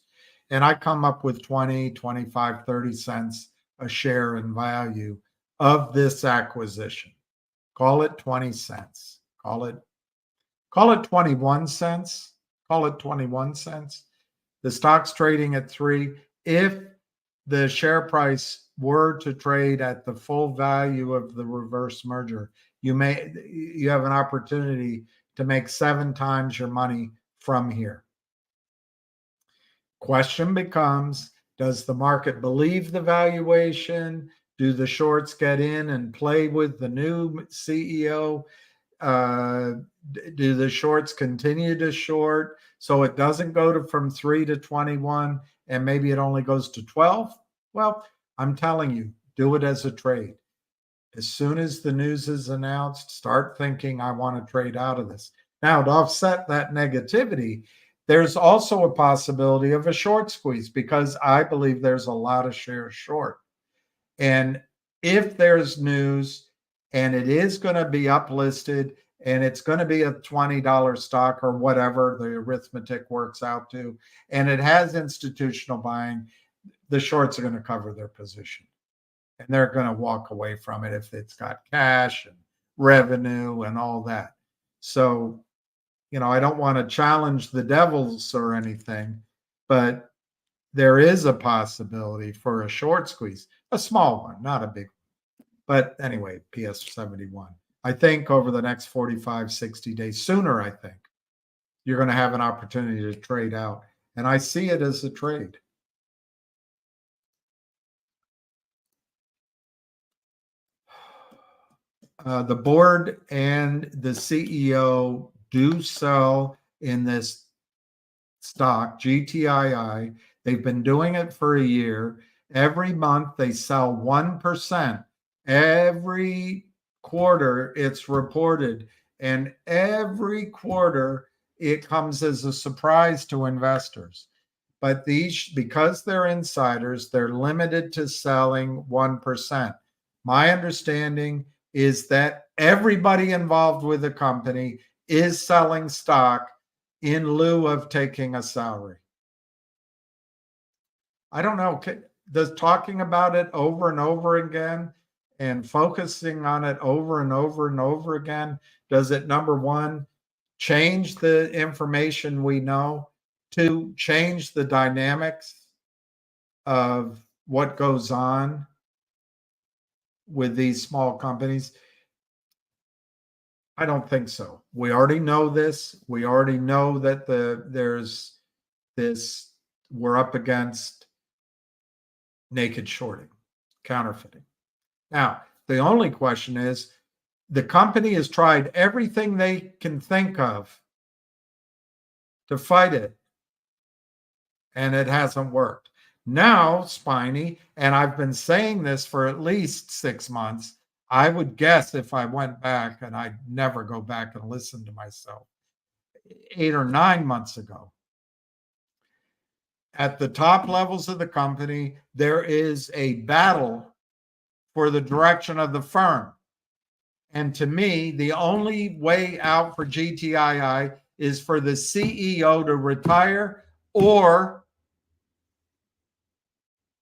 S4: And I come up with 20, 25, 30 cents a share in value of this acquisition. Call it 20 cents. Call it 21 cents. Call it 21 cents. The stock's trading at 3. If the share price were to trade at the full value of the reverse merger, you have an opportunity to make 7 times your money from here. Question becomes, does the market believe the valuation? Do the shorts get in and play with the new CEO? Do the shorts continue to short so it doesn't go from 3 to 21 and maybe it only goes to 12? Well, I'm telling you, do it as a trade. As soon as the news is announced, start thinking, I want to trade out of this. Now, to offset that negativity, there's also a possibility of a short squeeze because I believe there's a lot of shares short. And if there's news and it is going to be uplisted and it's going to be a $20 stock or whatever the arithmetic works out to, and it has institutional buying, the shorts are going to cover their position. And they're going to walk away from it if it's got cash and revenue and all that. So, I don't want to challenge the devils or anything, but there is a possibility for a short squeeze, a small one, not a big one. But anyway, PS 71. I think over the next 45, 60 days, sooner, I think, you're going to have an opportunity to trade out. And I see it as a trade. The board and the CEO do sell in this stock, GTII. They've been doing it for a year. Every month they sell 1%. Every quarter it's reported. And every quarter it comes as a surprise to investors. But these, because they're insiders, they're limited to selling 1%. My understanding is that everybody involved with the company is selling stock in lieu of taking a salary. I don't know, does talking about it over and over again and focusing on it over and over and over again, does it, number one, change the information we know? Two, change the dynamics of what goes on with these small companies? I don't think so. We already know this. We already know that there's this, we're up against naked shorting, counterfeiting. Now, the only question is, the company has tried everything they can think of to fight it, and it hasn't worked. Now, Spiny, and I've been saying this for at least 6 months, I would guess if I went back, and I'd never go back and listen to myself, 8 or 9 months ago, at the top levels of the company, there is a battle for the direction of the firm. And to me, the only way out for GTII is for the CEO to retire, or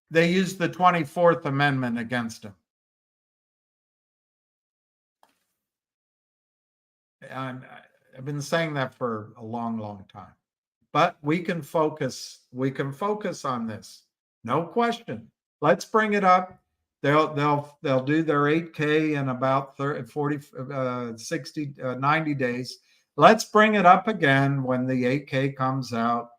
S4: they use the 24th Amendment against him. I've been saying that for a long, long time. But we can focus on this. No question. Let's bring it up. They'll do their 8K in about 40, 60, 90 days. Let's bring it up again when the 8K comes out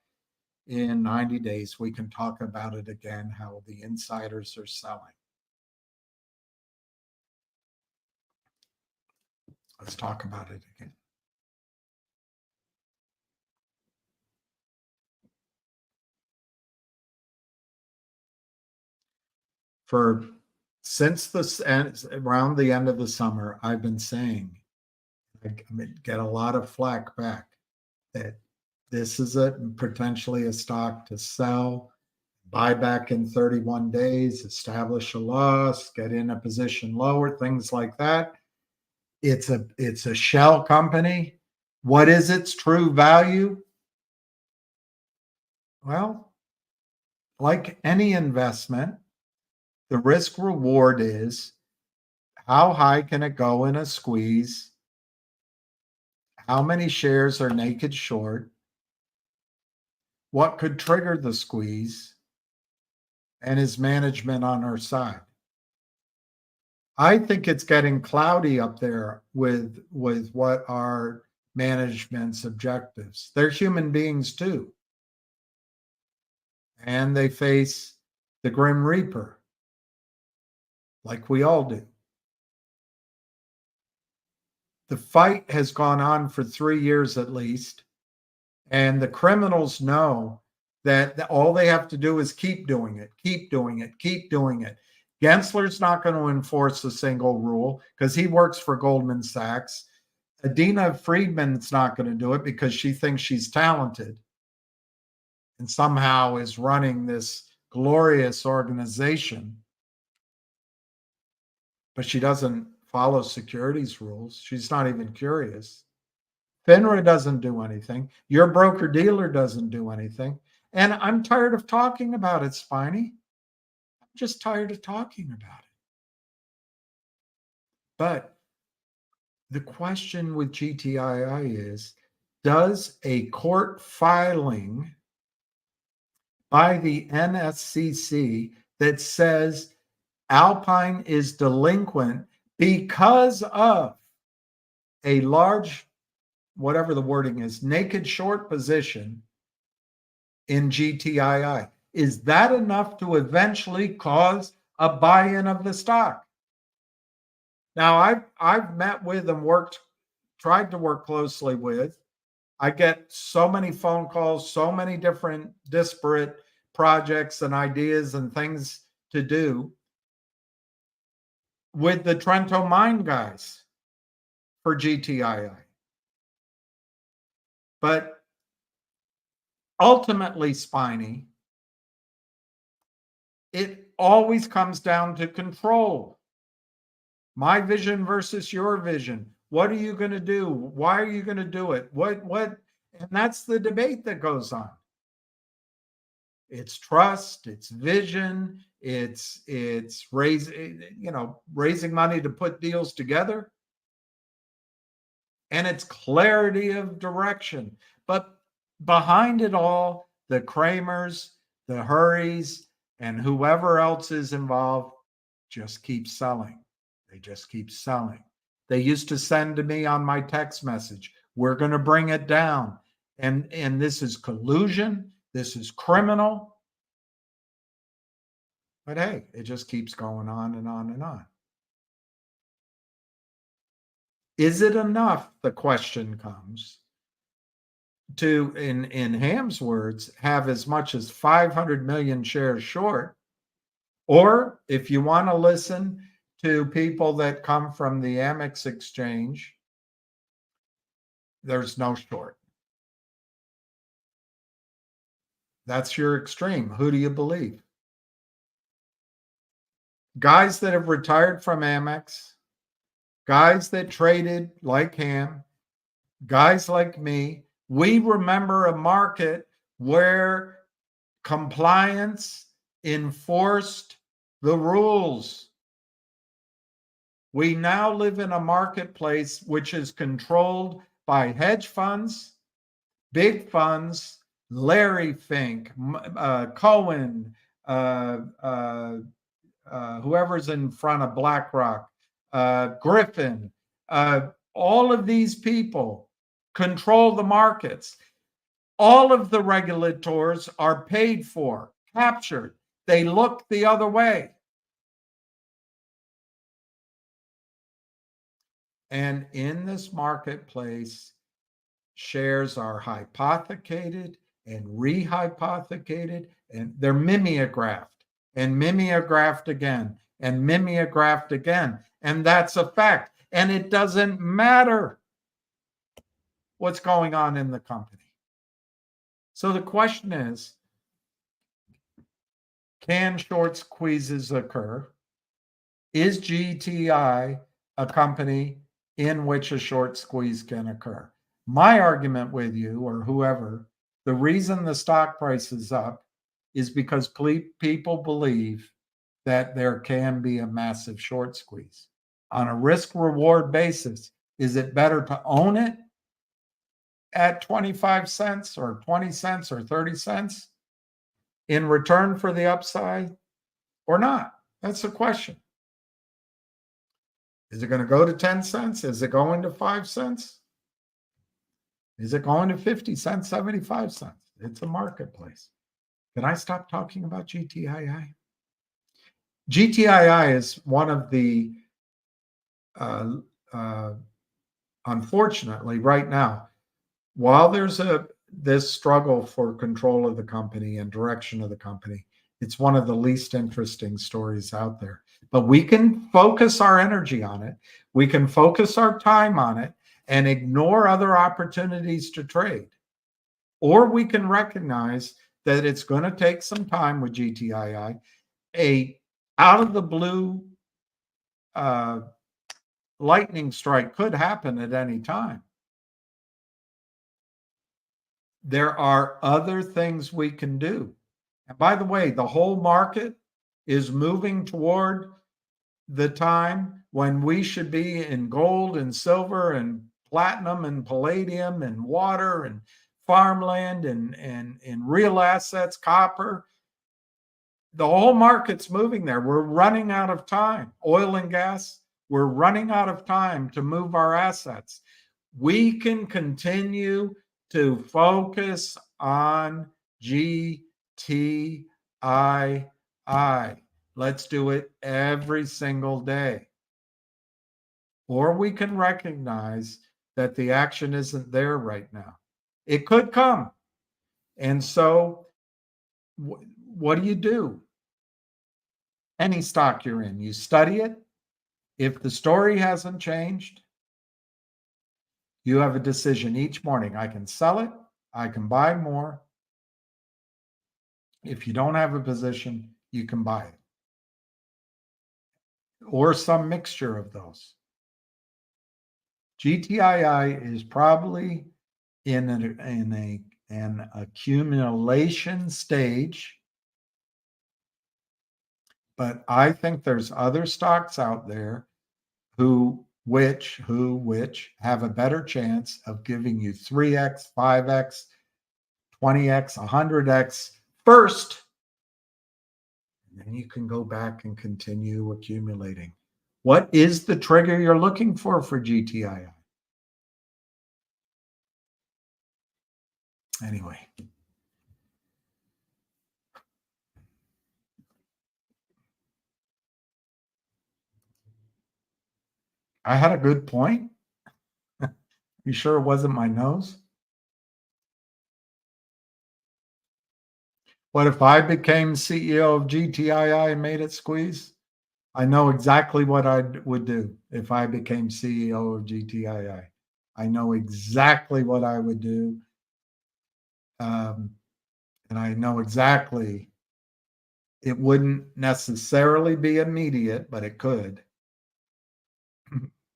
S4: in 90 days. We can talk about it again, how the insiders are selling. Let's talk about it again. Since around the end of the summer, I've been saying, I get a lot of flack back, that this is potentially a stock to sell, buy back in 31 days, establish a loss, get in a position lower, things like that. It's a shell company. What is its true value? Well, like any investment, the risk reward is, how high can it go in a squeeze? How many shares are naked short? What could trigger the squeeze? And is management on our side? I think it's getting cloudy up there with what are management's objectives. They're human beings too. And they face the Grim Reaper, like we all do. The fight has gone on for 3 years at least, and the criminals know that all they have to do is keep doing it, keep doing it, keep doing it. Gensler's not going to enforce a single rule because he works for Goldman Sachs. Adina Friedman's not going to do it because she thinks she's talented and somehow is running this glorious organization. but she doesn't follow securities rules. She's not even curious. FINRA doesn't do anything. Your broker dealer doesn't do anything. And I'm tired of talking about it, Spiny. I'm just tired of talking about it. But the question with GTII is, does a court filing by the NSCC that says Alpine is delinquent because of a large, whatever the wording is, naked short position in GTII, is that enough to eventually cause a buy-in of the stock? Now, I've met with and tried to work closely with. I get so many phone calls, so many different disparate projects and ideas and things to do with the Trento Mine guys for GTII. But ultimately, Spiny, it always comes down to control. My vision versus your vision. What are you going to do? Why are you going to do it? What? And that's the debate that goes on. It's trust, it's vision, it's raising money to put deals together. And it's clarity of direction. But behind it all, the Kramers, the Hurries, and whoever else is involved just keep selling. They just keep selling. They used to send to me on my text message, we're going to bring it down. And this is collusion. This is criminal. But hey, it just keeps going on and on and on. Is it enough, the question comes, to, in Ham's words, have as much as 500 million shares short? Or if you want to listen to people that come from the Amex exchange, there's no short. That's your extreme. Who do you believe? Guys that have retired from Amex, guys that traded like Ham, guys like me, we remember a market where compliance enforced the rules. We now live in a marketplace which is controlled by hedge funds, big funds, Larry Fink, Cohen, whoever's in front of BlackRock, Griffin, all of these people control the markets. All of the regulators are paid for, captured. They look the other way. And in this marketplace, shares are hypothecated and rehypothecated, and they're mimeographed and mimeographed again and mimeographed again. And that's a fact. And it doesn't matter what's going on in the company. So the question is, can short squeezes occur? Is GTI a company in which a short squeeze can occur? My argument with you, or whoever, the reason the stock price is up is because people believe that there can be a massive short squeeze. On a risk-reward basis, is it better to own it at 25 cents or 20 cents or 30 cents in return for the upside or not? That's the question. Is it going to go to 10 cents? Is it going to 5 cents? Is it going to 50 cents, 75 cents? It's a marketplace. Can I stop talking about GTII? GTII is one of the, unfortunately, right now, while there's this struggle for control of the company and direction of the company, it's one of the least interesting stories out there. But we can focus our energy on it. We can focus our time on it and ignore other opportunities to trade. Or we can recognize that it's going to take some time with GTII, a out of the blue lightning strike could happen at any time. There are other things we can do. And by the way, the whole market is moving toward the time when we should be in gold and silver and platinum and palladium and water and farmland and real assets, copper. The whole market's moving there. We're running out of time. Oil and gas, we're running out of time to move our assets. We can continue to focus on GTII. Let's do it every single day. Or we can recognize that the action isn't there right now. It could come. And so what do? Any stock you're in, you study it. If the story hasn't changed, you have a decision each morning. I can sell it. I can buy more. If you don't have a position, you can buy it. Or some mixture of those. GTII is probably in an accumulation stage, but I think there's other stocks out there which have a better chance of giving you 3x, 5x, 20x, 100x first. And then you can go back and continue accumulating. What is the trigger you're looking for GTII? Anyway. I had a good point. You sure it wasn't my nose? What if I became CEO of GTII and made it squeeze? I know exactly what I would do if I became CEO of GTII. I know exactly what I would do. And I know exactly, it wouldn't necessarily be immediate, but it could.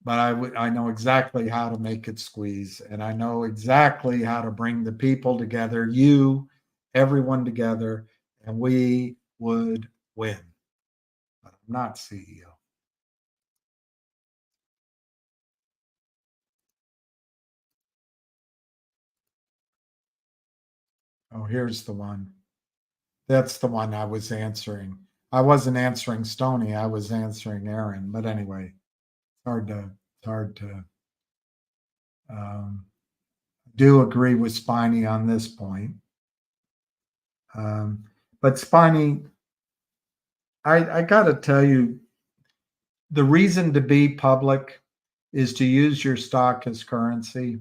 S4: But I know exactly how to make it squeeze. And I know exactly how to bring the people together, everyone together, and we would win. But I'm not CEO. Oh, here's the one. That's the one I was answering. I wasn't answering Stony. I was answering Aaron. But anyway, it's hard to do agree with Spiny on this point. But Spiny, I got to tell you, the reason to be public is to use your stock as currency.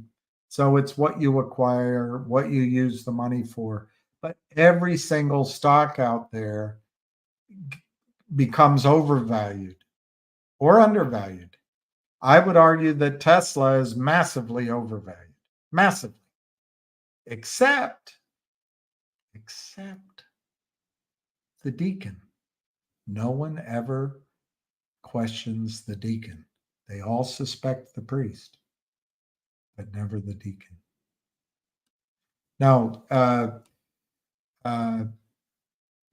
S4: So it's what you acquire, what you use the money for. But every single stock out there becomes overvalued or undervalued. I would argue that Tesla is massively overvalued, massively, except the deacon. No one ever questions the deacon. They all suspect the priest, but never the deacon. Now,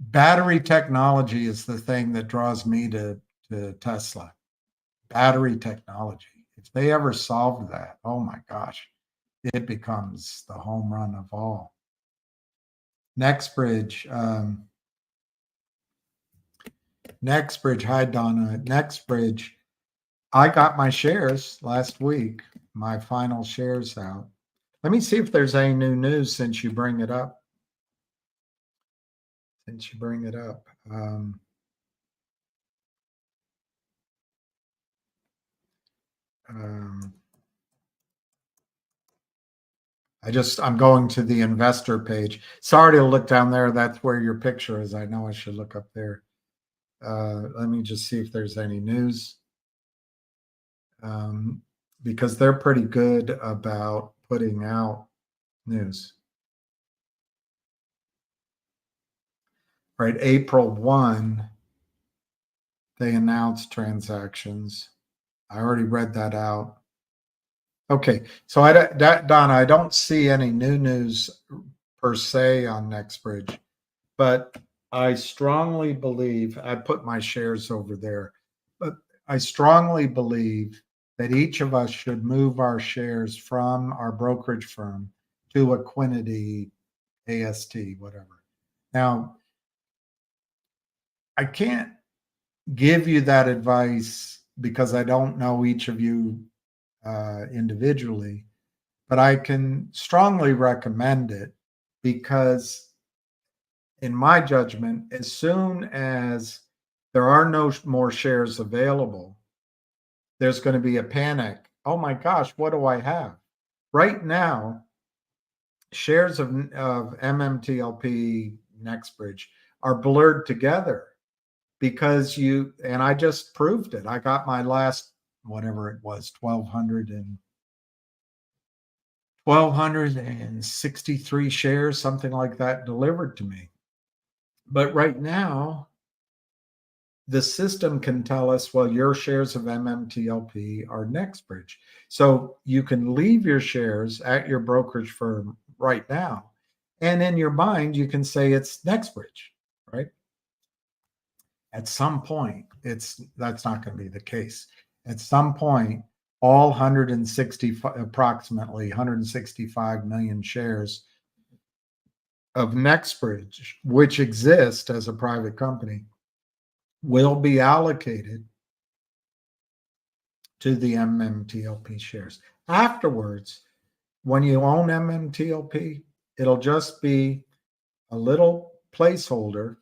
S4: battery technology is the thing that draws me to Tesla. Battery technology. If they ever solve that, oh my gosh, it becomes the home run of all. Nextbridge. Hi, Donna. Nextbridge. I got my shares last week, my final shares out. Let me see if there's any new news since you bring it up. I'm going to the investor page. Sorry to look down there. That's where your picture is. I know I should look up there. Let me just see if there's any news. Because they're pretty good about putting out news. Right, April 1, they announced transactions. I already read that out. Okay, so Donna, I don't see any new news per se on Nextbridge, but I strongly believe, I put my shares over there, but I strongly believe that each of us should move our shares from our brokerage firm to Equinity, AST, whatever. Now, I can't give you that advice because I don't know each of you individually, but I can strongly recommend it because, in my judgment, as soon as there are no more shares available, there's going to be a panic. Oh my gosh, what do I have? Right now, shares of MMTLP, Nextbridge, are blurred together because and I just proved it. I got my last, whatever it was, 1,263 shares, something like that, delivered to me. But right now, the system can tell us, well, your shares of MMTLP are Nextbridge. So you can leave your shares at your brokerage firm right now. And in your mind, you can say it's Nextbridge, right? At some point, that's not going to be the case. At some point, all approximately 165 million shares of Nextbridge, which exist as a private company, will be allocated to the MMTLP shares. Afterwards, when you own MMTLP, it'll just be a little placeholder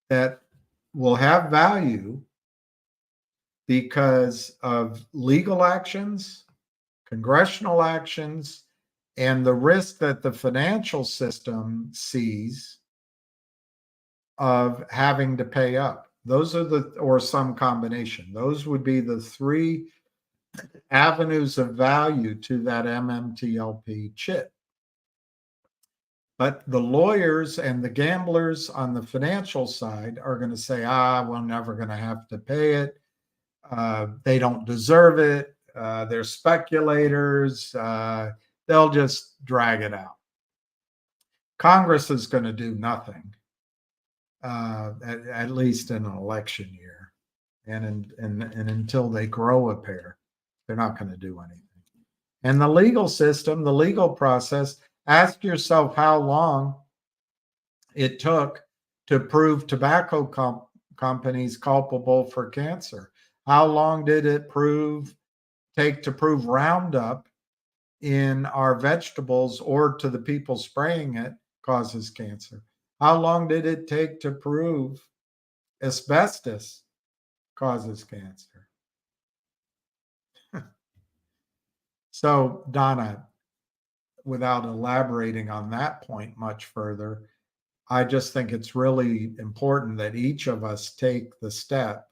S4: that will have value because of legal actions, congressional actions, and the risk that the financial system sees of having to pay up. Those are or some combination. Those would be the three avenues of value to that MMTLP chip. But the lawyers and the gamblers on the financial side are going to say, we're never going to have to pay it. They don't deserve it. They're speculators. They'll just drag it out. Congress is going to do nothing, at least in an election year. And until they grow a pair, they're not going to do anything. And the legal system, the legal process, ask yourself how long it took to prove tobacco companies culpable for cancer. How long did it take to prove Roundup in our vegetables or to the people spraying it causes cancer? How long did it take to prove asbestos causes cancer? So, Donna, without elaborating on that point much further, I just think it's really important that each of us take the step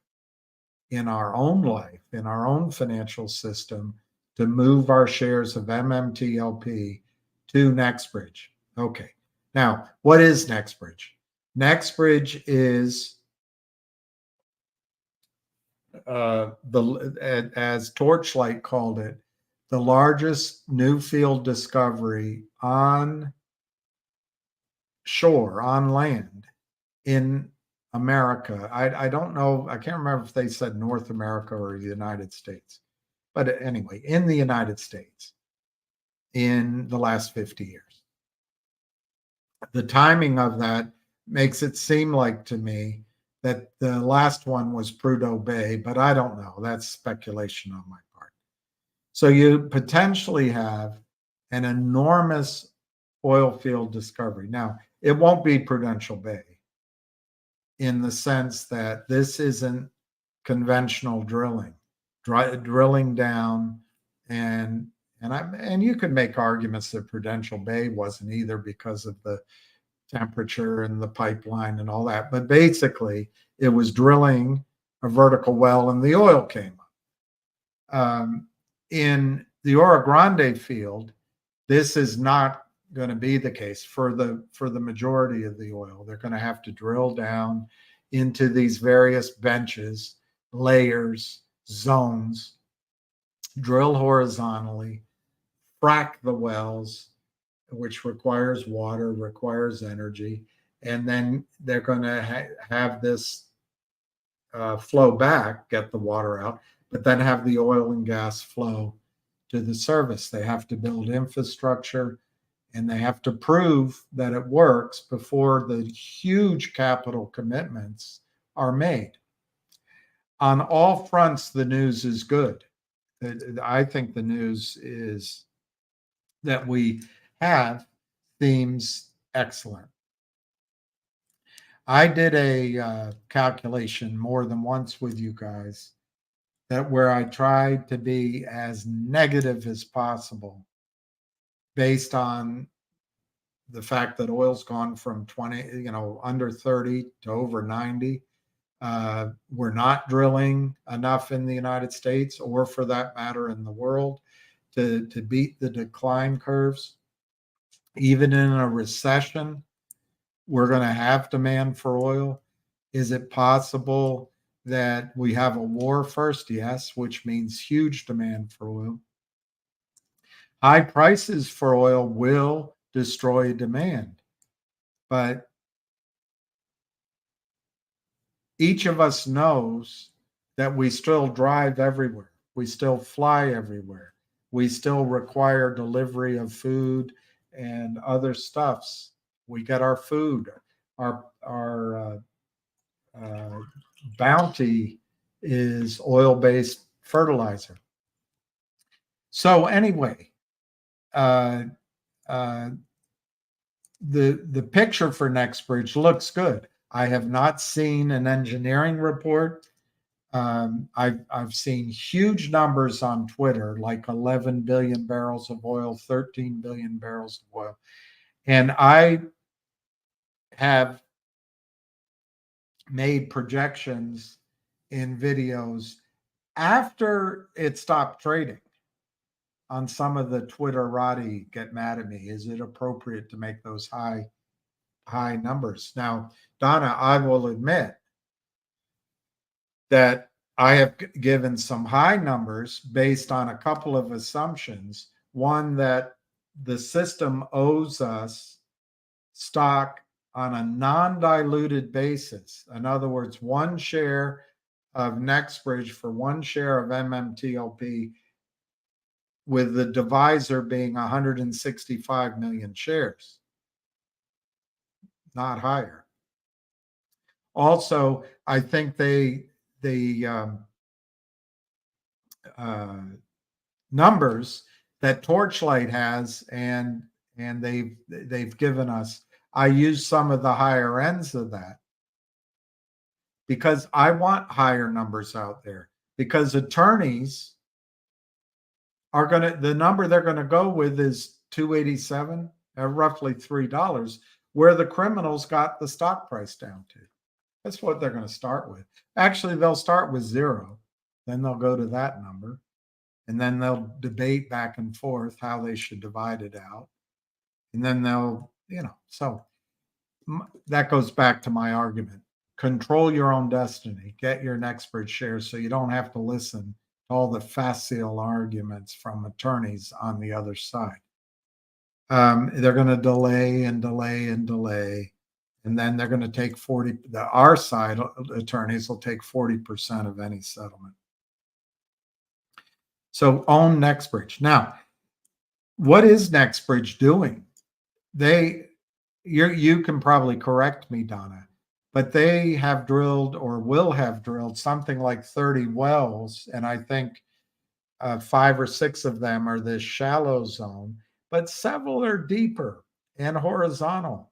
S4: in our own life, in our own financial system, to move our shares of MMTLP to Nextbridge. Okay. Now, what is Nextbridge? Nextbridge is as Torchlight called it, the largest new field discovery on shore, on land in America. I don't know, I can't remember if they said North America or the United States. But anyway, in the United States in the last 50 years. The timing of that makes it seem like to me that the last one was Prudhoe Bay, but I don't know. That's speculation on my part. So you potentially have an enormous oil field discovery. Now, it won't be Prudential Bay in the sense that this isn't conventional drilling down, and you could make arguments that Prudential Bay wasn't either because of the temperature and the pipeline and all that. But basically, it was drilling a vertical well and the oil came up. In the Oro Grande field, this is not going to be the case for the majority of the oil. They're going to have to drill down into these various benches layers, zones, drill horizontally, frack the wells, which requires water, requires energy, and then they're going to have this flow back, get the water out, but then have the oil and gas flow to the service. They have to build infrastructure, and they have to prove that it works before the huge capital commitments are made. On all fronts, the news is good. I think the news is that we have seems excellent. I did a calculation more than once with you guys that where I tried to be as negative as possible based on the fact that oil's gone from 20, under 30 to over 90. We're not drilling enough in the United States, or for that matter in the world, to beat the decline curves. Even in a recession, we're going to have demand for oil. Is it possible that we have a war first? Yes, which means huge demand for oil. High prices for oil will destroy demand, but each of us knows that we still drive everywhere. We still fly everywhere. We still require delivery of food and other stuffs. We get our food. Our bounty is oil-based fertilizer. So anyway, the picture for Nextbridge looks good. I have not seen an engineering report. I've seen huge numbers on Twitter, like 11 billion barrels of oil, 13 billion barrels of oil. And I have made projections in videos after it stopped trading. On some of the Twitterati get mad at me. Is it appropriate to make those high numbers? Now, Donna, I will admit that I have given some high numbers based on a couple of assumptions. One, that the system owes us stock on a non-diluted basis. In other words, one share of Nextbridge for one share of MMTLP, with the divisor being 165 million shares, not higher. Also, I think the numbers that Torchlight has and they've given us, I use some of the higher ends of that because I want higher numbers out there, because attorneys are the number they're going to go with is 287, roughly $3, where the criminals got the stock price down to. That's what they're going to start with. Actually, they'll start with 0, then they'll go to that number, and then they'll debate back and forth how they should divide it out. And then they'll, so that goes back to my argument. Control your own destiny. Get your Nextbridge shares so you don't have to listen to all the facile arguments from attorneys on the other side. They're going to delay and delay and delay. And then they're going to take our side attorneys will take 40% of any settlement. So own Nextbridge. Now, what is Nextbridge doing? You can probably correct me, Donna, but they have drilled or will have drilled something like 30 wells. And I think 5 or 6 of them are this shallow zone, but several are deeper and horizontal.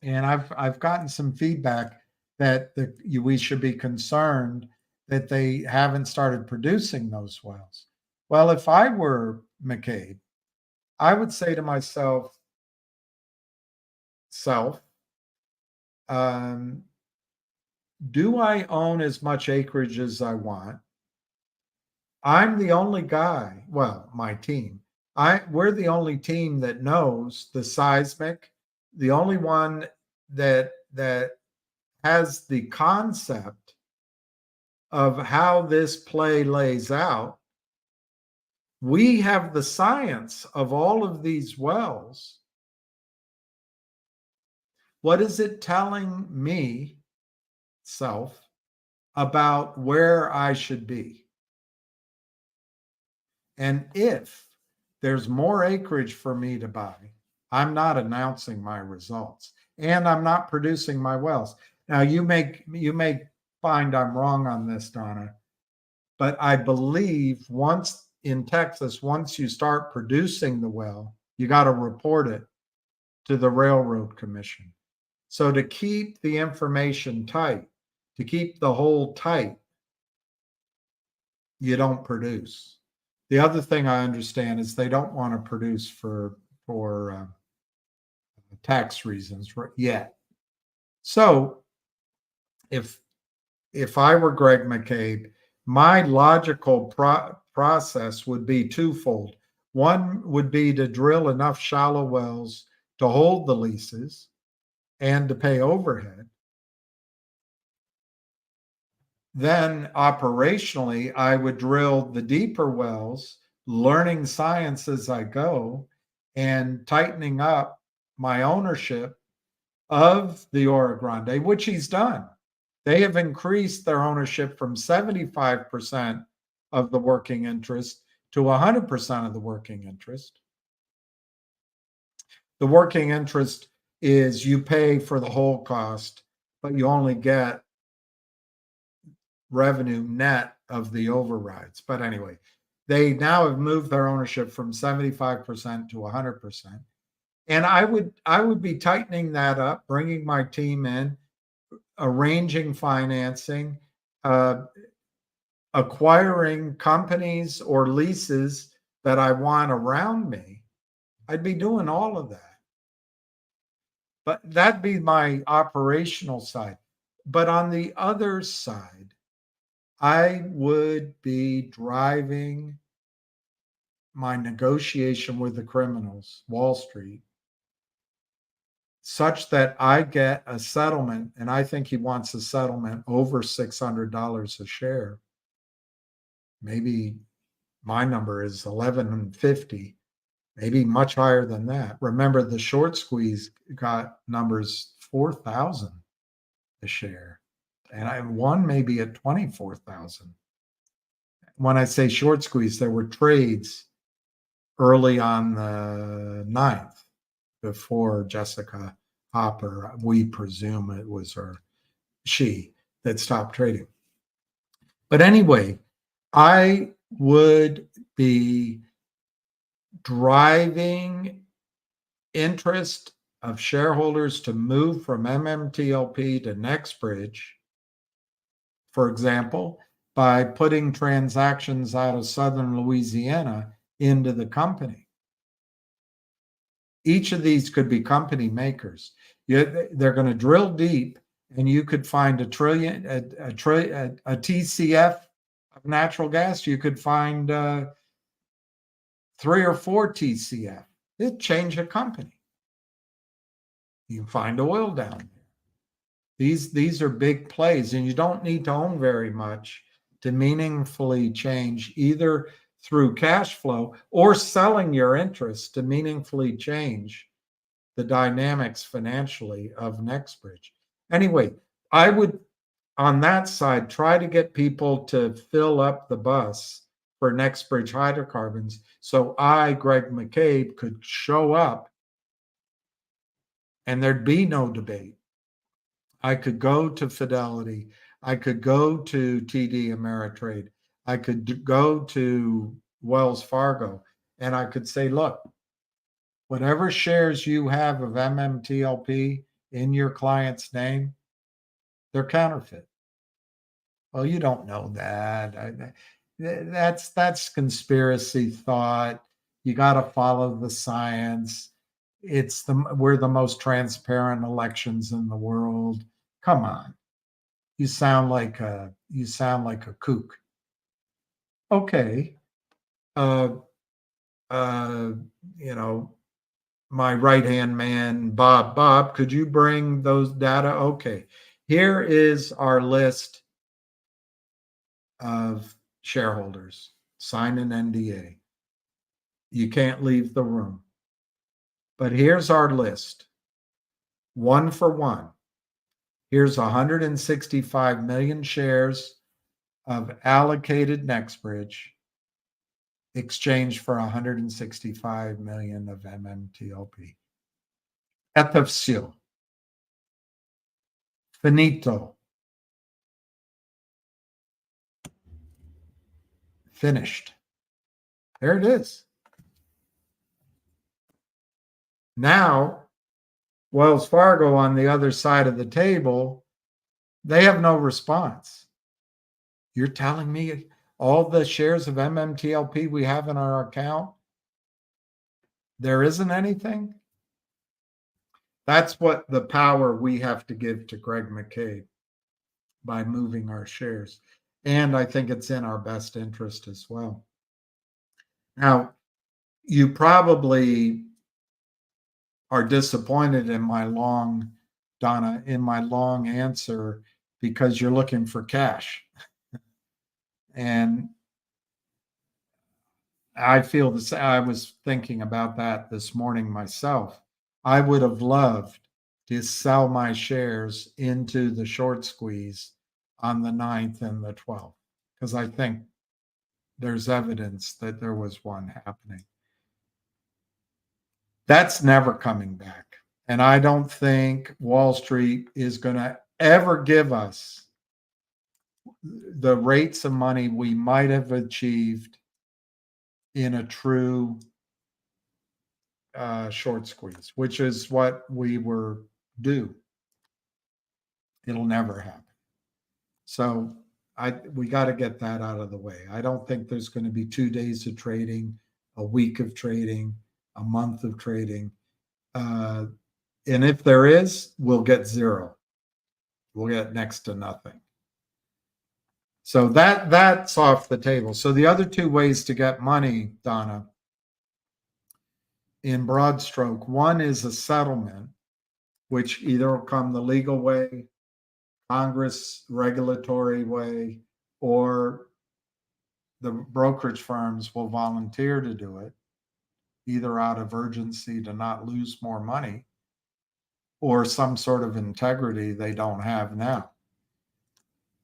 S4: And I've gotten some feedback that we should be concerned that they haven't started producing those wells. Well, if I were McCabe, I would say to myself, do I own as much acreage as I want? I'm the only guy, well, my team, we're the only team that knows the seismic, the only one that has the concept of how this play lays out, we have the science of all of these wells. What is it telling me, self, about where I should be? And if there's more acreage for me to buy, I'm not announcing my results, and I'm not producing my wells. Now, you may find I'm wrong on this, Donna, but I believe once in Texas, once you start producing the well, you got to report it to the Railroad Commission. So to keep the information tight, to keep the hole tight, you don't produce. The other thing I understand is they don't want to produce for tax reasons yet. So if I were Greg McCabe, my logical process would be twofold. One would be to drill enough shallow wells to hold the leases and to pay overhead. Then operationally, I would drill the deeper wells, learning science as I go, and tightening up my ownership of the Oro Grande, which he's done. They have increased their ownership from 75% of the working interest to 100% of the working interest. The working interest is you pay for the whole cost, but you only get revenue net of the overrides. But anyway, they now have moved their ownership from 75% to 100%. And I would be tightening that up, bringing my team in, arranging financing, acquiring companies or leases that I want around me. I'd be doing all of that. But that'd be my operational side. But on the other side, I would be driving my negotiation with the criminals, Wall Street, such that I get a settlement, and I think he wants a settlement over $600 a share. Maybe my number is $11.50, maybe much higher than that. Remember, the short squeeze got numbers 4,000 a share, and I won maybe at 24,000. When I say short squeeze, there were trades early on the 9th before Jessica Hopper, we presume it was her, she that stopped trading. But anyway, I would be driving interest of shareholders to move from MMTLP to Nextbridge, for example, by putting transactions out of Southern Louisiana into the company. Each of these could be company makers. They're going to drill deep, and you could find a TCF of natural gas. You could find 3 or 4 TCF. It'd change a company. You can find oil down there. These are big plays, and you don't need to own very much to meaningfully change, either through cash flow or selling your interest to meaningfully change the dynamics financially of Nextbridge. Anyway, I would, on that side, try to get people to fill up the bus for Nextbridge hydrocarbons so I, Greg McCabe, could show up and there'd be no debate. I could go to Fidelity. I could go to TD Ameritrade. I could go to Wells Fargo, and I could say, look, whatever shares you have of MMTLP in your client's name, they're counterfeit. Well, you don't know that. That's conspiracy thought. You got to follow the science. We're the most transparent elections in the world. Come on. You sound like a kook. Okay. My right-hand man, Bob, could you bring those data? Okay. Here is our list of shareholders sign an NDA. You can't leave the room. But here's our list. One for one. Here's 165 million shares of allocated Nextbridge exchanged for 165 million of MMTLP. Это все. Finito. Finished. There it is. Now, Wells Fargo on the other side of the table, they have no response. You're telling me all the shares of MMTLP we have in our account, there isn't anything? That's what the power we have to give to Greg McCabe by moving our shares. And I think it's in our best interest as well. Now, you probably are disappointed in my long, Donna, in my long answer because you're looking for cash. And I feel the same. I was thinking about that this morning myself. I would have loved to sell my shares into the short squeeze on the 9th and the 12th, because I think there's evidence that there was one happening. That's never coming back. And I don't think Wall Street is going to ever give us the rates of money we might have achieved in a true short squeeze, which is what we were due. It'll never happen. So we got to get that out of the way. I don't think there's going to be 2 days of trading, a week of trading, a month of trading. And if there is, we'll get zero. We'll get next to nothing. So that's off the table. So the other two ways to get money, Donna, in broad stroke, one is a settlement, which either will come the legal way, Congress regulatory way, or the brokerage firms will volunteer to do it, either out of urgency to not lose more money or some sort of integrity they don't have now,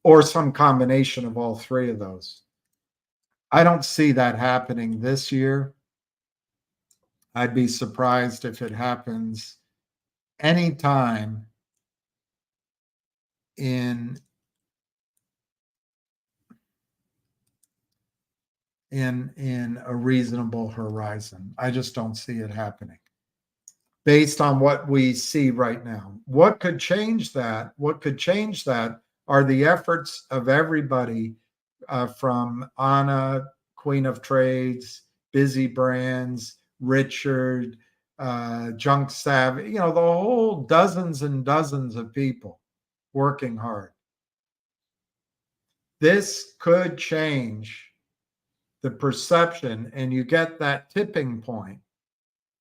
S4: or some combination of all three of those. I don't see that happening this year. I'd be surprised if it happens anytime in a reasonable horizon. I just don't see it happening based on what we see right now. What could change that? What could change that are the efforts of everybody from Anna, Queen of Trades, Busy Brands, Richard, Junk Savvy, the whole dozens and dozens of people working hard. This could change the perception, and you get that tipping point,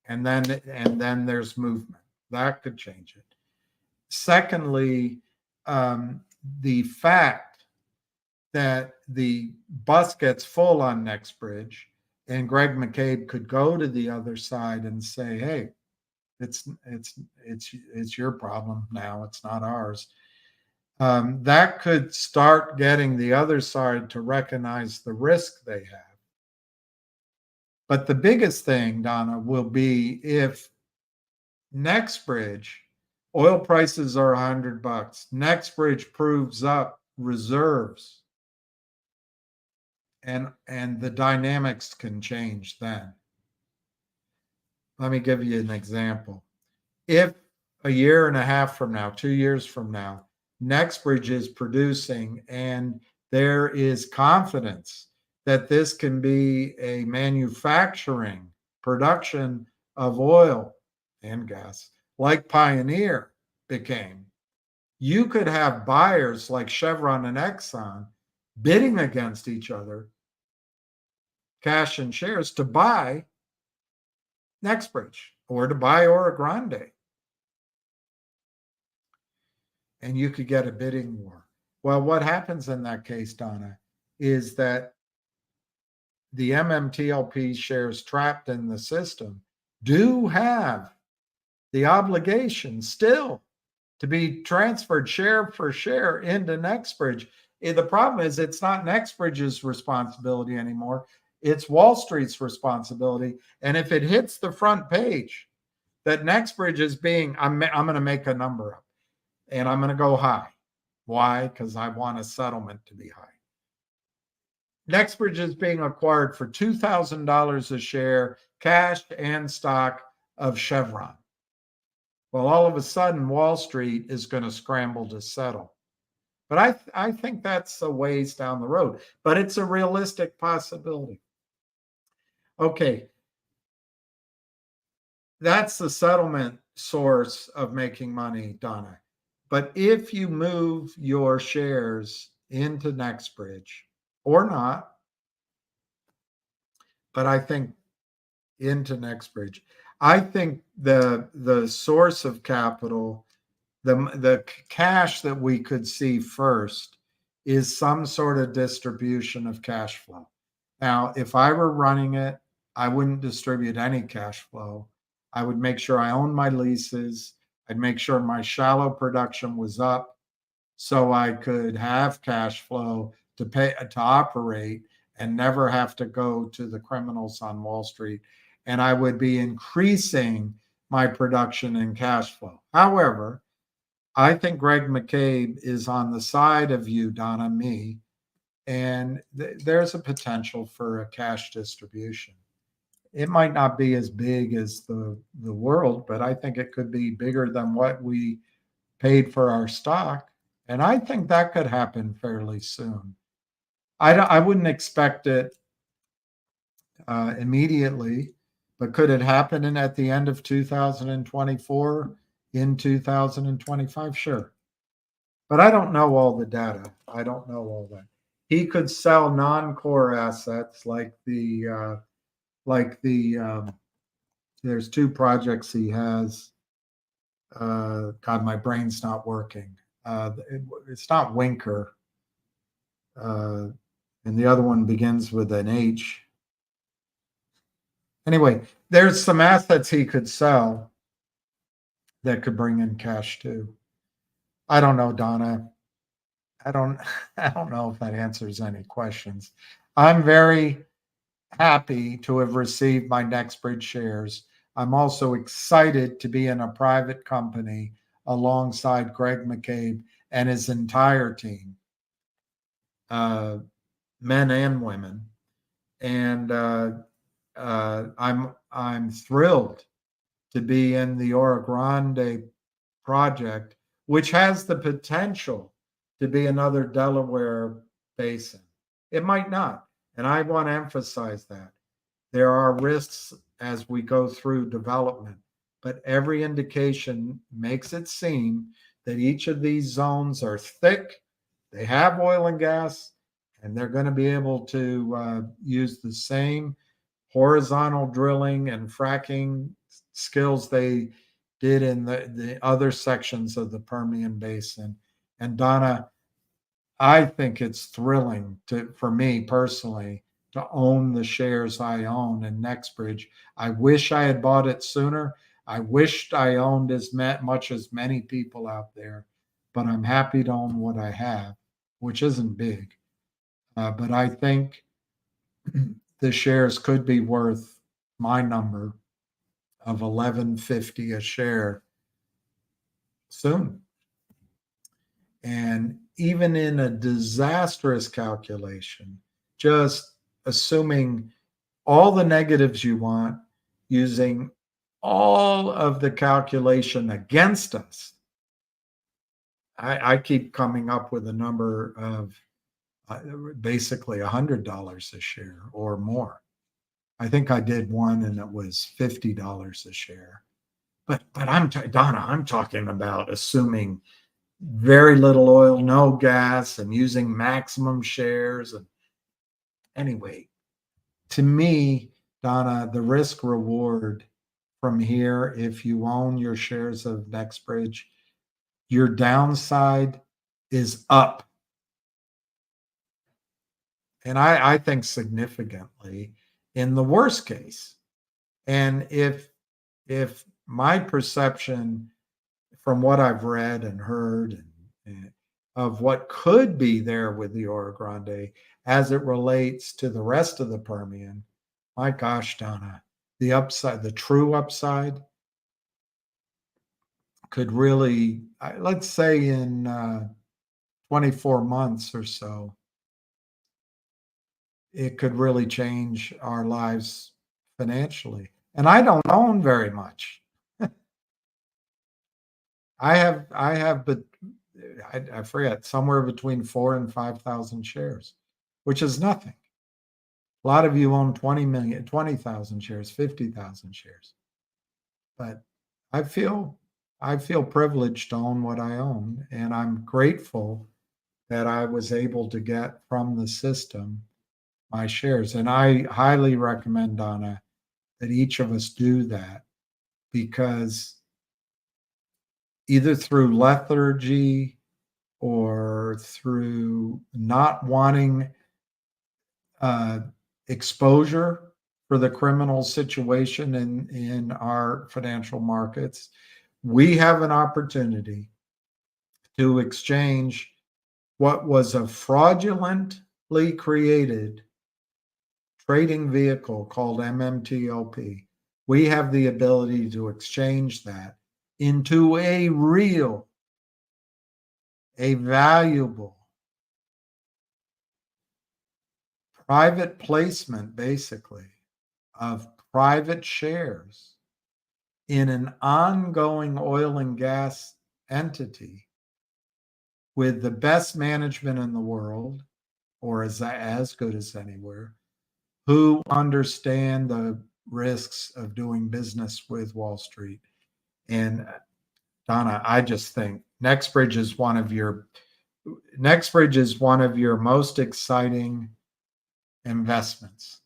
S4: and then there's movement. That could change it. Secondly, the fact that the bus gets full on Nextbridge, and Greg McCabe could go to the other side and say, "Hey, it's your problem now. It's not ours." That could start getting the other side to recognize the risk they have. But the biggest thing, Donna, will be if Nextbridge, oil prices are $100, Nextbridge proves up reserves, and the dynamics can change then. Let me give you an example. If a year and a half from now, 2 years from now, Nextbridge is producing and there is confidence that this can be a manufacturing production of oil and gas like Pioneer became, you could have buyers like Chevron and Exxon bidding against each other, cash and shares, to buy Nextbridge or to buy Oro Grande. And you could get a bidding war. Well, what happens in that case, Donna, is that the MMTLP shares trapped in the system do have the obligation still to be transferred share for share into Nextbridge. The problem is it's not Nextbridge's responsibility anymore. It's Wall Street's responsibility. And if it hits the front page that Nextbridge is being, I'm going to make a number up and I'm going to go high. Why? Because I want a settlement to be high. Nextbridge is being acquired for $2,000 a share, cash and stock of Chevron. Well, all of a sudden, Wall Street is going to scramble to settle. But I think that's a ways down the road, but it's a realistic possibility. Okay. That's the settlement source of making money, Donna. But if you move your shares into Nextbridge or not, but I think into Nextbridge, I think the source of capital, the cash that we could see first is some sort of distribution of cash flow. Now, if I were running it, I wouldn't distribute any cash flow. I would make sure I own my leases. I'd make sure my shallow production was up so I could have cash flow to pay to operate and never have to go to the criminals on Wall Street. And I would be increasing my production and cash flow. However, I think Greg McCabe is on the side of you, Donna, me, and there's a potential for a cash distribution. It might not be as big as the world, but I think it could be bigger than what we paid for our stock. And I think that could happen fairly soon. I wouldn't expect it immediately, but could it happen at the end of 2024, in 2025? Sure. But I don't know all the data. I don't know all that. He could sell non-core assets like there's two projects he has. God, my brain's not working. It's not Winker. And the other one begins with an H. Anyway, there's some assets he could sell that could bring in cash too. I don't know, Donna. I don't know if that answers any questions. I'm very happy to have received my Nextbridge shares. I'm also excited to be in a private company alongside Greg McCabe and his entire team, men and women. And I'm thrilled to be in the Oro Grande project, which has the potential to be another Delaware basin. It might not. And I want to emphasize that. There are risks as we go through development, but every indication makes it seem that each of these zones are thick, they have oil and gas, and they're going to be able to use the same horizontal drilling and fracking skills they did in the other sections of the Permian Basin. And Donna, I think it's thrilling for me personally to own the shares I own in Nextbridge. I wish I had bought it sooner. I wished I owned as much as many people out there, but I'm happy to own what I have, which isn't big. But I think the shares could be worth my number of $11.50 a share soon. And even in a disastrous calculation, just assuming all the negatives you want, using all of the calculation against us, I keep coming up with a number of basically $100 a share or more. I think I did one and it was $50 a share. But Donna, I'm talking about assuming very little oil, no gas, and using maximum shares. And anyway, to me, Donna, the risk reward from here, if you own your shares of Nextbridge, your downside is up. and I think significantly in the worst case. And if my perception from what I've read and heard of what could be there with the Oro Grande as it relates to the rest of the Permian, my gosh, Donna, the upside, the true upside could really, let's say in 24 months or so, it could really change our lives financially. And I don't own very much. but I forget, somewhere between 4,000 and 5,000 shares, which is nothing. A lot of you own 20,000 shares, 50,000 shares. But I feel privileged to own what I own, and I'm grateful that I was able to get from the system my shares. And I highly recommend, Donna, that each of us do that, because either through lethargy or through not wanting exposure for the criminal situation in our financial markets, we have an opportunity to exchange what was a fraudulently created trading vehicle called MMTLP. We have the ability to exchange that into a real, a valuable private placement, basically, of private shares in an ongoing oil and gas entity with the best management in the world, or as good as anywhere, who understand the risks of doing business with Wall Street. And Donna, I just think Nextbridge is one of your most exciting investments.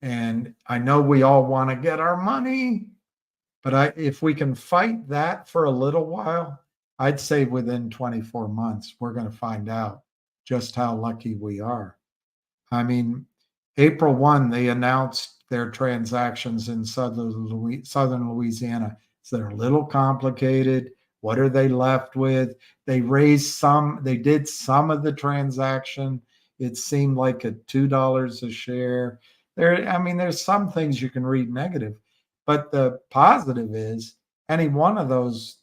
S4: And I know we all want to get our money, but if we can fight that for a little while, I'd say within 24 months, we're going to find out just how lucky we are. I mean, April 1, they announced their transactions in southern Louisiana. So they're a little complicated. What are they left with? They did some of the transaction. It seemed like at $2 a share. There's some things you can read negative, but the positive is any one of those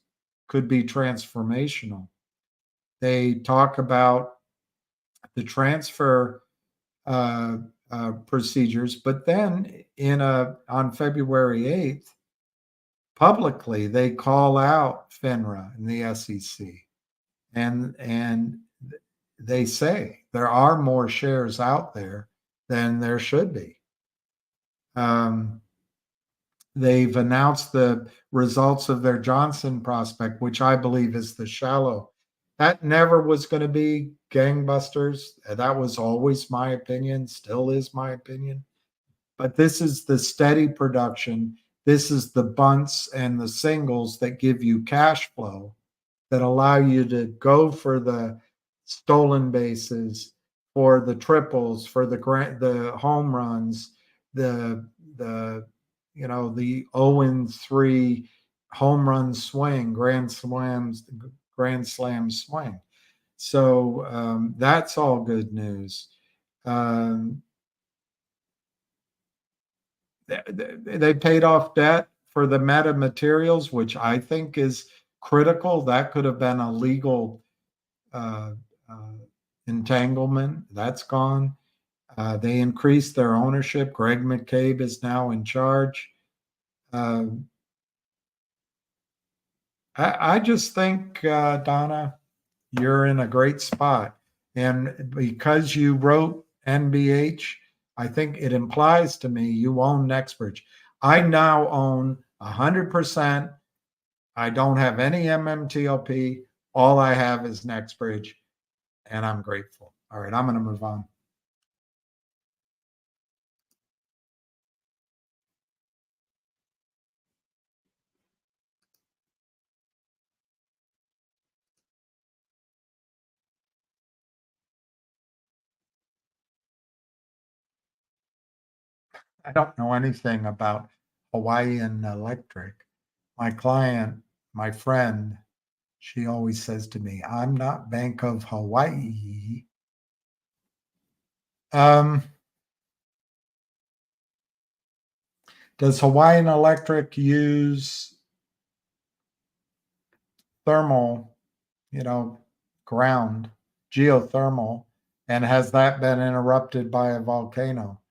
S4: could be transformational. They talk about the transfer procedures, but then on February 8th, publicly they call out FINRA and the SEC, and they say there are more shares out there than there should be. They've announced the results of their Johnson prospect, which I believe is the shallow. That never was going to be gangbusters. That was always my opinion, still is my opinion. But this is the steady production. This is the bunts and the singles that give you cash flow, that allow you to go for the stolen bases, for the triples, for the home runs, the 0-3 home run swing, grand slam swing. So that's all good news. They paid off debt for the meta materials, which I think is critical. That could have been a legal entanglement. That's gone. They increased their ownership. Greg McCabe is now in charge. I just think, Donna, you're in a great spot. And because you wrote NBH, I think it implies to me you own Nextbridge. I now own 100%. I don't have any MMTLP. All I have is Nextbridge, and I'm grateful. All right, I'm going to move on. I don't know anything about Hawaiian Electric. My client, my friend, she always says to me, I'm not Bank of Hawaii. Does Hawaiian Electric use thermal, ground, geothermal, and has that been interrupted by a volcano?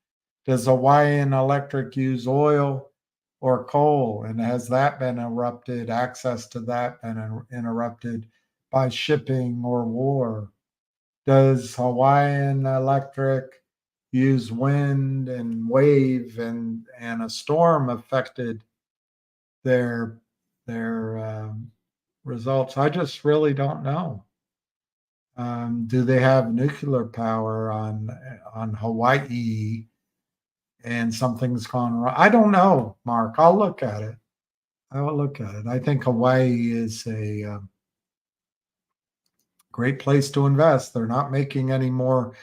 S4: Does Hawaiian Electric use oil or coal, and has that been interrupted, access to that been interrupted by shipping or war? Does Hawaiian Electric use wind and wave and a storm affected their results? I just really don't know. Do they have nuclear power on Hawaii and something's gone wrong? I don't know, Mark. I'll look at it. I will look at it. I think Hawaii is a great place to invest. They're not making any more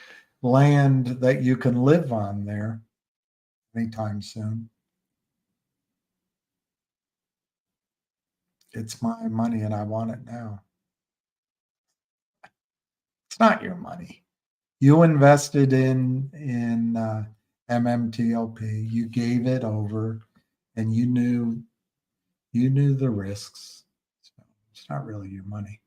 S4: land that you can live on there anytime soon. It's my money and I want it now. It's not your money. You invested in MMTLP. You gave it over, and you knew the risks. So it's not really your money.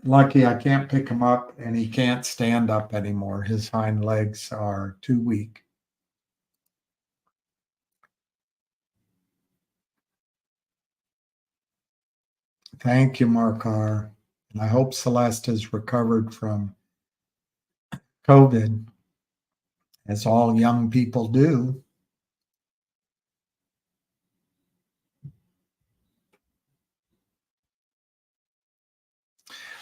S4: Lucky I can't pick him up, and he can't stand up anymore. His hind legs are too weak. Thank you, Markar. And I hope Celeste has recovered from COVID, as all young people do.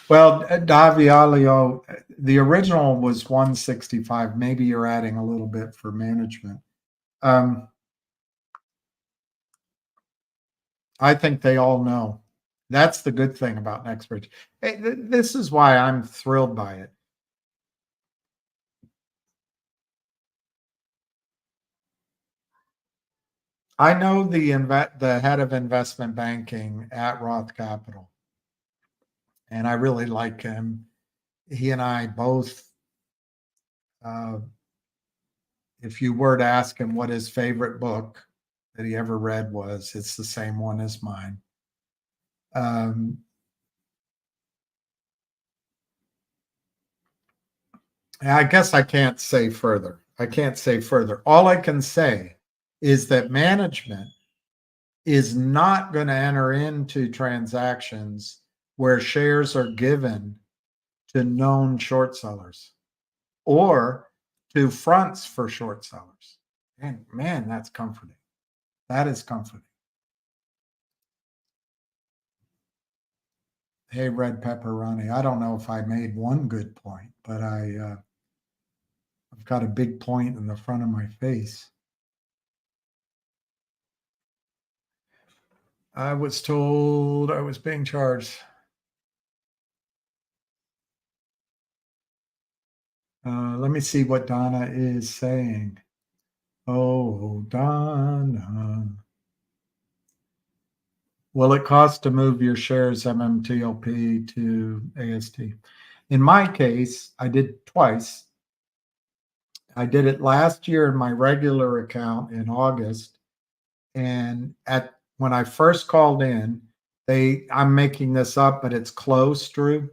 S4: Well, Davialio, the original was 165. Maybe you're adding a little bit for management. I think they all know. That's the good thing about Nextbridge. This is why I'm thrilled by it. I know the head of investment banking at Roth Capital, and I really like him. He and I both, if you were to ask him what his favorite book that he ever read was, it's the same one as mine. I guess I can't say further. All I can say is that management is not going to enter into transactions where shares are given to known short sellers or to fronts for short sellers. And man, that's comforting. That is comforting. Hey, Red Pepperoni, I don't know if I made one good point, but I've got a big point in the front of my face. I was told I was being charged. Let me see what Donna is saying. Oh, Donna. Will it cost to move your shares MMTLP to AST? In my case, I did twice. I did it last year in my regular account in August. And when I first called in, I'm making this up, but it's close, Drew.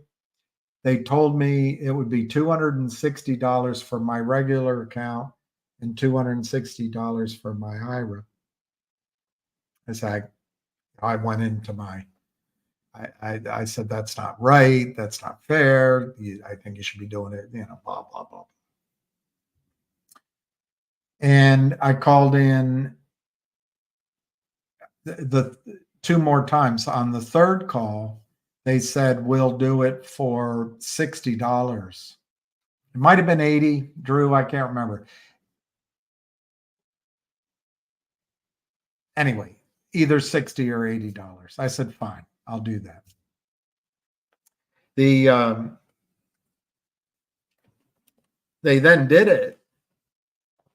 S4: They told me it would be $260 for my regular account and $260 for my IRA. As I went into I said, that's not right. That's not fair. I think you should be doing it, blah, blah, blah. And I called in the two more times. On the third call, they said, we'll do it for $60. It might have been 80, Drew. I can't remember. Anyway, either 60 or $80. I said, fine, I'll do that. They then did it.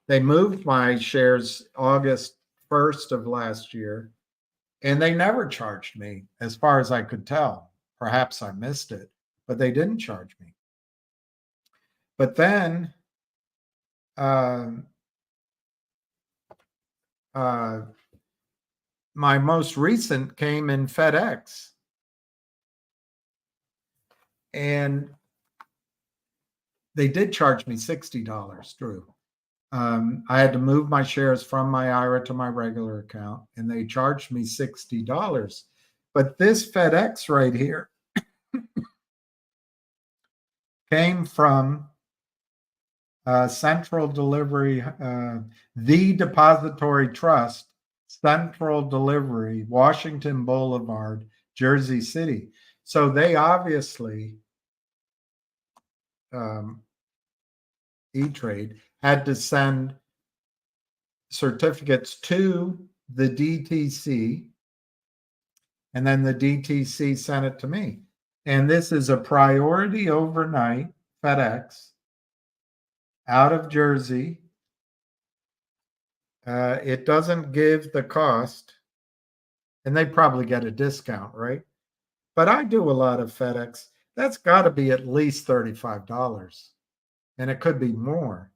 S4: They moved my shares August 1st of last year, and they never charged me, as far as I could tell. Perhaps I missed it, but they didn't charge me. But then my most recent came in FedEx. And they did charge me $60, Drew. I had to move my shares from my IRA to my regular account, and they charged me $60. But this FedEx right here came from Central Delivery, the Depository Trust, Central Delivery, Washington Boulevard, Jersey City. So they obviously, E-Trade, had to send certificates to the DTC, and then the DTC sent it to me. And this is a priority overnight FedEx out of Jersey. It doesn't give the cost, and they probably get a discount, right? But I do a lot of FedEx. That's got to be at least $35, and it could be more.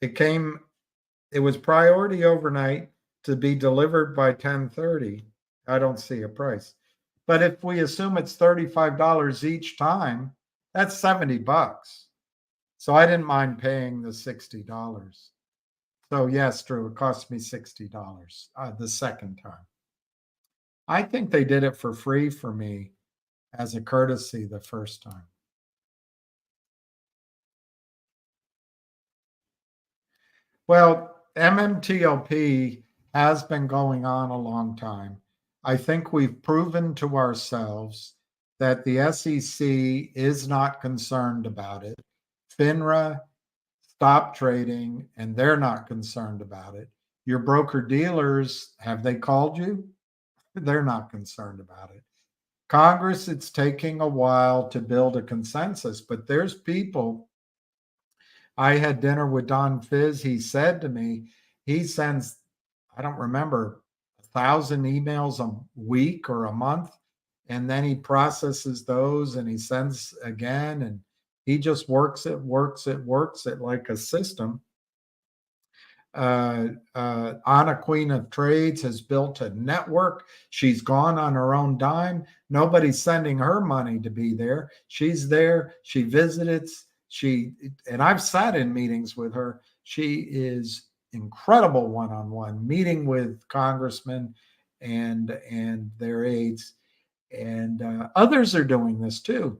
S4: It was priority overnight to be delivered by 10:30. I don't see a price. But if we assume it's $35 each time, that's $70. So I didn't mind paying the $60. So yes, Drew, it cost me $60 the second time. I think they did it for free for me as a courtesy the first time. Well, MMTLP has been going on a long time. I think we've proven to ourselves that the SEC is not concerned about it. FINRA stopped trading, and they're not concerned about it. Your broker dealers, have they called you? They're not concerned about it. Congress, it's taking a while to build a consensus, but there's people. I had dinner with Don Fizz. He said to me, he sends, I don't remember, 1,000 emails a week or a month, and then he processes those and he sends again, and he just works it like a system. Anna Queen of Trades has built a network. She's gone on her own dime. Nobody's sending her money to be there. She's there. She visits. And I've sat in meetings with her. She is incredible one-on-one, meeting with congressmen and their aides. And others are doing this too.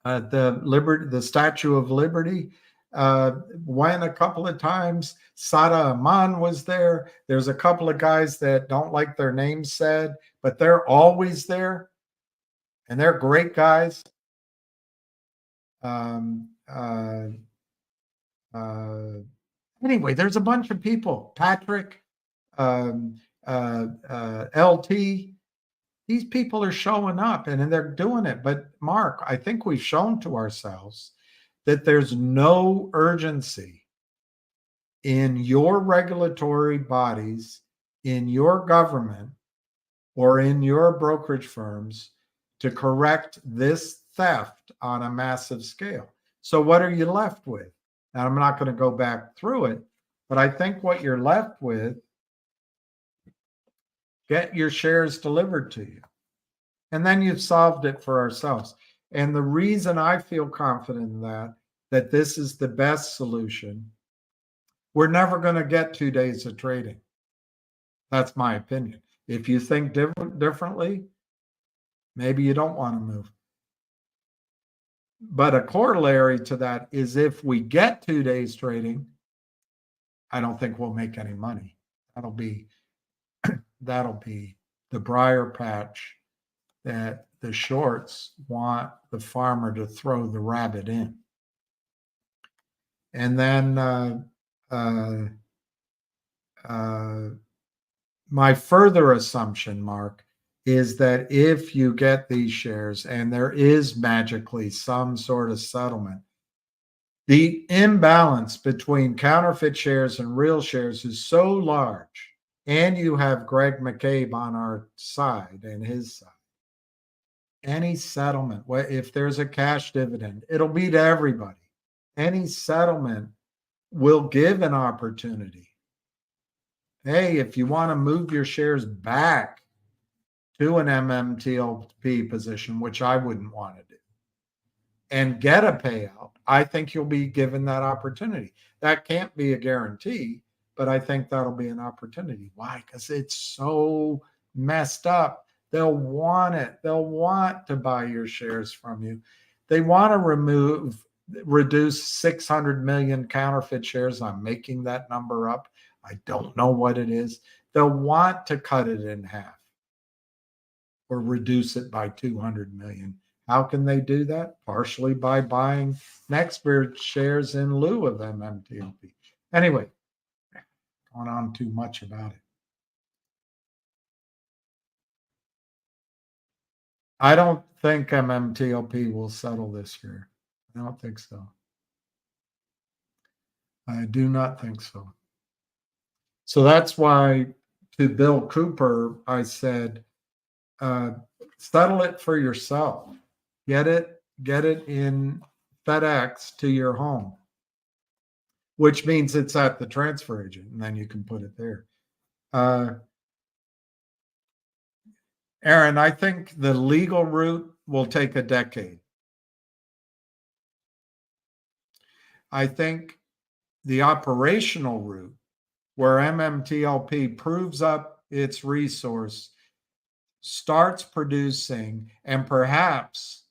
S4: The Statue of Liberty went a couple of times. Sada Aman was there. There's a couple of guys that don't like their names said, but they're always there, and they're great guys. Anyway, there's a bunch of people. Patrick, LT. These people are showing up and they're doing it. But Mark, I think we've shown to ourselves that there's no urgency in your regulatory bodies, in your government, or in your brokerage firms to correct this theft on a massive scale. So what are you left with? And I'm not going to go back through it, but I think what you're left with, get your shares delivered to you. And then you've solved it for ourselves. And the reason I feel confident in that this is the best solution, we're never going to get 2 days of trading. That's my opinion. If you think differently, maybe you don't want to move. But a corollary to that is if we get 2 days trading, I don't think we'll make any money. That'll be the briar patch that the shorts want the farmer to throw the rabbit in. And then my further assumption, Mark, is that if you get these shares and there is magically some sort of settlement, The imbalance between counterfeit shares and real shares is so large, and you have Greg McCabe on our side and his side. Any settlement, if there's a cash dividend, it'll be to everybody. Any settlement will give an opportunity. Hey, if you want to move your shares back to an MMTLP position, which I wouldn't want to do, and get a payout, I think you'll be given that opportunity. That can't be a guarantee, but I think that'll be an opportunity. Why? Because it's so messed up. They'll want it. They'll want to buy your shares from you. They want to reduce 600 million counterfeit shares. I'm making that number up. I don't know what it is. They'll want to cut it in half or reduce it by 200 million. How can they do that? Partially by buying Nextbridge shares in lieu of MMTLP. Anyway, going on too much about it. I don't think MMTLP will settle this year. I don't think so. I do not think so. So that's why to Bill Cooper, I said, settle it for yourself. Get it in FedEx to your home, which means it's at the transfer agent, and then you can put it there. Aaron, I think the legal route will take a decade. I think the operational route, where MMTLP proves up its resource, starts producing, and perhaps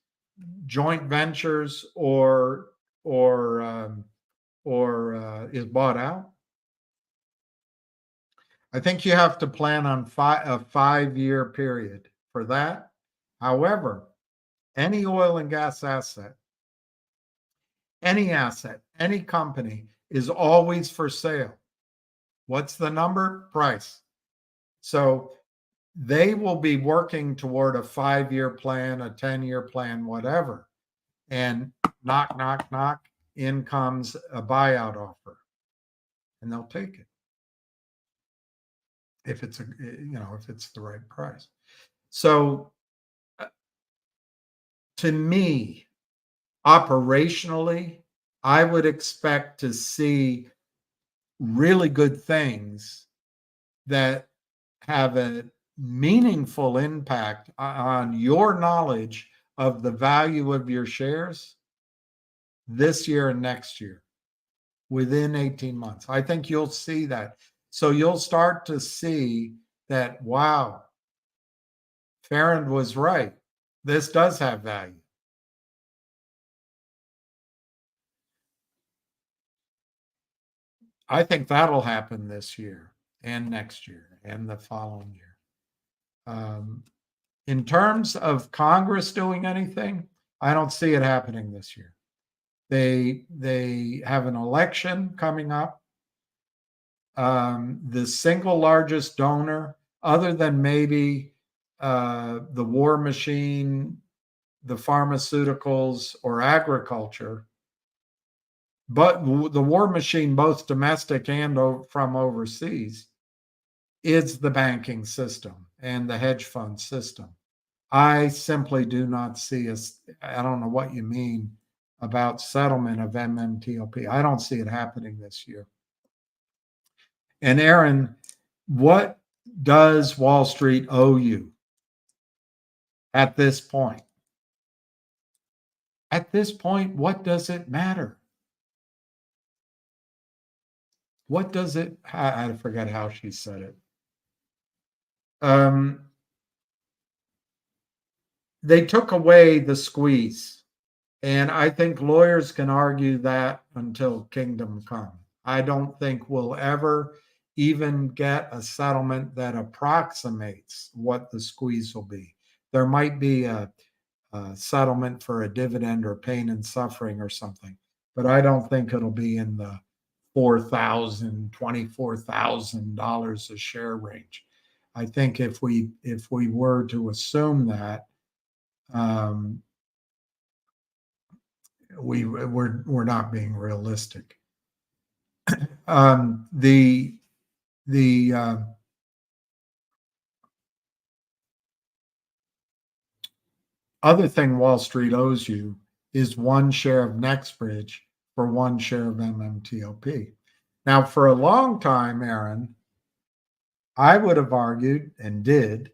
S4: joint ventures or is bought out. I think you have to plan on a 5-year period for that. However, any oil and gas asset, any company is always for sale. What's the number? Price. So they will be working toward a 5-year plan, a 10-year plan, whatever. And knock, knock, knock, in comes a buyout offer. And they'll take it. If it's if it's the right price. So to me, operationally, I would expect to see really good things that have a meaningful impact on your knowledge of the value of your shares this year and next year within 18 months. I think you'll see that. So you'll start to see that, wow, Farron was right. This does have value. I think that'll happen this year and next year and the following year. In terms of Congress doing anything, I don't see it happening this year. They have an election coming up. The single largest donor, other than maybe the war machine, the pharmaceuticals, or agriculture, but the war machine, both domestic and from overseas, is the banking system and the hedge fund system. I simply do not see I don't know what you mean about settlement of MMTLP. I don't see it happening this year. And Aaron, what does Wall Street owe you at this point? At this point, what does it matter? What does it, I forget how she said it. They took away the squeeze. And I think lawyers can argue that until kingdom come. I don't think we'll ever even get a settlement that approximates what the squeeze will be. There might be a settlement for a dividend or pain and suffering or something, but I don't think it'll be in the $4,000, $24,000 a share range. I think if we were to assume that, we're not being realistic. The other thing Wall Street owes you is 1 share of Nextbridge for 1 share of MMTLP. Now, for a long time, Aaron, I would have argued and did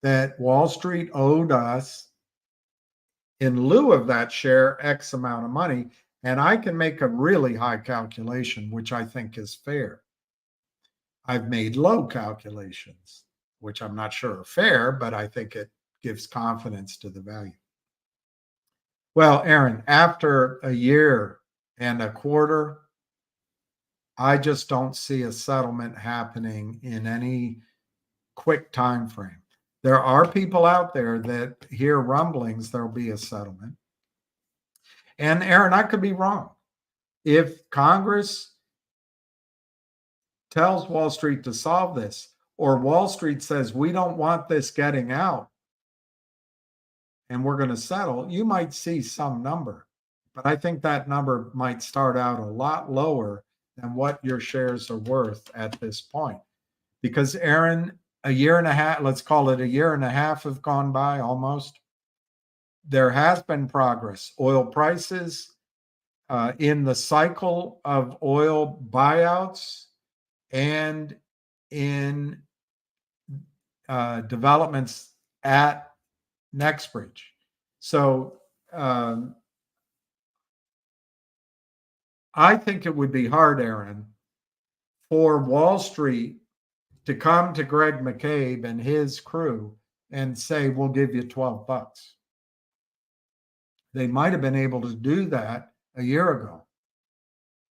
S4: that Wall Street owed us, in lieu of that share, X amount of money. And I can make a really high calculation, which I think is fair. I've made low calculations, which I'm not sure are fair, but I think it gives confidence to the value. Well, Aaron, after a year and a quarter, I just don't see a settlement happening in any quick time frame. There are people out there that hear rumblings there'll be a settlement. And Aaron, I could be wrong. If Congress tells Wall Street to solve this, or Wall Street says, we don't want this getting out and we're going to settle, you might see some number. But I think that number might start out a lot lower than what your shares are worth at this point. Because Aaron, a year and a half, let's call it a year and a half have gone by almost. There has been progress. Oil prices in the cycle of oil buyouts and in developments at Nextbridge. So I think it would be hard, Aaron, for Wall Street to come to Greg McCabe and his crew and say, we'll give you $12. They might have been able to do that a year ago.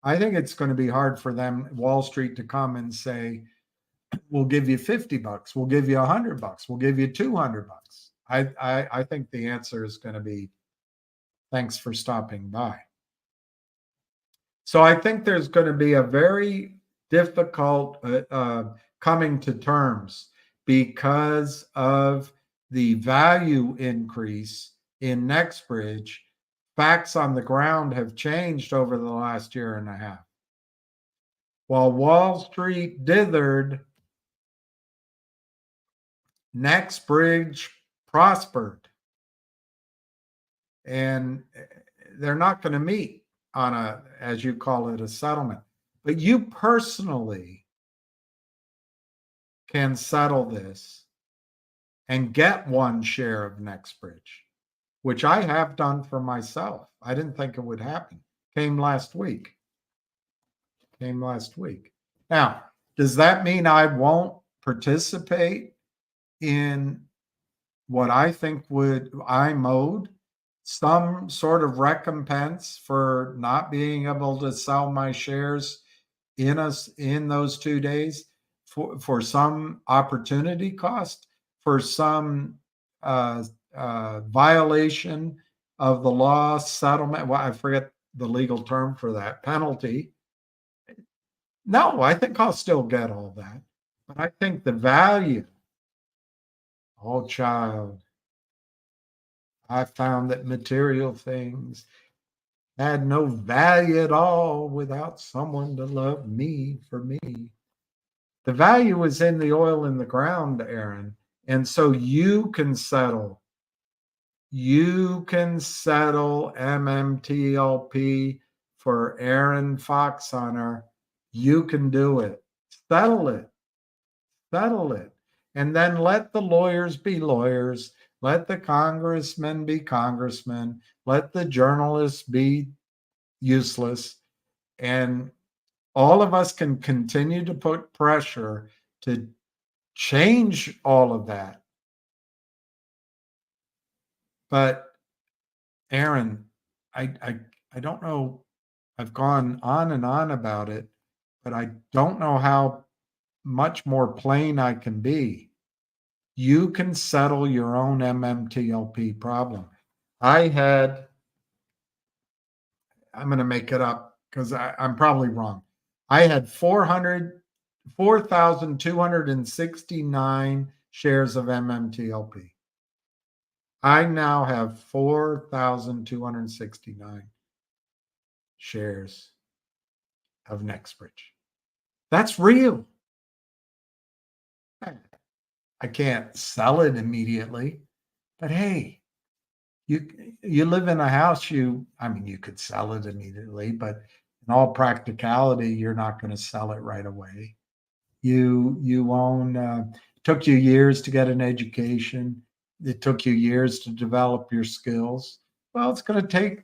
S4: I think it's going to be hard for them, Wall Street, to come and say, we'll give you $50, we'll give you $100, we'll give you $200. I think the answer is going to be, thanks for stopping by. So I think there's going to be a very difficult coming to terms because of the value increase in Nextbridge. Facts on the ground have changed over the last year and a half. While Wall Street dithered, Nextbridge prospered. And they're not going to meet on a, as you call it, a settlement. But you personally can settle this and get 1 share of Nextbridge, which I have done for myself. I didn't think it would happen. Came last week. Now, does that mean I won't participate in what I think I'm owed some sort of recompense for not being able to sell my shares in those 2 days, for some opportunity cost, for some violation of the law, settlement? Well, I forget the legal term for that, penalty. No, I think I'll still get all that. But I think the value, oh child, I found that material things had no value at all without someone to love me for me. The value is in the oil in the ground, Aaron. And so you can settle MMTLP for Aaron Foxhunter. You can do it. Settle it. And then let the lawyers be lawyers. Let the congressmen be congressmen. Let the journalists be useless. And all of us can continue to put pressure to change all of that. But Aaron, I don't know. I've gone on and on about it, but I don't know how much more plain I can be. You can settle your own MMTLP problem. I'm going to make it up because I'm probably wrong. I had 4,269 shares of MMTLP. I now have 4,269. shares of Nextbridge. That's real. I can't sell it immediately, but hey, you live in a house, you could sell it immediately, but in all practicality, you're not going to sell it right away. You own, took you years to get an education. It took you years to develop your skills. Well, it's going to take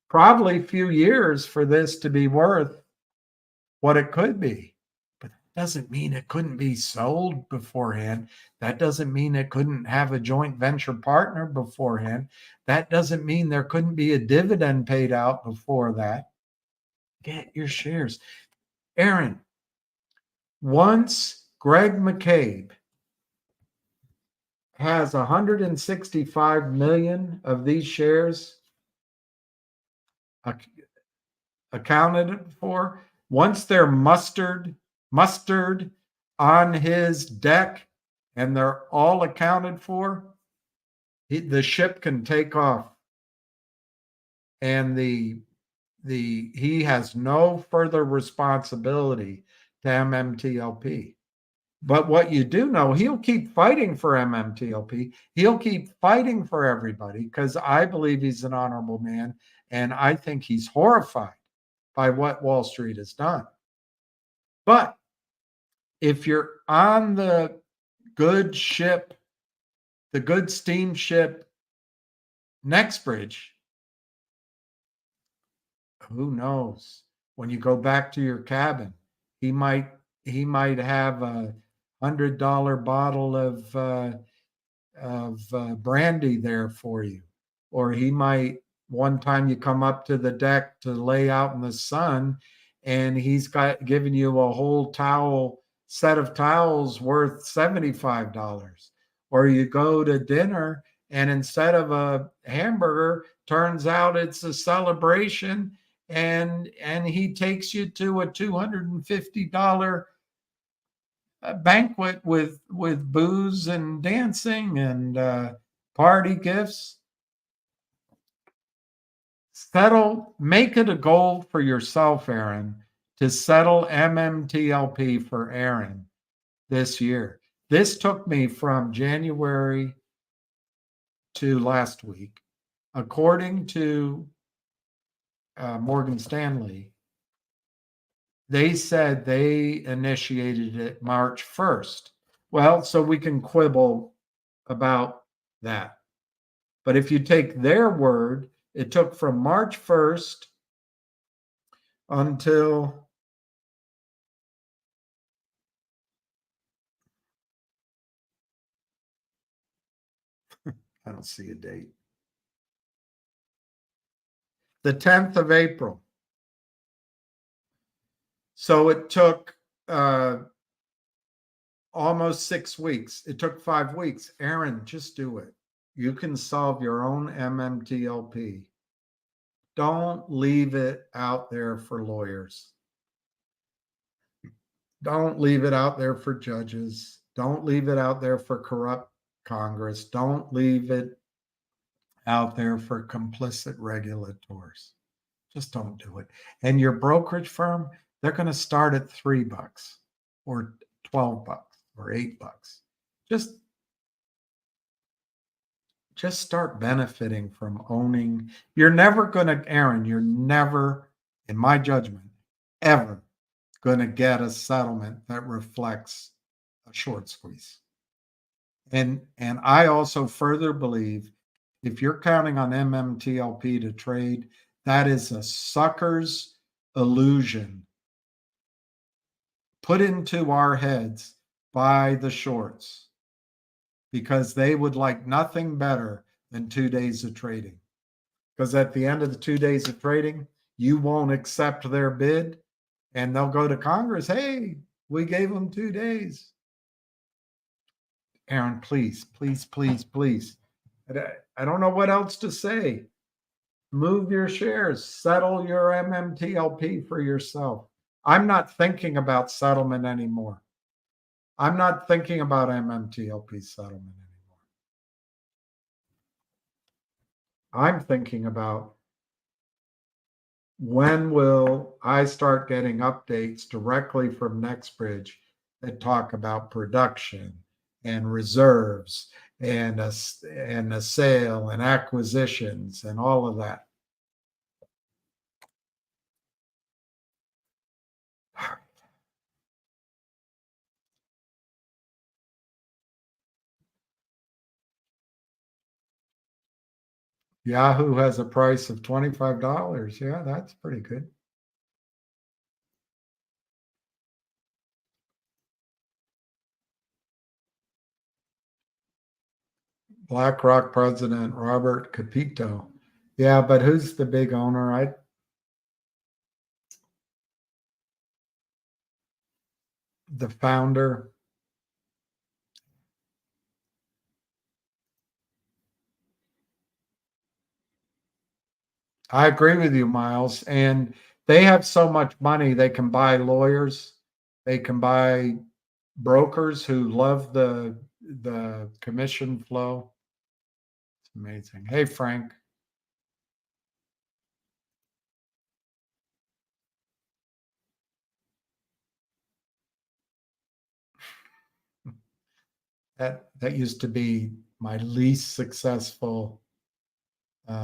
S4: probably a few years for this to be worth what it could be. But that doesn't mean it couldn't be sold beforehand. That doesn't mean it couldn't have a joint venture partner beforehand. That doesn't mean there couldn't be a dividend paid out before that. Get your shares. Aaron, once Greg McCabe has 165 million of these shares accounted for, once they're mustered on his deck and they're all accounted for, the ship can take off, and he has no further responsibility to MMTLP. But what you do know, he'll keep fighting for MMTLP. He'll keep fighting for everybody, because I believe he's an honorable man, and I think he's horrified by what Wall Street has done. But if you're on the good ship, the good steamship Nextbridge, who knows? When you go back to your cabin, he might have a $100 bottle of brandy there for you, or he might, one time you come up to the deck to lay out in the sun, and he's given you a whole set of towels worth $75. Or you go to dinner, and instead of a hamburger, turns out it's a celebration, and he takes you to a $250 banquet with booze and dancing and party gifts. Make it a goal for yourself, Aaron, to settle MMTLP for Aaron this year. This took me from January to last week. According to Morgan Stanley, they said they initiated it March 1st. Well, so we can quibble about that. But if you take their word, it took from March 1st until I don't see a date. The 10th of April. So it took almost 6 weeks. It took 5 weeks. Aaron, just do it. You can solve your own MMTLP. Don't leave it out there for lawyers. Don't leave it out there for judges. Don't leave it out there for corrupt Congress. Don't leave it out there for complicit regulators. Just don't do it. And your brokerage firm, they're going to start at $3 or $12 or $8. Just start benefiting from owning. You're never going to, Aaron, you're never, in my judgment, ever going to get a settlement that reflects a short squeeze. And I also further believe, if you're counting on MMTLP to trade, that is a sucker's illusion put into our heads by the shorts, because they would like nothing better than 2 days of trading. Because at the end of the 2 days of trading, you won't accept their bid, and they'll go to Congress. Hey, we gave them 2 days. Aaron, please, please, please, please. I don't know what else to say. Move your shares, settle your MMTLP for yourself. I'm not thinking about settlement anymore. I'm not thinking about MMTLP settlement anymore. I'm thinking about when will I start getting updates directly from Nextbridge that talk about production and reserves and a sale and acquisitions and all of that? Yahoo has a price of $25. Yeah, that's pretty good. BlackRock president Robert Capito. Yeah, but who's the big owner? The founder. I agree with you, Miles. And they have so much money, they can buy lawyers, they can buy brokers who love the commission flow. It's amazing. Hey, Frank. That used to be my least successful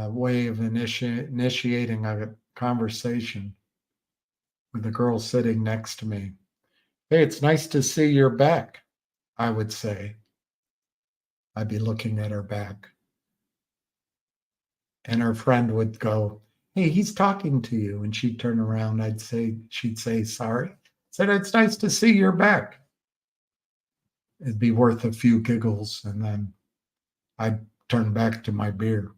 S4: way of initiating a conversation with the girl sitting next to me. Hey, it's nice to see you're back, I would say. I'd be looking at her back. And her friend would go, hey, he's talking to you. And she'd turn around. She'd say, sorry. I said, it's nice to see you're back. It'd be worth a few giggles. And then I'd turn back to my beer.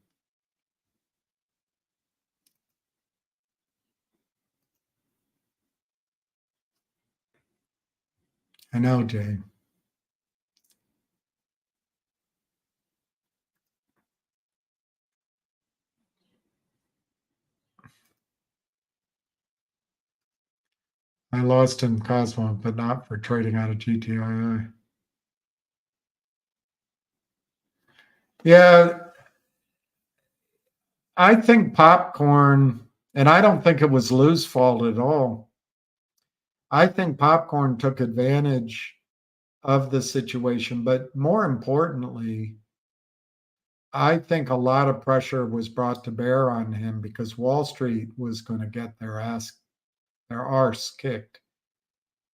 S4: I know, Jay. I lost in Cosmo, but not for trading out of GTII. Yeah, I think Popcorn, and I don't think it was Lou's fault at all. I think Popcorn took advantage of the situation, but more importantly, I think a lot of pressure was brought to bear on him because Wall Street was going to get their arse kicked.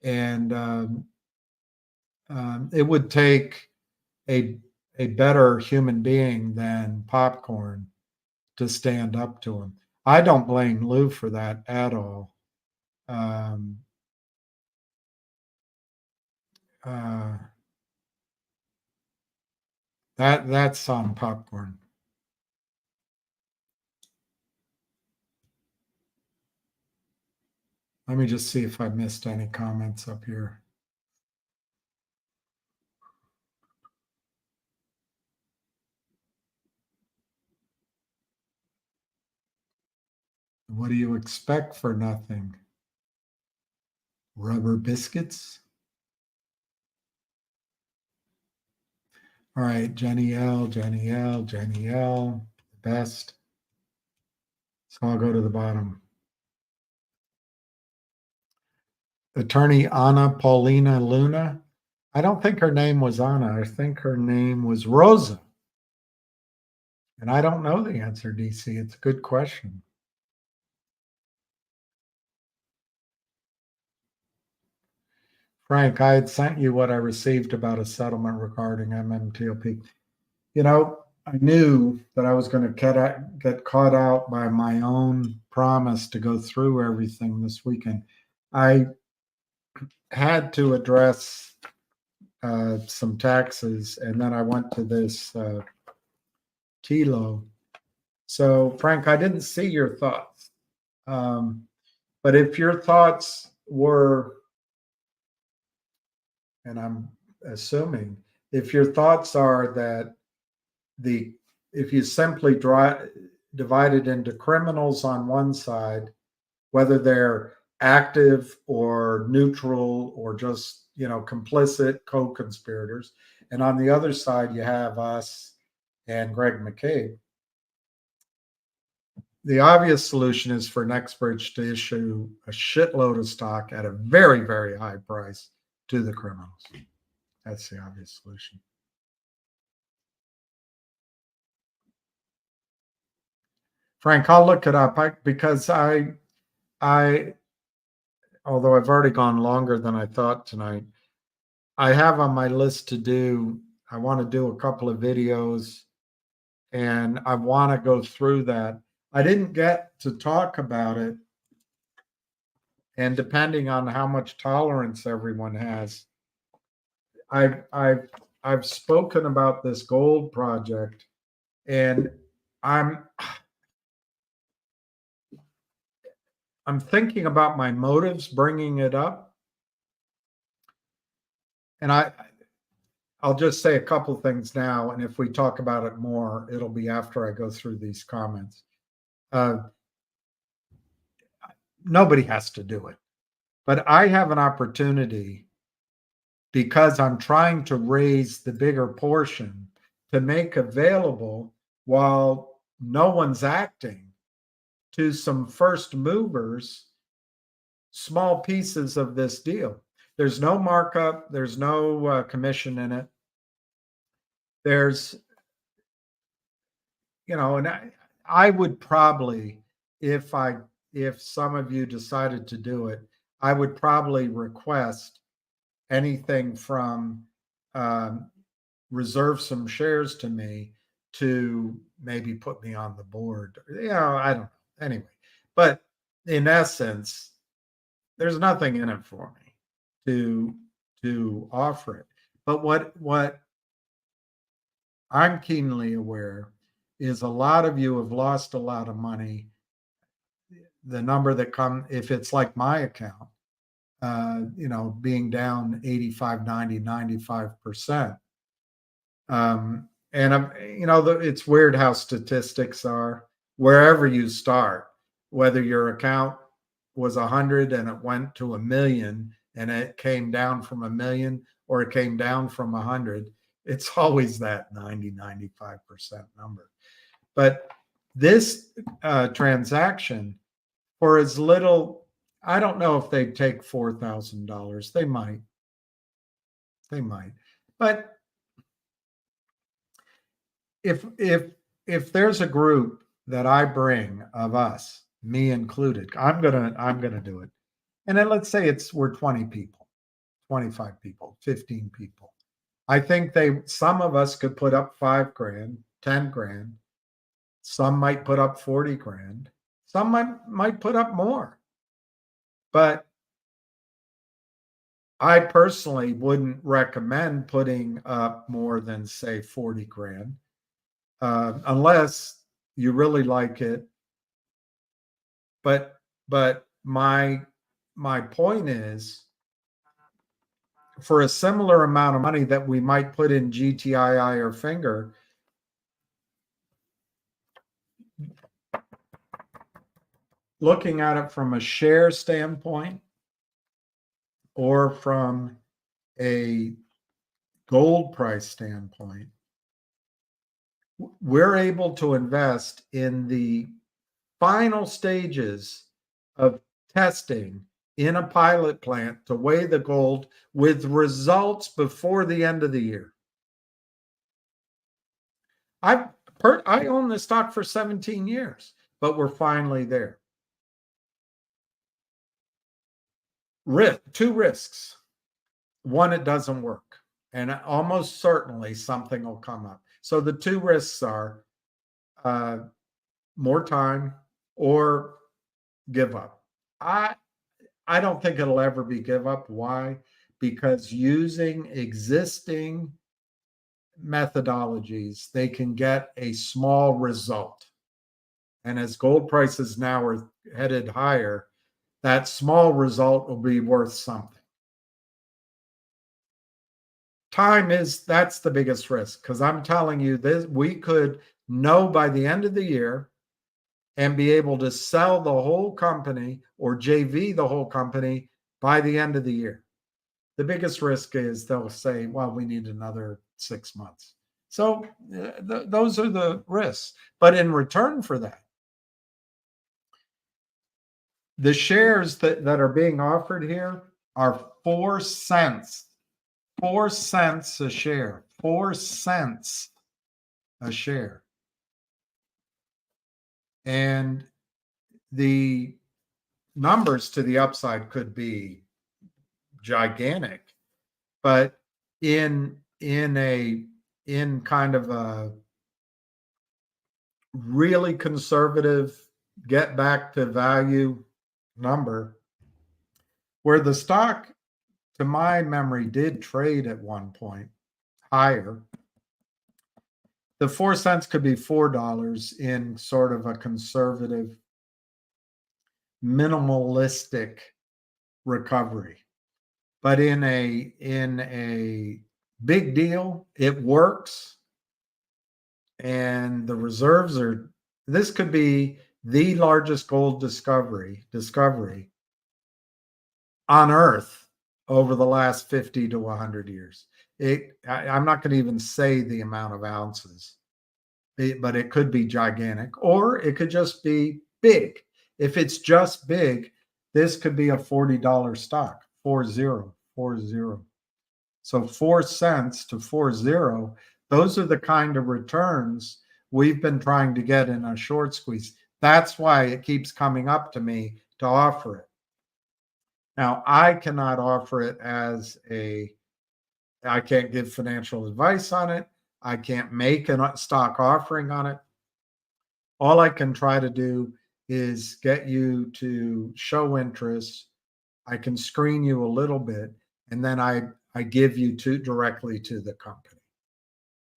S4: And it would take a better human being than Popcorn to stand up to him. I don't blame Lou for that at all. That's on Popcorn. Let me just see if I missed any comments up here. What do you expect for nothing? Rubber biscuits? All right, Jenny L, the best. So I'll go to the bottom. Attorney Anna Paulina Luna. I don't think her name was Anna. I think her name was Rosa. And I don't know the answer, DC. It's a good question. Frank, I had sent you what I received about a settlement regarding MMTLP. You know, I knew that I was going to get caught out by my own promise to go through everything this weekend. I had to address some taxes, and then I went to this TELO. So, Frank, I didn't see your thoughts. But if your thoughts were, and I'm assuming, if your thoughts are that if you simply divide it into criminals on one side, whether they're active or neutral or just, complicit co-conspirators, and on the other side you have us and Greg McCabe. the obvious solution is for Nextbridge to issue a shitload of stock at a very, very high price to the criminals. That's the obvious solution. Frank, I'll look it up because although I've already gone longer than I thought tonight, I have on my list to do, I want to do a couple of videos and I want to go through that. I didn't get to talk about it. And depending on how much tolerance everyone has, I've spoken about this gold project, and I'm thinking about my motives bringing it up. And I'll just say a couple things now, and if we talk about it more, it'll be after I go through these comments. Nobody has to do it, but I have an opportunity because I'm trying to raise the bigger portion to make available, while no one's acting, to some first movers, small pieces of this deal. There's no markup. There's no commission in it. There's, and I would probably, if some of you decided to do it, I would probably request anything from reserve some shares to me to maybe put me on the board. I don't know. Anyway, but in essence, there's nothing in it for me to offer it. But what I'm keenly aware is a lot of you have lost a lot of money. The number that if it's like my account, being down 85, 90, 95%. And it's weird how statistics are. Wherever you start, whether your account was 100 and it went to 1 million and it came down from 1 million, or it came down from 100, it's always that 90, 95% number. But this transaction, for as little, I don't know if they'd take $4,000. They might. But if there's a group that I bring of us, me included, I'm gonna do it. And then let's say we're 20 people, 25 people, 15 people. I think some of us could put up $5,000, $10,000. Some might put up 40 grand. Some might put up more. But I personally wouldn't recommend putting up more than, say, 40 grand, unless you really like it. But my point is, for a similar amount of money that we might put in GTII or Finger, looking at it from a share standpoint or from a gold price standpoint, we're able to invest in the final stages of testing in a pilot plant to weigh the gold with results before the end of the year. I own the stock for 17 years, but we're finally there. Two risks. One, it doesn't work, and almost certainly something will come up. So the two risks are more time or give up. I don't think it'll ever be give up. Why? Because using existing methodologies, they can get a small result. And as gold prices now are headed higher, that small result will be worth something. That's the biggest risk, because I'm telling you this, we could know by the end of the year and be able to sell the whole company or JV the whole company by the end of the year. The biggest risk is they'll say, well, we need another 6 months. So those are the risks. But in return for that, The shares that are being offered here are 4 cents. 4 cents a share. 4 cents a share. And the numbers to the upside could be gigantic, but in kind of a really conservative get back to value number, where the stock, to my memory, did trade at one point higher. The 4 cents could be $4 in sort of a conservative, minimalistic recovery. But in a big deal, it works. And the reserves are, this could be the largest gold discovery on Earth over the last 50 to 100 years. I'm not going to even say the amount of ounces, but it could be gigantic, or it could just be big. If it's just big, this could be a $40 stock, 40. So 4 cents to 40, those are the kind of returns we've been trying to get in a short squeeze. That's why it keeps coming up to me to offer it. Now, I cannot offer it I can't give financial advice on it. I can't make a stock offering on it. All I can try to do is get you to show interest. I can screen you a little bit, and then I give you directly to the company.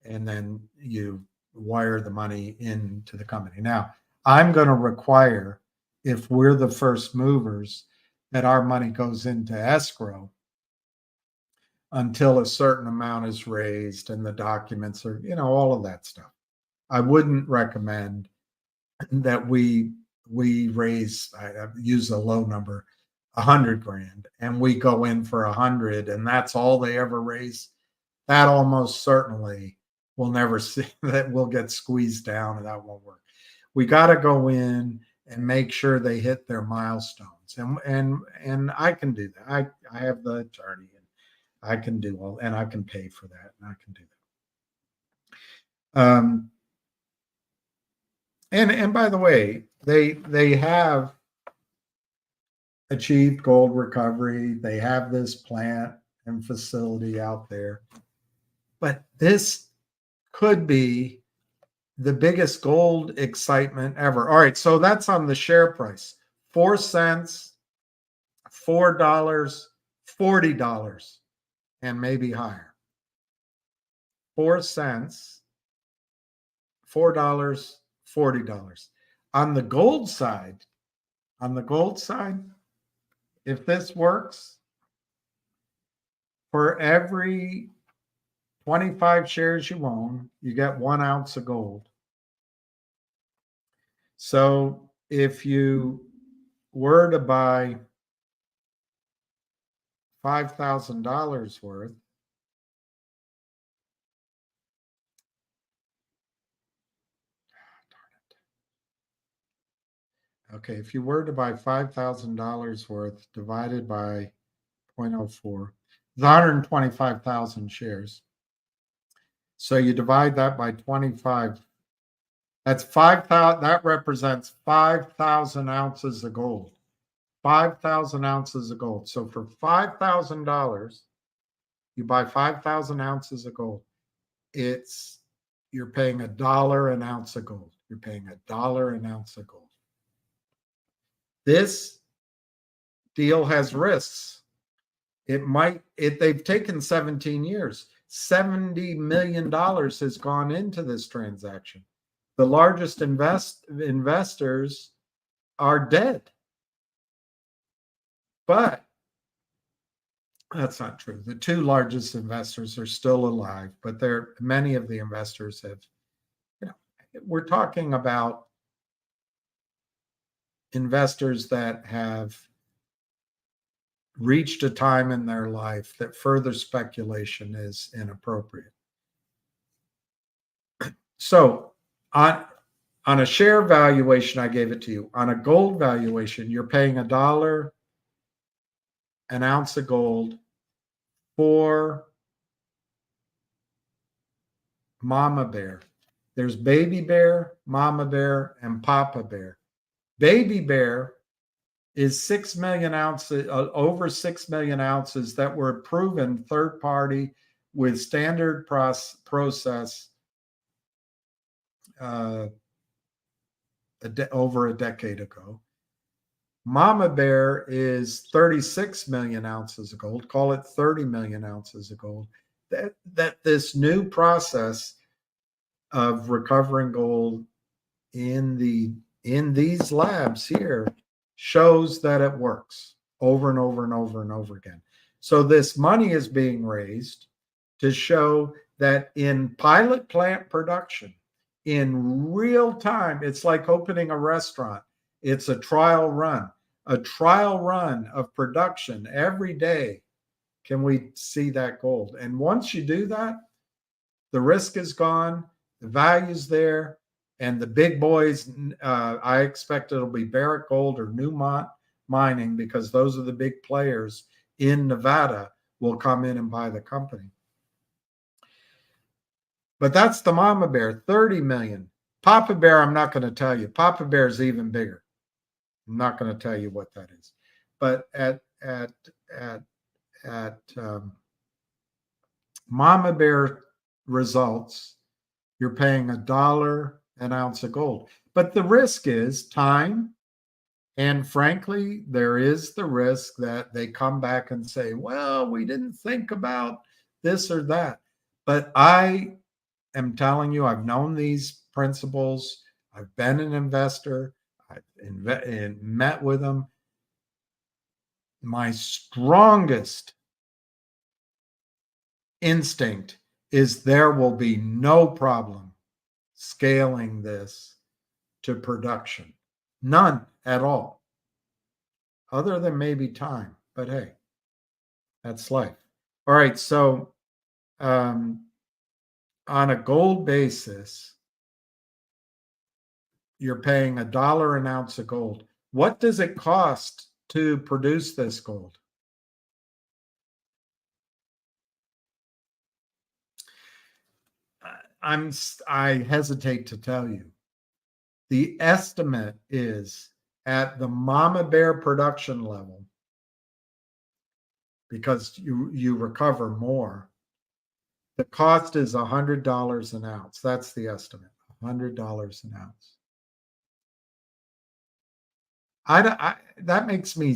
S4: And then you wire the money into the company. Now, I'm going to require, if we're the first movers, that our money goes into escrow until a certain amount is raised and the documents are, all of that stuff. I wouldn't recommend that we raise, I use a low number, 100 grand, and we go in for 100, and that's all they ever raise. That almost certainly will never see that. Will get squeezed down, and that won't work. We got to go in and make sure they hit their milestones, and I can do that. I have the attorney, and I can do all, and I can pay for that, and I can do that. And by the way, they have achieved gold recovery. They have this plant and facility out there, but this could be the biggest gold excitement ever. All right, so that's on the share price. 4 cents, $4, $40, and maybe higher. 4 cents, $4, $40. On the gold side, if this works, for every 25 shares you own, you get 1 ounce of gold. So if you were to buy $5,000 worth, okay, if you were to buy $5,000 worth divided by 0.04, it's 125,000 shares. So you divide that by 25. That's 5,000. That represents 5,000 ounces of gold. 5,000 ounces of gold. So for $5,000, you buy 5,000 ounces of gold. You're paying $1 an ounce of gold. You're paying $1 an ounce of gold. This deal has risks. They've taken 17 years. $70 million has gone into this transaction. The largest investors are dead. But that's not true. The 2 largest investors are still alive, but many of the investors have, we're talking about investors that have reached a time in their life that further speculation is inappropriate. So on On a share valuation, I gave it to you. On a gold valuation, you're paying $1 an ounce of gold for mama bear. There's baby bear, mama bear, and papa bear. Baby bear is 6 million ounces, over 6 million ounces that were proven third party with standard process over a decade ago. Mama bear is 36 million ounces of gold, call it 30 million ounces of gold. That this new process of recovering gold in these labs here shows that it works over and over and over and over again. So this money is being raised to show that in pilot plant production, in real time, it's like opening a restaurant. It's a trial run of production every day. Can we see that gold? And once you do that, the risk is gone, the value's there, and the big boys, I expect it'll be Barrick Gold or Newmont Mining, because those are the big players in Nevada, will come in and buy the company. But that's the mama bear, 30 million. Papa bear, I'm not going to tell you. Papa bear is even bigger. I'm not going to tell you what that is. But at mama bear results, you're paying $1 an ounce of gold. But the risk is time. And frankly, there is the risk that they come back and say, well, we didn't think about this or that. But I am telling you, I've known these principles. I've been an investor. I've met with them. My strongest instinct is there will be no problem scaling this to production. None at all. Other than maybe time. But hey, that's life. All right. So on a gold basis, you're paying $1 an ounce of gold. What does it cost to produce this gold? I hesitate to tell you. The estimate is at the mama bear production level, because you recover more. The cost is $100 an ounce. That's the estimate, $100 an ounce. That makes me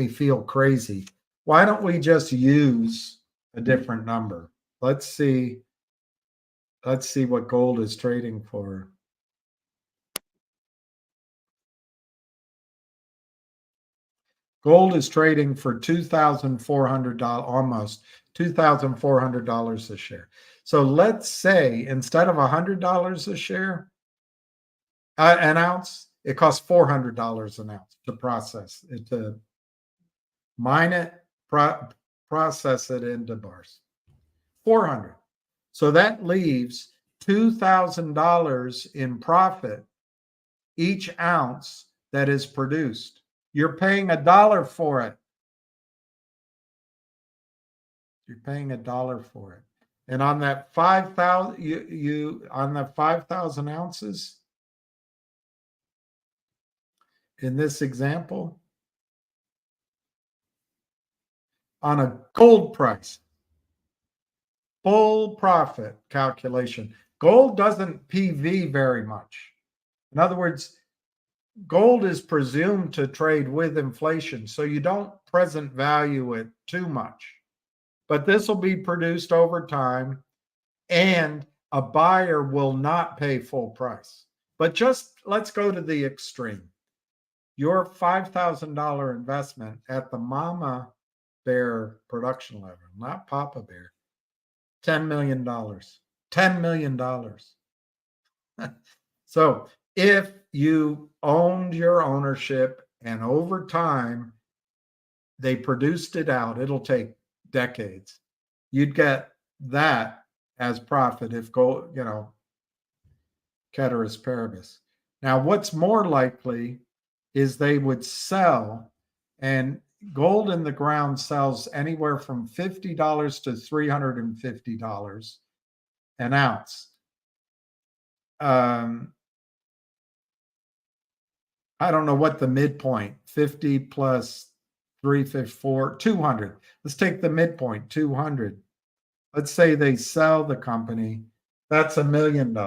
S4: feel crazy. Why don't we just use a different number? Let's see what gold is trading for. Gold is trading for $2,400, almost $2,400 a share. So let's say instead of $100 a share, an ounce, it costs $400 an ounce to process it, to mine it, process it into bars. $400. So that leaves $2,000 in profit each ounce that is produced. You're paying $1 for it. You're paying $1 for it. And on that 5,000, on that 5,000 ounces, in this example, on a gold price, full profit calculation, gold doesn't PV very much. In other words, gold is presumed to trade with inflation, so you don't present value it too much. But this will be produced over time, and a buyer will not pay full price. But just let's go to the extreme. Your $5,000 investment at the mama bear production level, not papa bear, $10 million. $10 million. So if you owned your ownership and over time they produced it out, it'll take decades. You'd get that as profit if gold, ceteris paribus. Now, what's more likely is they would sell, and gold in the ground sells anywhere from $50 to $350 an ounce. I don't know what the midpoint, 50 plus 354, 200. Let's take the midpoint, 200. Let's say they sell the company, that's $1 million.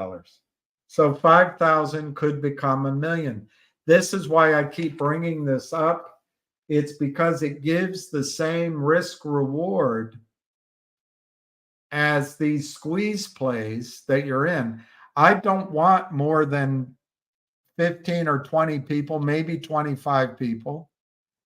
S4: So 5,000 could become $1 million. This is why I keep bringing this up. It's because it gives the same risk reward as these squeeze plays that you're in. I don't want more than 15 or 20 people, maybe 25 people.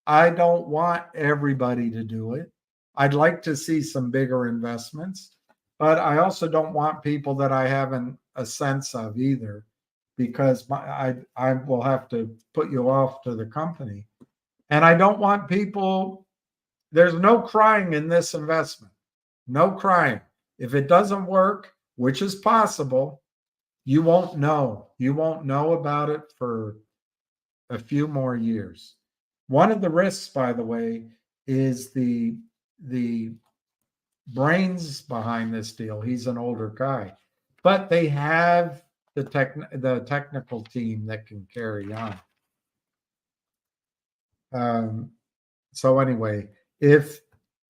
S4: I don't want everybody to do it. I'd like to see some bigger investments, but I also don't want people that I haven't a sense of either, because I will have to put you off to the company. And I don't want people, there's no crying in this investment. No crying. If it doesn't work, which is possible, you won't know. You won't know about it for a few more years. One of the risks, by the way, is the brains behind this deal. He's an older guy, but they have the technical team that can carry on. So anyway, if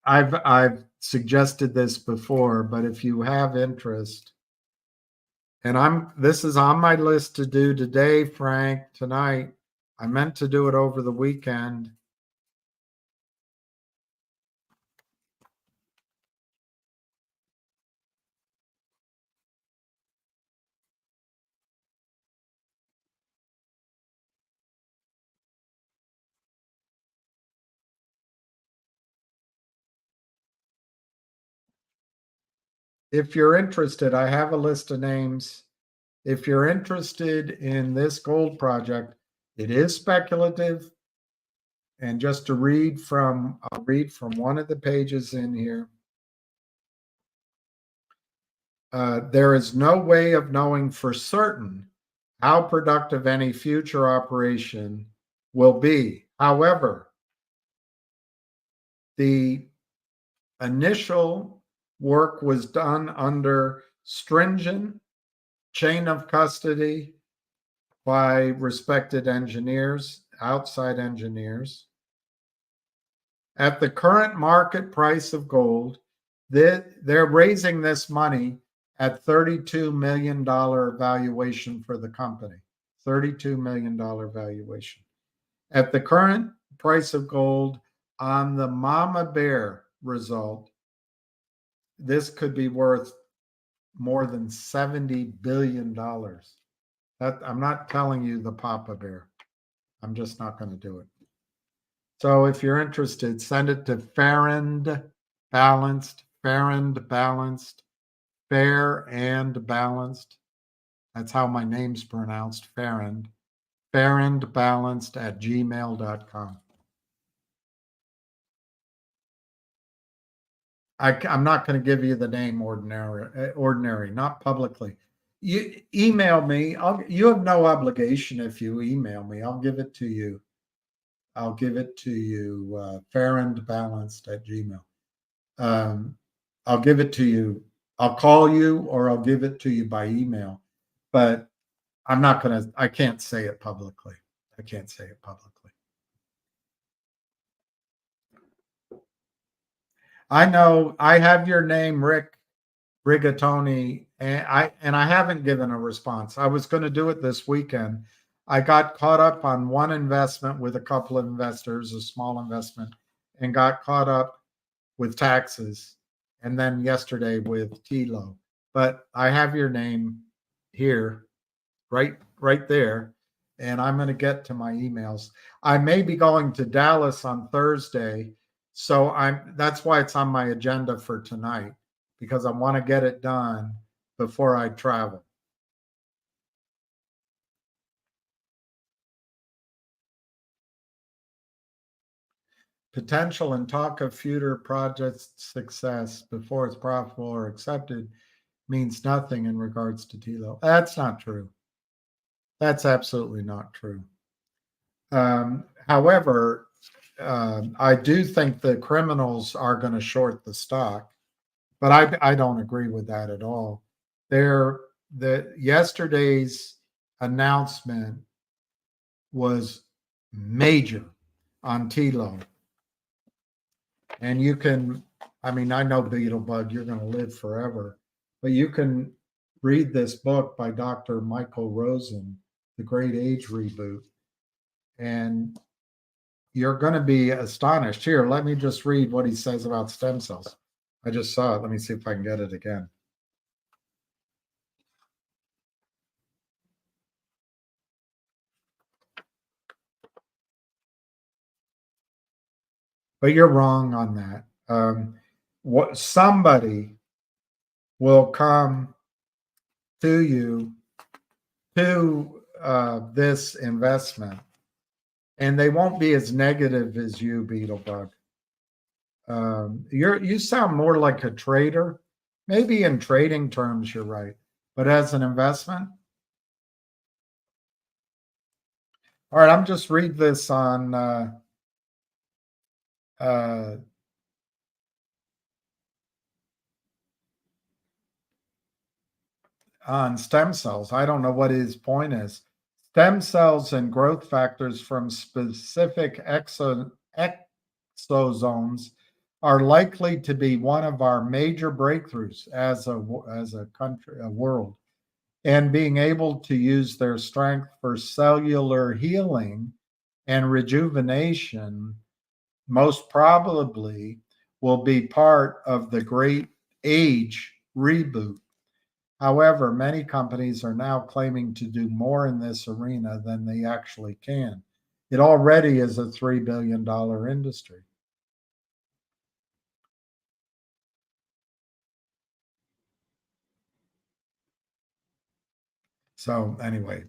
S4: I've suggested this before, but if you have interest, and this is on my list to do today, Frank, tonight. I meant to do it over the weekend. If you're interested, I have a list of names. If you're interested in this gold project, it is speculative. And just to I'll read from one of the pages in here. There is no way of knowing for certain how productive any future operation will be. However, the initial work was done under stringent chain of custody by respected engineers, outside engineers. At the current market price of gold, they're raising this money at $32 million valuation for the company. $32 million valuation. At the current price of gold on the Mama Bear result, this could be worth more than $70 billion. That I'm not telling you the Papa Bear. I'm just not going to do it. So if you're interested, send it to Fair and Balanced. That's how my name's pronounced, fairandbalanced@gmail.com. I'm not going to give you the name ordinary, not publicly. You email me. You have no obligation if you email me. I'll give it to you. Fairandbalanced@gmail. I'll give it to you. I'll call you or I'll give it to you by email. But I can't say it publicly. I know I have your name, Rick Rigatoni, and I haven't given a response. I was going to do it this weekend. I got caught up on one investment with a couple of investors, a small investment, and got caught up with taxes. And then yesterday with TELO. But I have your name here, right there. And I'm going to get to my emails. I may be going to Dallas on Thursday. So that's why it's on my agenda for tonight, because I want to get it done before I travel. Potential and talk of future project success before it's profitable or accepted means nothing in regards to TELO. That's not true. That's absolutely not true. However, I do think the criminals are going to short the stock, but I don't agree with that at all. Yesterday's announcement was major on TELO. And you can, I mean, I know Beetlebug, you're going to live forever, but you can read this book by Dr. Michael Rosen, The Great Age Reboot, and you're going to be astonished. Here, let me just read what he says about stem cells. I just saw it. Let me see if I can get it again. But you're wrong on that. What somebody will come to you to this investment, and they won't be as negative as you, Beetlebug. You sound more like a trader. Maybe in trading terms, you're right, but as an investment. All right, I'm just read this on stem cells. I don't know what his point is. Stem cells and growth factors from specific exosomes are likely to be one of our major breakthroughs as a country, a world, and being able to use their strength for cellular healing and rejuvenation most probably will be part of the great age reboot. However, many companies are now claiming to do more in this arena than they actually can. It already is a $3 billion industry. So anyway,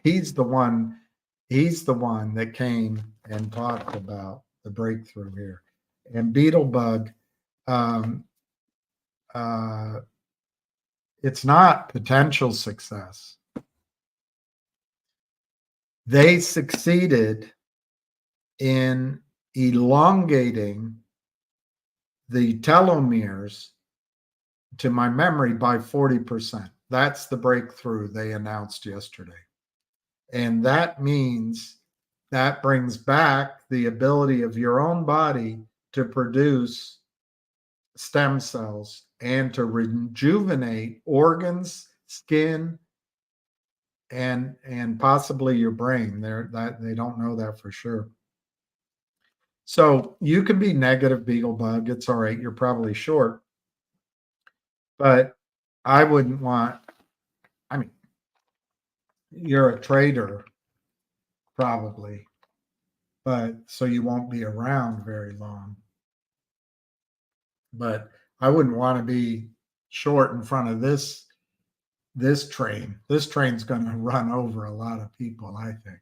S4: he's the one that came and talked about the breakthrough here. And Beetlebug, it's not potential success. They succeeded in elongating the telomeres, to my memory, by 40%. That's the breakthrough they announced yesterday. And that means that brings back the ability of your own body to produce stem cells and to rejuvenate organs, skin, and possibly your brain. They don't know that for sure. So you can be negative, Beetlebug. It's all right. You're probably short. But I wouldn't want, I mean, you're a trader, probably, but so you won't be around very long. But I wouldn't want to be short in front of this train. This train's going to run over a lot of people, I think.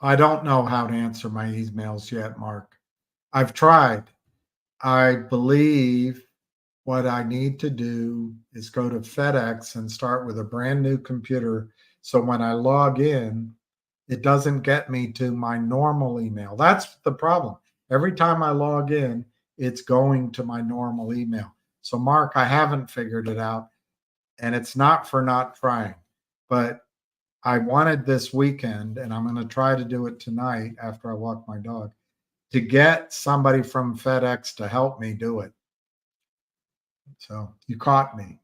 S4: I don't know how to answer my emails yet, Mark. I've tried. I believe what I need to do is go to FedEx and start with a brand new computer. So when I log in, it doesn't get me to my normal email. That's the problem. Every time I log in, it's going to my normal email. So Mark, I haven't figured it out, and it's not for not trying, but I wanted this weekend, and I'm going to try to do it tonight after I walk my dog, to get somebody from FedEx to help me do it. So you caught me.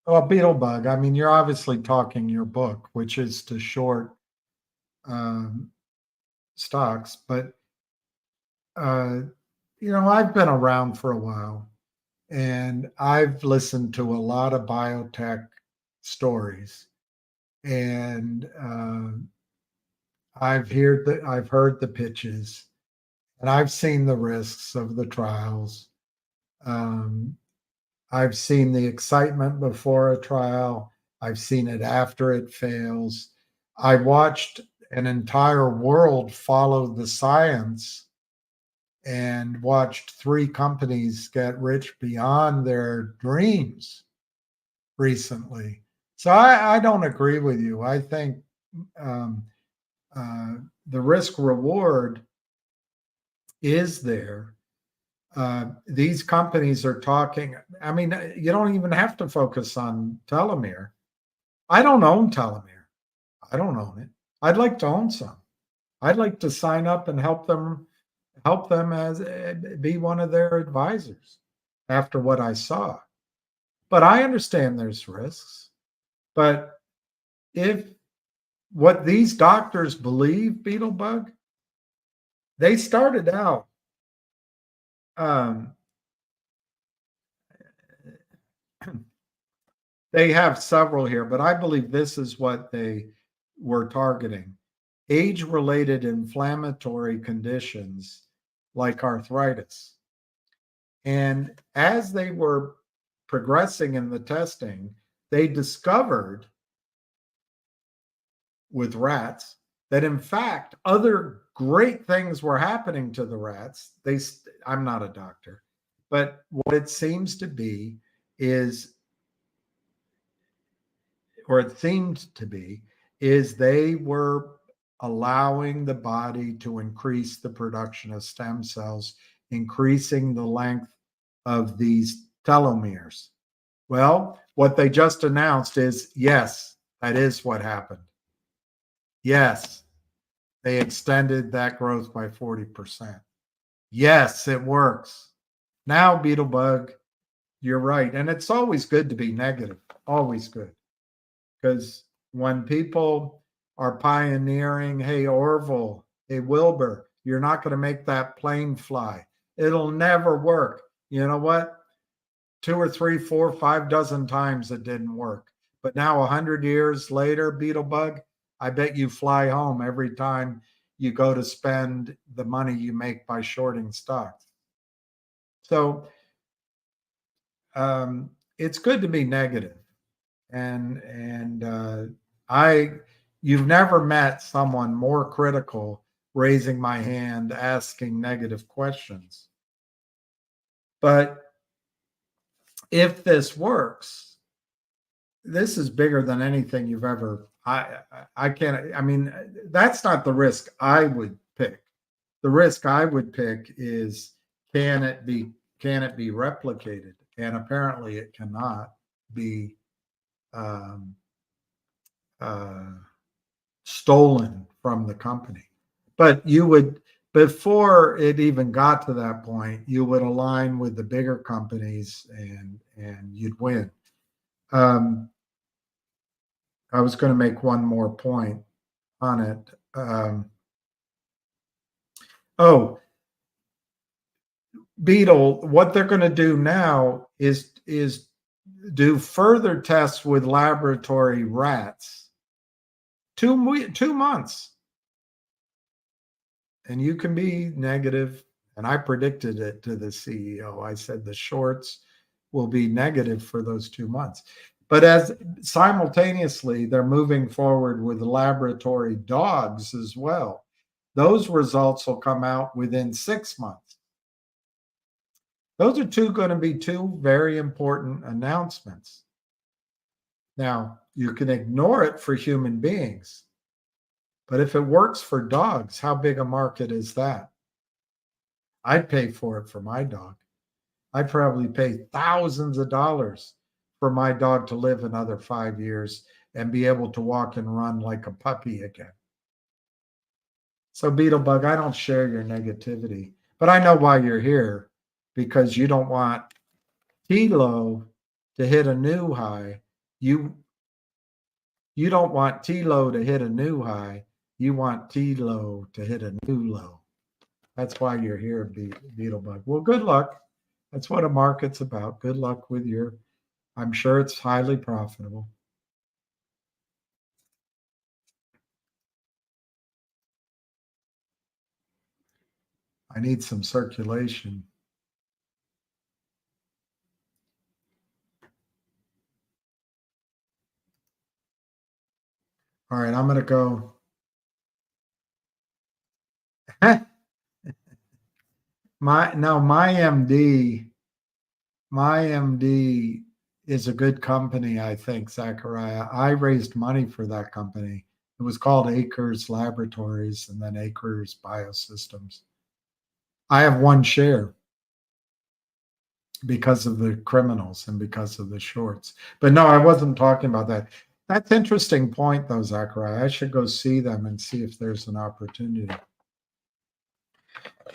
S4: Well, Beetlebug, I mean, you're obviously talking your book, which is to short stocks, but I've been around for a while, and I've listened to a lot of biotech stories, and I've heard the pitches, and I've seen the risks of the trials. I've seen the excitement before a trial. I've seen it after it fails. I watched an entire world follow the science and watched 3 companies get rich beyond their dreams recently. So I don't agree with you. I think um, the risk reward is there. These companies are talking. I mean, you don't even have to focus on Telomere. I don't own Telomere. I don't own it. I'd like to own some. I'd like to sign up and help them as be one of their advisors after what I saw. But I understand there's risks. But if what these doctors believe, Beetlebug, they started out they have several here, but I believe this is what they were targeting. Age-related inflammatory conditions like arthritis. And as they were progressing in the testing, they discovered with rats that in fact other great things were happening to the rats. I'm not a doctor, but what it seems to be is, or it seemed to be, is they were allowing the body to increase the production of stem cells, increasing the length of these telomeres. Well, what they just announced is yes, that is what happened. Yes, they extended that growth by 40%. Yes, it works. Now, Beetlebug, you're right. And it's always good to be negative, always good. Because when people are pioneering, hey, Orville, hey, Wilbur, you're not going to make that plane fly. It'll never work. You know what? 2 or 3, 4, 5 dozen times it didn't work. But now 100 years later, Beetlebug, I bet you fly home every time you go to spend the money you make by shorting stocks. So it's good to be negative. And you've never met someone more critical raising my hand, asking negative questions. But if this works, this is bigger than anything you've ever. I can't. I mean, that's not the risk I would pick. The risk I would pick is can it be replicated? And apparently, it cannot be stolen from the company. But you would, before it even got to that point, you would align with the bigger companies and you'd win. I was going to make one more point on it. Beetle, what they're going to do now is do further tests with laboratory rats. 2 months. And you can be negative. And I predicted it to the CEO. I said the shorts will be negative for those 2 months. But as simultaneously, they're moving forward with laboratory dogs as well. Those results will come out within 6 months. Those are going to be 2 very important announcements. Now, you can ignore it for human beings, but if it works for dogs, how big a market is that? I'd pay for it for my dog. I'd probably pay thousands of dollars for my dog to live another 5 years and be able to walk and run like a puppy again. So, Beetlebug, I don't share your negativity, but I know why you're here, because you don't want TELO to hit a new high. You don't want TELO to hit a new high. You want TELO to hit a new low. That's why you're here, Beetlebug. Well, good luck. That's what a market's about. Good luck with I'm sure it's highly profitable. I need some circulation. All right, I'm going to go. my MD is a good company, I think, Zachariah. I raised money for that company. It was called Acres Laboratories and then Acres Biosystems. I have one share because of the criminals and because of the shorts. But no, I wasn't talking about that. That's an interesting point, though, Zachariah. I should go see them and see if there's an opportunity.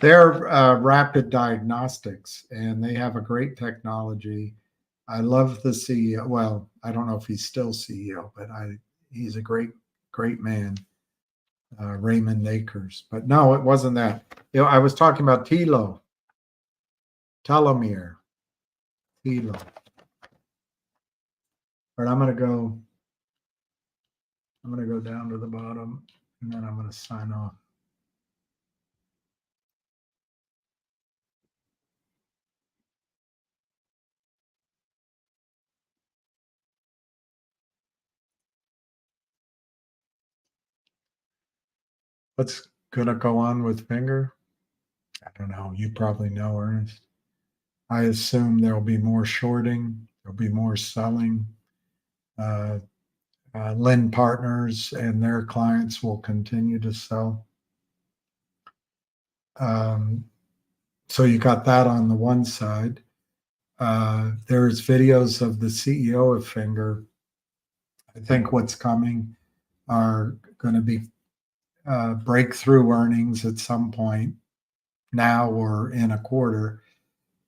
S4: They're rapid diagnostics, and they have a great technology. I love the CEO. Well, I don't know if he's still CEO, but he's a great man, Raymond Akers. But no, it wasn't that. I was talking about TELO, Telomere, TELO. But I'm going to go down to the bottom, and then I'm going to sign off. What's going to go on with Finger? I don't know. You probably know, Ernest. I assume there'll be more shorting. There'll be more selling. Lynn Partners and their clients will continue to sell. So you got that on the one side. There's videos of the CEO of Finger. I think what's coming are going to be breakthrough earnings at some point now or in a quarter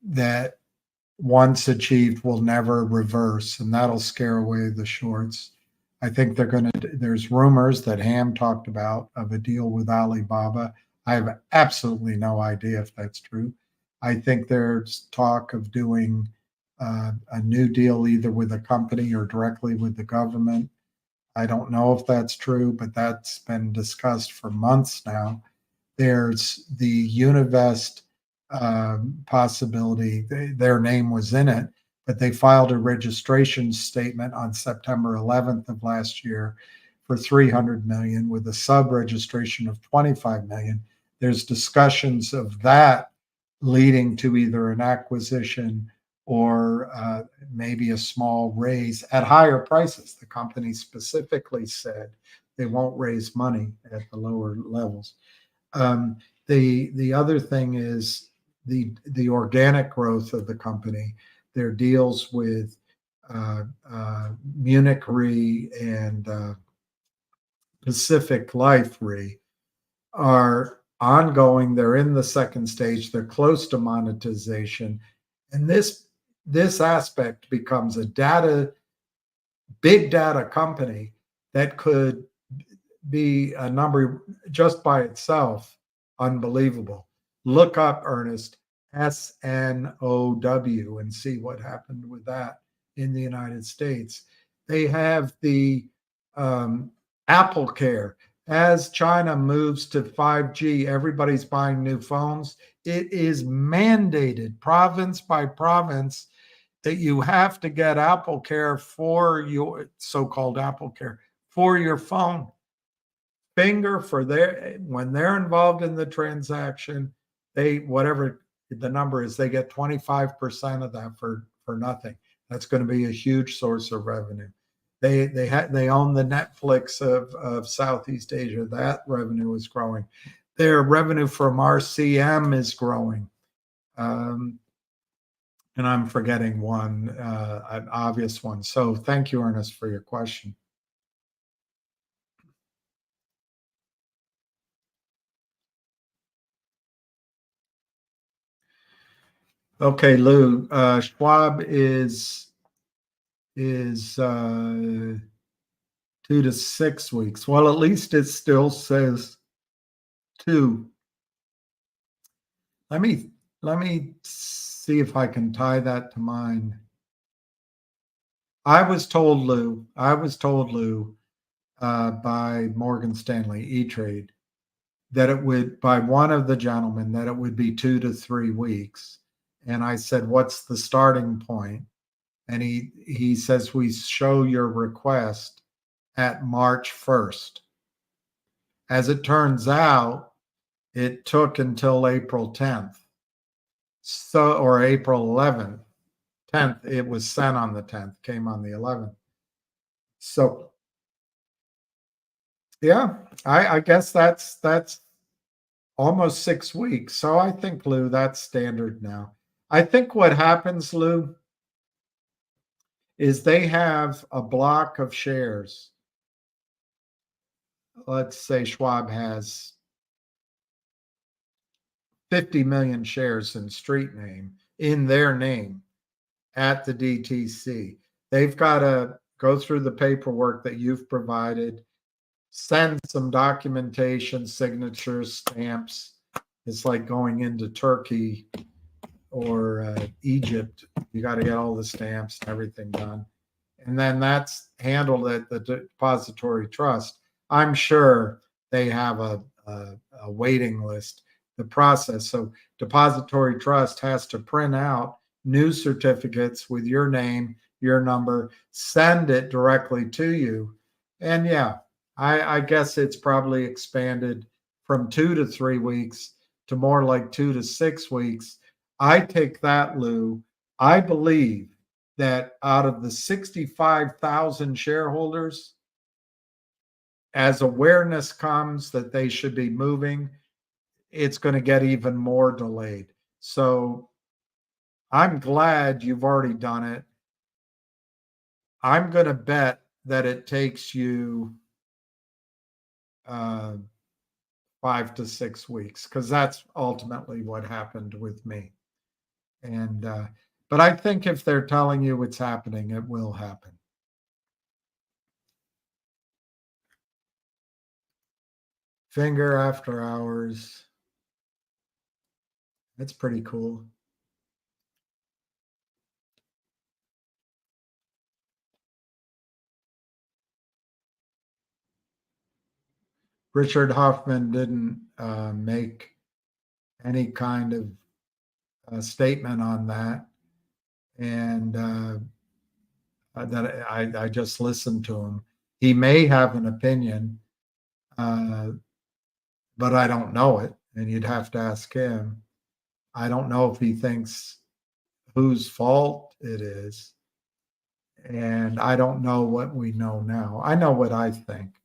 S4: that once achieved will never reverse, and that'll scare away the shorts. I think there's rumors that Ham talked about of a deal with Alibaba. I have absolutely no idea if that's true. I think there's talk of doing a new deal either with a company or directly with the government. I don't know if that's true, but that's been discussed for months now. There's the Univest possibility. Their name was in it, but they filed a registration statement on September 11th of last year for $300 million with a sub-registration of $25 million. There's discussions of that leading to either an acquisition or maybe a small raise at higher prices. The company specifically said they won't raise money at the lower levels. The other thing is the organic growth of the company. Their deals with Munich Re and Pacific Life Re are ongoing. They're in the second stage. They're close to monetization, and this aspect becomes a big data company that could be a number just by itself unbelievable. Look up, Ernest, SNOW, and see what happened with that in the United States. They have the Apple Care. As China moves to 5G, everybody's buying new phones. It is mandated province by province that you have to get Apple Care for your so-called Apple Care for your phone. Finger when they're involved in the transaction, whatever the number is, they get 25% of that for nothing. That's going to be a huge source of revenue. They own the Netflix of Southeast Asia. That revenue is growing. Their revenue from RCM is growing. And I'm forgetting one, an obvious one. So thank you, Ernest, for your question. Okay, Lou, Schwab is 2 to 6 weeks. Well, at least it still says 2. Let me see if I can tie that to mine. I was told, Lou, by Morgan Stanley E-Trade that it would, by one of the gentlemen, that it would be 2 to 3 weeks. And I said, what's the starting point? And he says, we show your request at March 1st. As it turns out, it took until April 10th. So, or April 11th. 10th, it was sent on the 10th, came on the 11th. So, yeah, I guess that's almost 6 weeks. So I think, Lou, that's standard now. I think what happens, Lou, is they have a block of shares. Let's say Schwab has 50 million shares in street name, in their name, at the DTC. They've got to go through the paperwork that you've provided, send some documentation, signatures, stamps. It's like going into Turkey or Egypt. You got to get all the stamps and everything done. And then that's handled at the depository trust. I'm sure they have a waiting list, the process. So depository trust has to print out new certificates with your name, your number, send it directly to you. And yeah, I guess it's probably expanded from 2 to 3 weeks to more like 2 to 6 weeks. I take that, Lou. I believe that out of the 65,000 shareholders, as awareness comes that they should be moving, it's going to get even more delayed. So I'm glad you've already done it. I'm going to bet that it takes you 5 to 6 weeks, because that's ultimately what happened with me. And but I think if they're telling you it's happening, it will happen. Finger after hours. That's pretty cool. Richard Hoffman didn't make any kind of statement on that. And that I just listened to him. He may have an opinion, but I don't know it. And you'd have to ask him. I don't know if he thinks whose fault it is. And I don't know what we know now. I know what I think,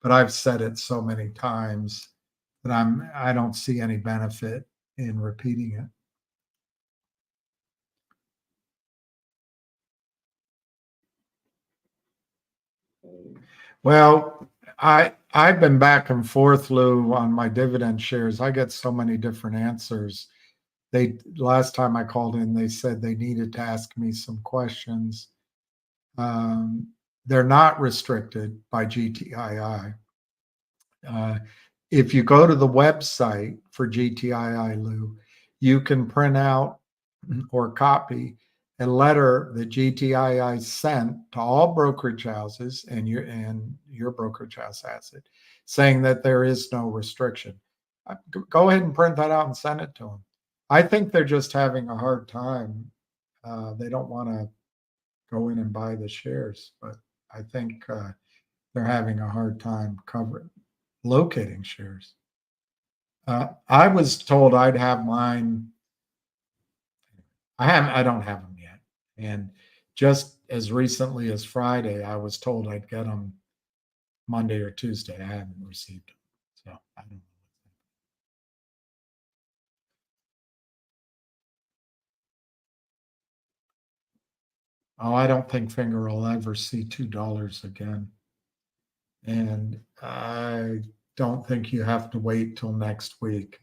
S4: but I've said it so many times that I don't see any benefit in repeating it. Well, I've been back and forth, Lou, on my dividend shares. I get so many different answers. Last time I called in, they said they needed to ask me some questions. They're not restricted by GTII. If you go to the website for GTII, Lou, you can print out or copy a letter that GTII sent to all brokerage houses, and your brokerage house has it, saying that there is no restriction. Go ahead and print that out and send it to them. I think they're just having a hard time. They don't want to go in and buy the shares, but I think they're having a hard time locating shares. I was told I'd have mine. I don't have them yet. And just as recently as Friday, I was told I'd get them Monday or Tuesday. I haven't received them. So I don't know. Oh, I don't think Finger will ever see $2 again. And I don't think you have to wait till next week.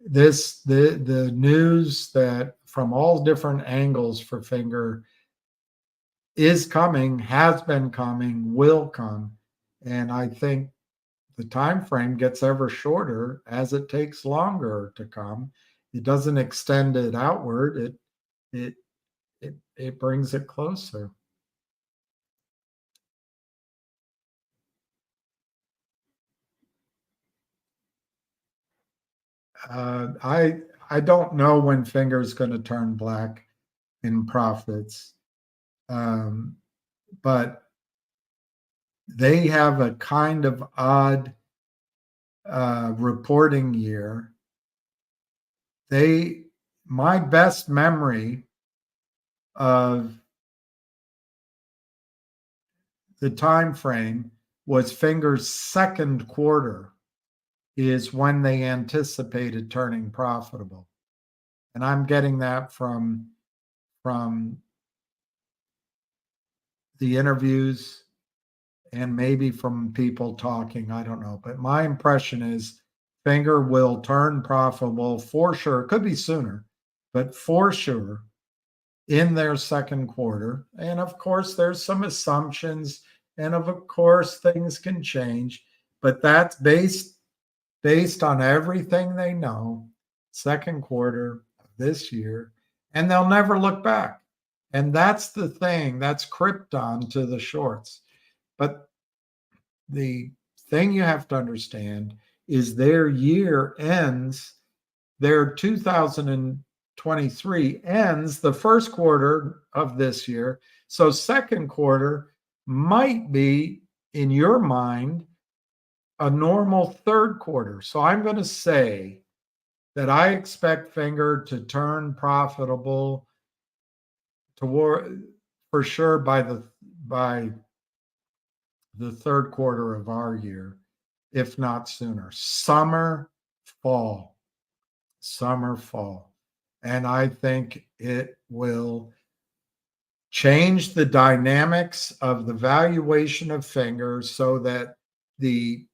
S4: The news that from all different angles for Finger is coming, has been coming, will come. And I think the time frame gets ever shorter as it takes longer to come. It doesn't extend it outward. It brings it closer. I don't know when Finger's going to turn black in profits, but they have a kind of odd reporting year. My best memory of the time frame was Finger's second quarter is when they anticipated turning profitable. And I'm getting that from the interviews and maybe from people talking, I don't know. But my impression is Finger will turn profitable for sure. It could be sooner, but for sure in their second quarter. And of course, there's some assumptions, and of course, things can change, but that's based on everything they know, second quarter of this year, and they'll never look back. And that's the thing, that's krypton to the shorts. But the thing you have to understand is their year ends, their 2023 ends the first quarter of this year. So second quarter might be, in your mind, a normal third quarter. So I'm going to say that I expect Finger to turn profitable for sure by the third quarter of our year, if not sooner. Summer, fall. And I think it will change the dynamics of the valuation of Finger so that the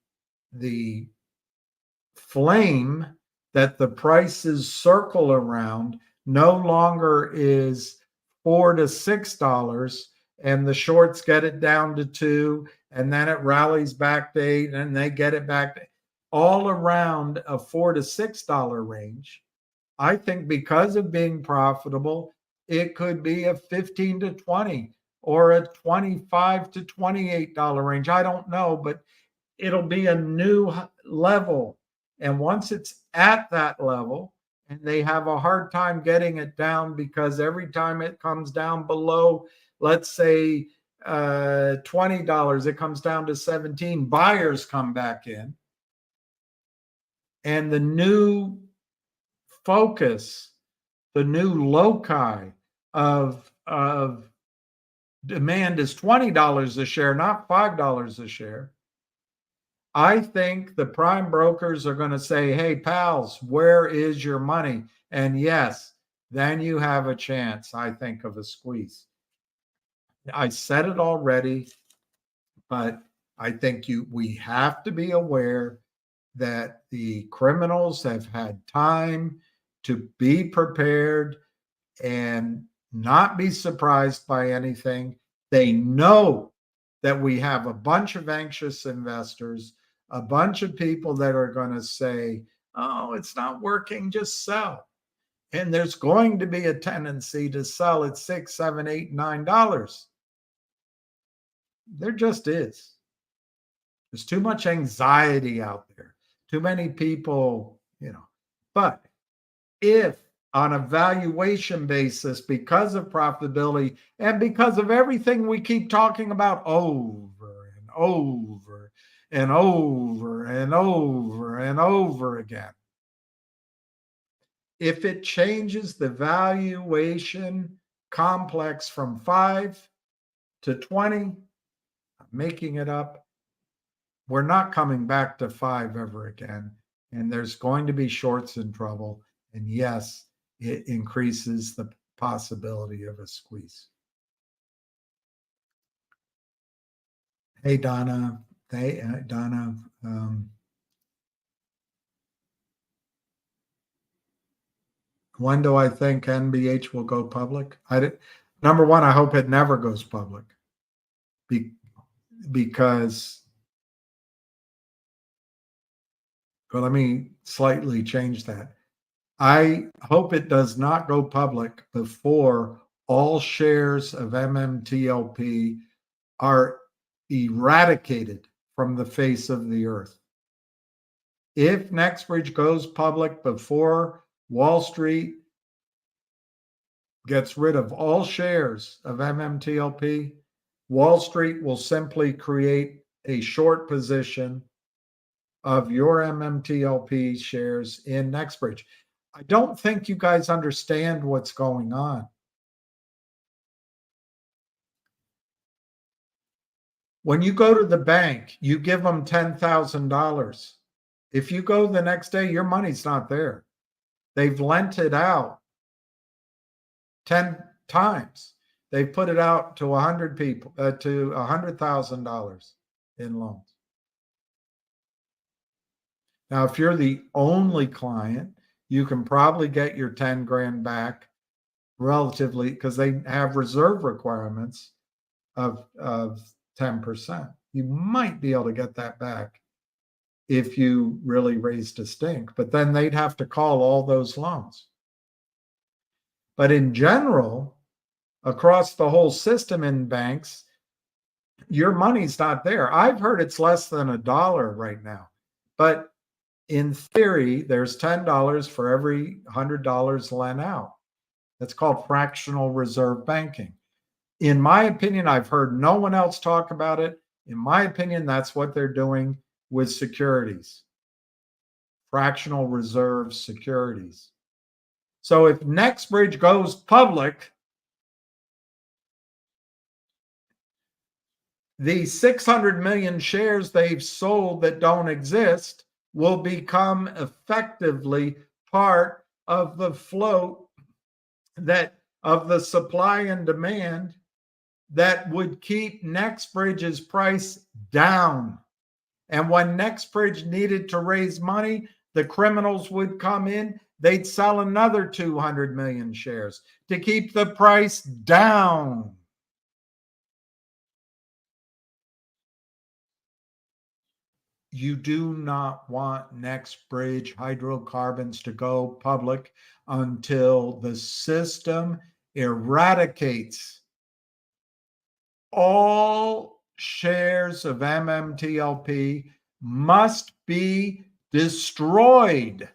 S4: flame that the prices circle around no longer is $4 to $6, and the shorts get it down to 2, and then it rallies back to 8, and they get it back to all around a $4 to $6 range. I think because of being profitable, it could be a 15 to 20 or a $25 to $28 range. I don't know, but it'll be a new level. And once it's at that level, and they have a hard time getting it down because every time it comes down below, let's say $20, it comes down to 17, buyers come back in. And the new focus, the new loci of demand is $20 a share, not $5 a share. I think the prime brokers are going to say, hey, pals, where is your money? And yes, then you have a chance, I think, of a squeeze. I said it already, but I think we have to be aware that the criminals have had time to be prepared and not be surprised by anything. They know that we have a bunch of anxious investors, a bunch of people that are going to say, oh, it's not working, just sell. And there's going to be a tendency to sell at $6, $7, $8, $9. There just is. There's too much anxiety out there. Too many people, But if on a valuation basis, because of profitability and because of everything we keep talking about over and over and over and over and over again, if it changes the valuation complex from 5 to 20, I'm making it up, we're not coming back to 5 ever again. And there's going to be shorts in trouble. And yes, it increases the possibility of a squeeze. Hey, Donna. When do I think NBH will go public? Number one, I hope it never goes public. Because, well, let me slightly change that. I hope it does not go public before all shares of MMTLP are eradicated from the face of the earth. If Nextbridge goes public before Wall Street gets rid of all shares of MMTLP, Wall Street will simply create a short position of your MMTLP shares in Nextbridge. I don't think you guys understand what's going on. When you go to the bank, you give them $10,000. If you go the next day, your money's not there. They've lent it out 10 times. They've put it out to 100 people, to $100,000 in loans. Now, if you're the only client, you can probably get your 10 grand back relatively, because they have reserve requirements of 10%. You might be able to get that back if you really raised a stink, but then they'd have to call all those loans. But in general, across the whole system in banks, your money's not there. I've heard it's less than $1 right now, but in theory, there's $10 for every $100 lent out. That's called fractional reserve banking. In my opinion, I've heard no one else talk about it. In my opinion, that's what they're doing with securities, fractional reserve securities. So if Nextbridge goes public, the 600 million shares they've sold that don't exist will become effectively part of the float that of the supply and demand that would keep Nextbridge's price down. And when Nextbridge needed to raise money, the criminals would come in, they'd sell another 200 million shares to keep the price down. You do not want Nextbridge hydrocarbons to go public until the system eradicates all shares of MMTLP must be destroyed.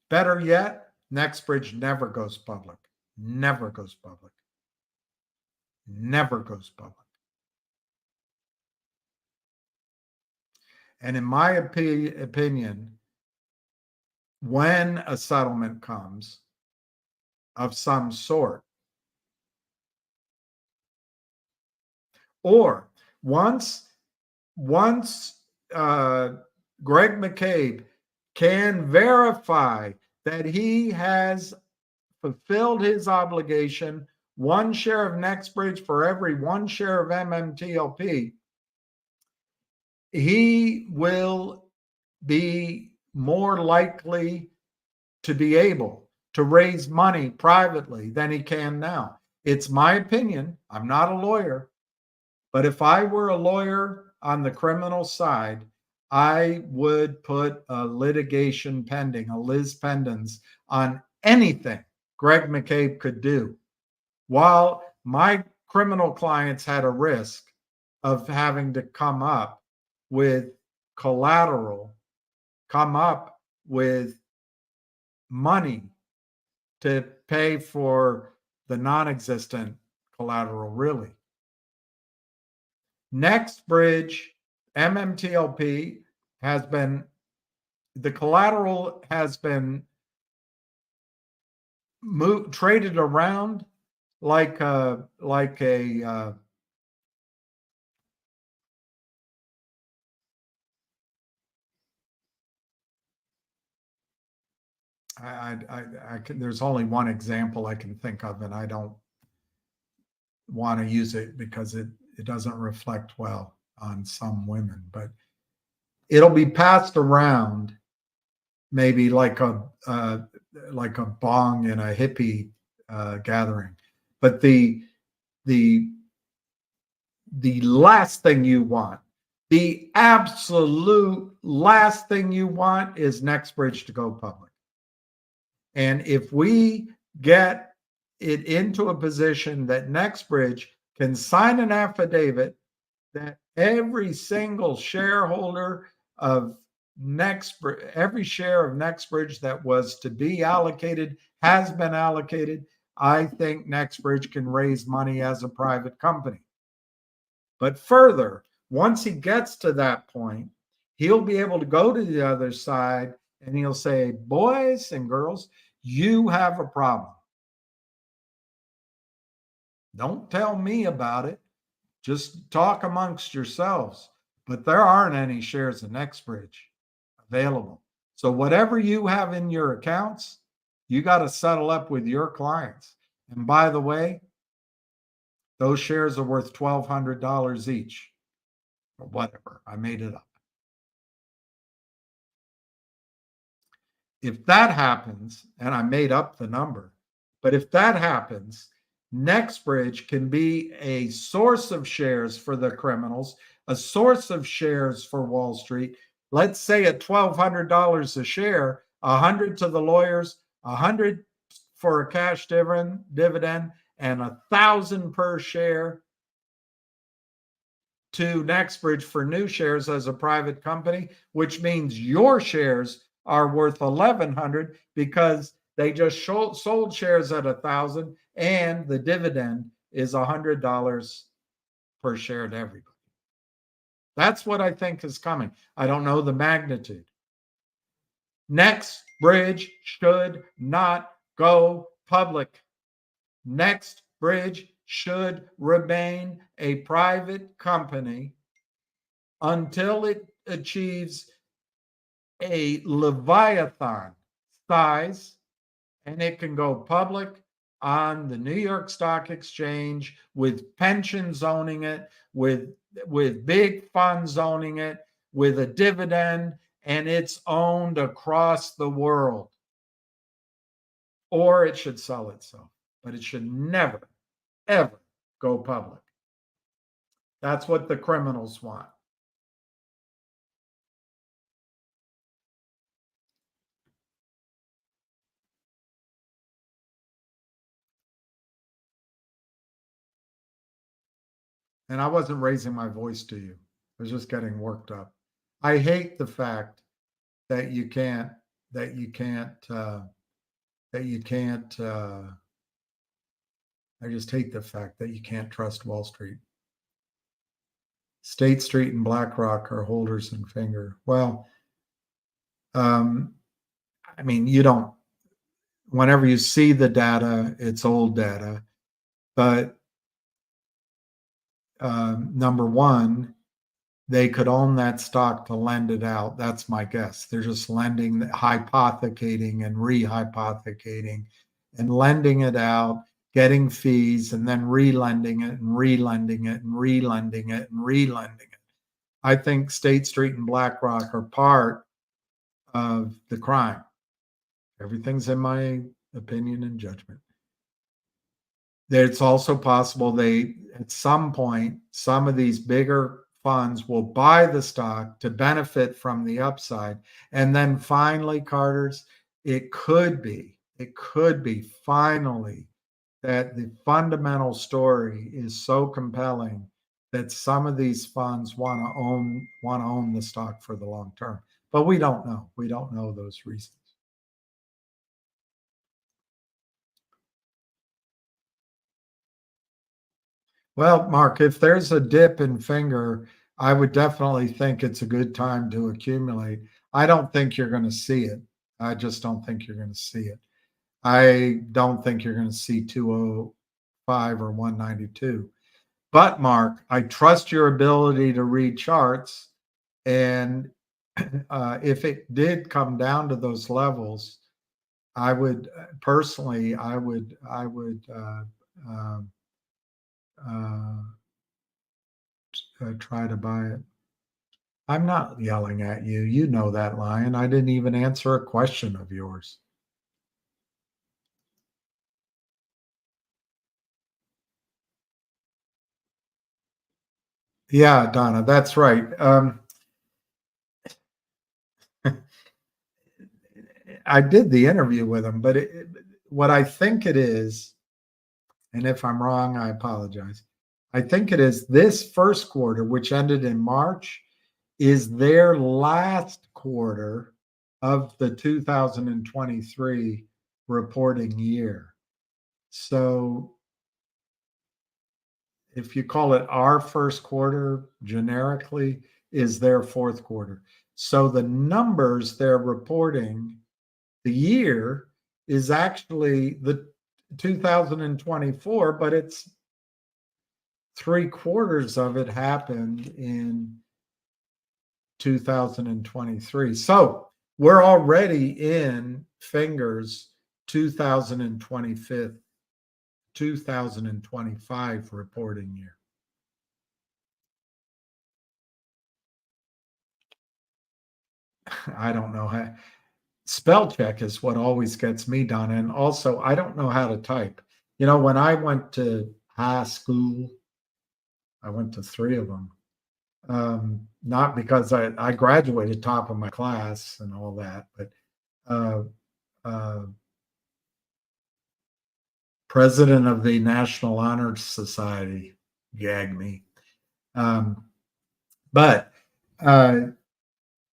S4: Better yet, Nextbridge never goes public. Never goes public. Never goes public. And in my opinion, when a settlement comes of some sort, or once Greg McCabe can verify that he has fulfilled his obligation, 1 share of Nextbridge for every 1 share of MMTLP, he will be more likely to be able to raise money privately than he can now. It's my opinion. I'm not a lawyer, but if I were a lawyer on the criminal side, I would put a litigation pending, a lis pendens on anything Greg McCabe could do, while my criminal clients had a risk of having to come up with collateral, come up with money to pay for the non-existent collateral, really. Nextbridge, MMTLP has been, the collateral has been traded around like a there's only one example I can think of, and I don't want to use it because it doesn't reflect well on some women, but it'll be passed around maybe like a bong in a hippie gathering. But the last thing you want, the absolute last thing you want is Nextbridge to go public. And if we get it into a position that Nextbridge can sign an affidavit that every single shareholder of Nextbridge, every share of Nextbridge that was to be allocated has been allocated, I think Nextbridge can raise money as a private company. But further, once he gets to that point, he'll be able to go to the other side and he'll say, boys and girls, you have a problem. Don't tell me about it. Just talk amongst yourselves. But there aren't any shares of Nextbridge available. So whatever you have in your accounts, you got to settle up with your clients. And by the way, those shares are worth $1,200 each or whatever. I made it up. If that happens, and I made up the number, but if that happens, Nextbridge can be a source of shares for the criminals, a source of shares for Wall Street. Let's say at $1,200 a share, 100 to the lawyers, 100 for a cash dividend, and 1,000 per share to Nextbridge for new shares as a private company, which means your shares are worth 1,100 because they just sold shares at 1,000 and the dividend is $100 per share to everybody. That's what I think is coming. I don't know the magnitude. Nextbridge should not go public. Nextbridge should remain a private company until it achieves a Leviathan size, and it can go public on the New York Stock Exchange with pensions owning it, with big funds owning it, with a dividend, and it's owned across the world. Or it should sell itself, but it should never, ever go public. That's what the criminals want. And I wasn't raising my voice to you. I was just getting worked up. I hate the fact that you can't, I just hate the fact that you can't trust Wall Street. State Street and BlackRock are holders and finger. Well, I mean, you don't, whenever you see the data, it's old data. But number one, they could own that stock to lend it out. That's my guess. They're just lending, hypothecating and rehypothecating and lending it out, getting fees, and then relending it and relending it and relending it and relending it. I think State Street and BlackRock are part of the crime. Everything's in my opinion and judgment. It's also possible they, at some point, some of these bigger funds will buy the stock to benefit from the upside. And then finally, Carters, it could be finally that the fundamental story is so compelling that some of these funds want to own the stock for the long term. But we don't know. We don't know those reasons. Well, Mark, if there's a dip in finger, I would definitely think it's a good time to accumulate. I don't think you're going to see it. I just don't think you're going to see it. I don't think you're going to see 205 or 192. But Mark, I trust your ability to read charts. And if it did come down to those levels, I would personally, I would try to buy it. I'm not yelling at you. You know that, Lion. I didn't even answer a question of yours. Yeah, Donna, that's right. I did the interview with him, but what I think it is, and if I'm wrong, I apologize. I think it is this first quarter, which ended in March, is their last quarter of the 2023 reporting year. So if you call it our first quarter generically is their fourth quarter. So the numbers they're reporting, the year is actually the 2024, but it's 3/4 of it happened in 2023. So we're already in Fingers 2025 reporting year. I don't know how. Spell check is what always gets me done. And also, I don't know how to type. You know, when I went to high school, I went to 3 of them. Not because I graduated top of my class and all that, but president of the National Honor Society, gag me. But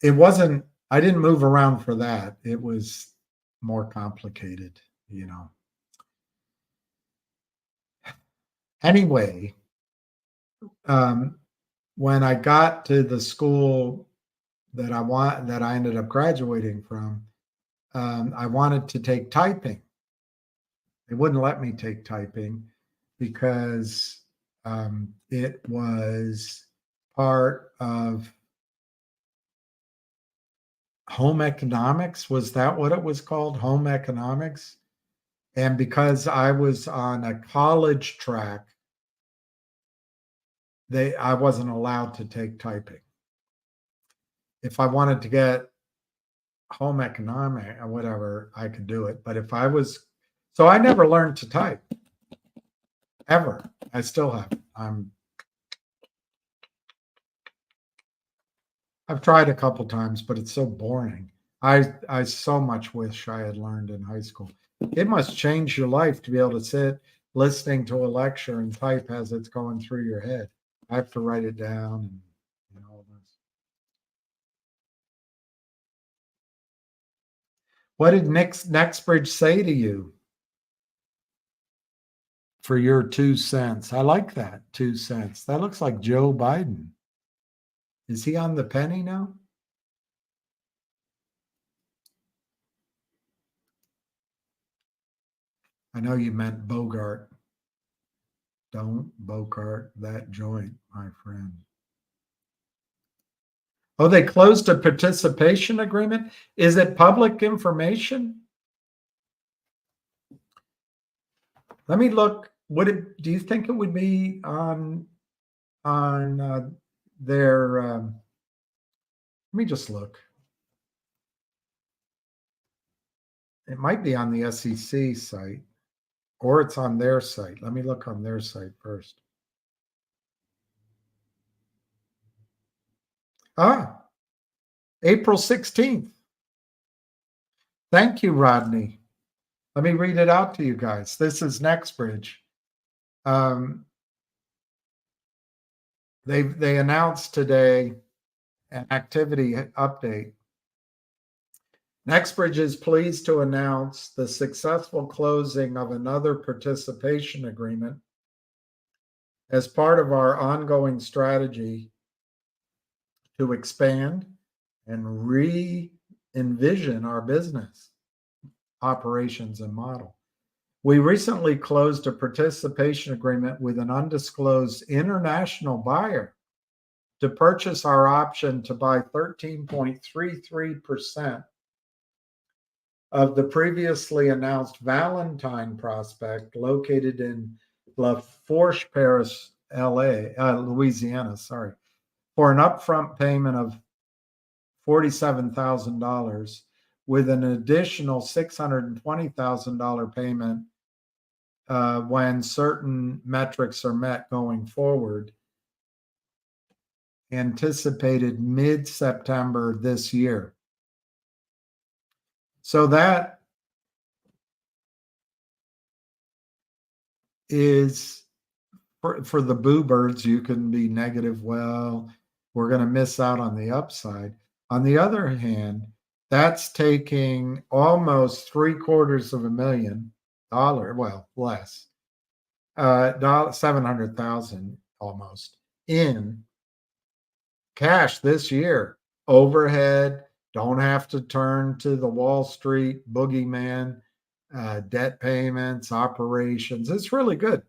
S4: it wasn't, I didn't move around for that. It was more complicated, you know. Anyway, when I got to the school that I ended up graduating from, I wanted to take typing. They wouldn't let me take typing because it was part of home economics. Was that what it was called? Home economics? And because I was on a college track, I wasn't allowed to take typing. If I wanted to get home economic or whatever, I could do it. But if I was, so I never learned to type ever. I still haven't. I've tried a couple times, but it's so boring. I so much wish I had learned in high school. It must change your life to be able to sit listening to a lecture and type as it's going through your head. I have to write it down and all this. What did Nextbridge say to you for your 2 cents? I like that, 2 cents. That looks like Joe Biden. Is he on the penny now? I know you meant Bogart. Don't Bogart that joint, my friend. Oh, they closed a participation agreement? Is it public information? Let me look. Do you think it would be on their? Let me just look. It might be on the SEC site, or it's on their site. Let me look on their site first. April 16th. Thank you, Rodney. Let me read it out to you guys. This is Nextbridge. They announced today an activity update. Nextbridge is pleased to announce the successful closing of another participation agreement as part of our ongoing strategy to expand and re-envision our business operations and model. We recently closed a participation agreement with an undisclosed international buyer to purchase our option to buy 13.33% of the previously announced Valentine prospect located in La Fourche Parish, Louisiana, for an upfront payment of $47,000 with an additional $620,000 payment when certain metrics are met going forward, anticipated mid-September this year. So that is for the boo birds. You can be negative. Well, we're going to miss out on the upside. On the other hand, that's taking almost $750,000 well, less, 700,000 almost in cash this year. Overhead, don't have to turn to the Wall Street boogeyman, debt payments, operations. It's really good.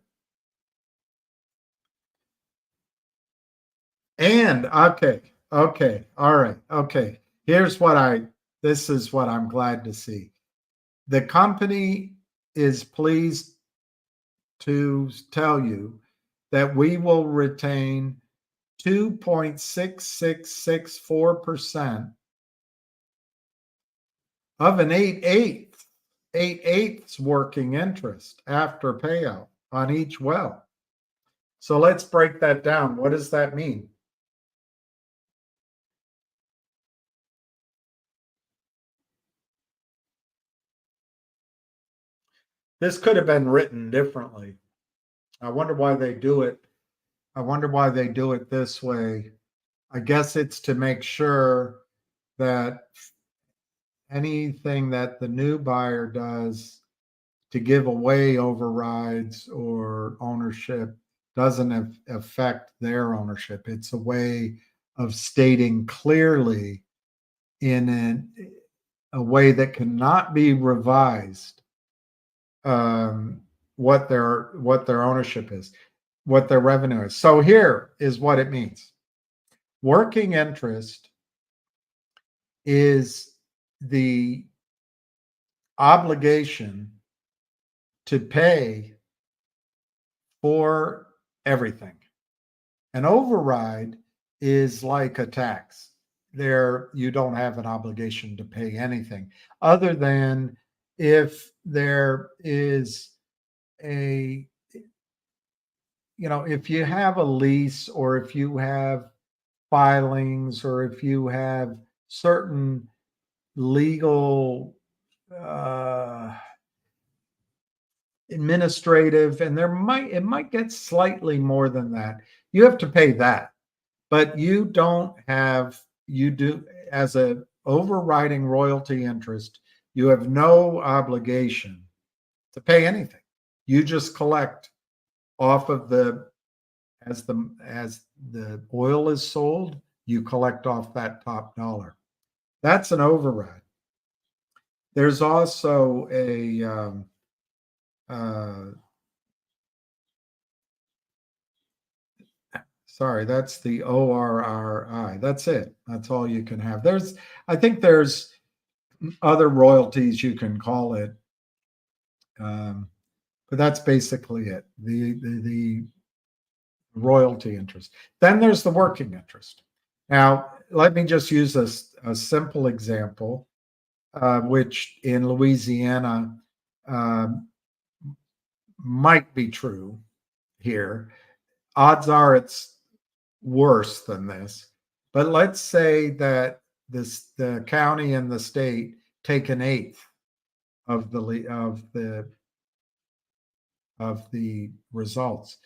S4: And okay, all right, okay. This is what I'm glad to see. The company is pleased to tell you that we will retain 2.6664% of an 8/8 working interest after payout on each well. So let's break that down. What does that mean? This could have been written differently. I wonder why they do it. I wonder why they do it this way. I guess it's to make sure that anything that the new buyer does to give away overrides or ownership doesn't affect their ownership. It's a way of stating clearly in a way that cannot be revised, what their ownership is, what their revenue is. So here is what it means. Working interest is the obligation to pay for everything. An override is like a tax. There, you don't have an obligation to pay anything other than if there is a, if you have a lease or if you have filings or if you have certain legal, administrative, and it might get slightly more than that. You have to pay that, but you do as a overriding royalty interest, you have no obligation to pay anything. You just collect off of as the oil is sold, you collect off that top dollar. That's an override. There's also a sorry, that's the ORRI. That's it. That's all you can have. I think there's other royalties you can call it, but that's basically it. The royalty interest. Then there's the working interest. Now, let me just use a simple example, which in Louisiana might be true here. Odds are it's worse than this. But let's say that the county and the state take an eighth of the results.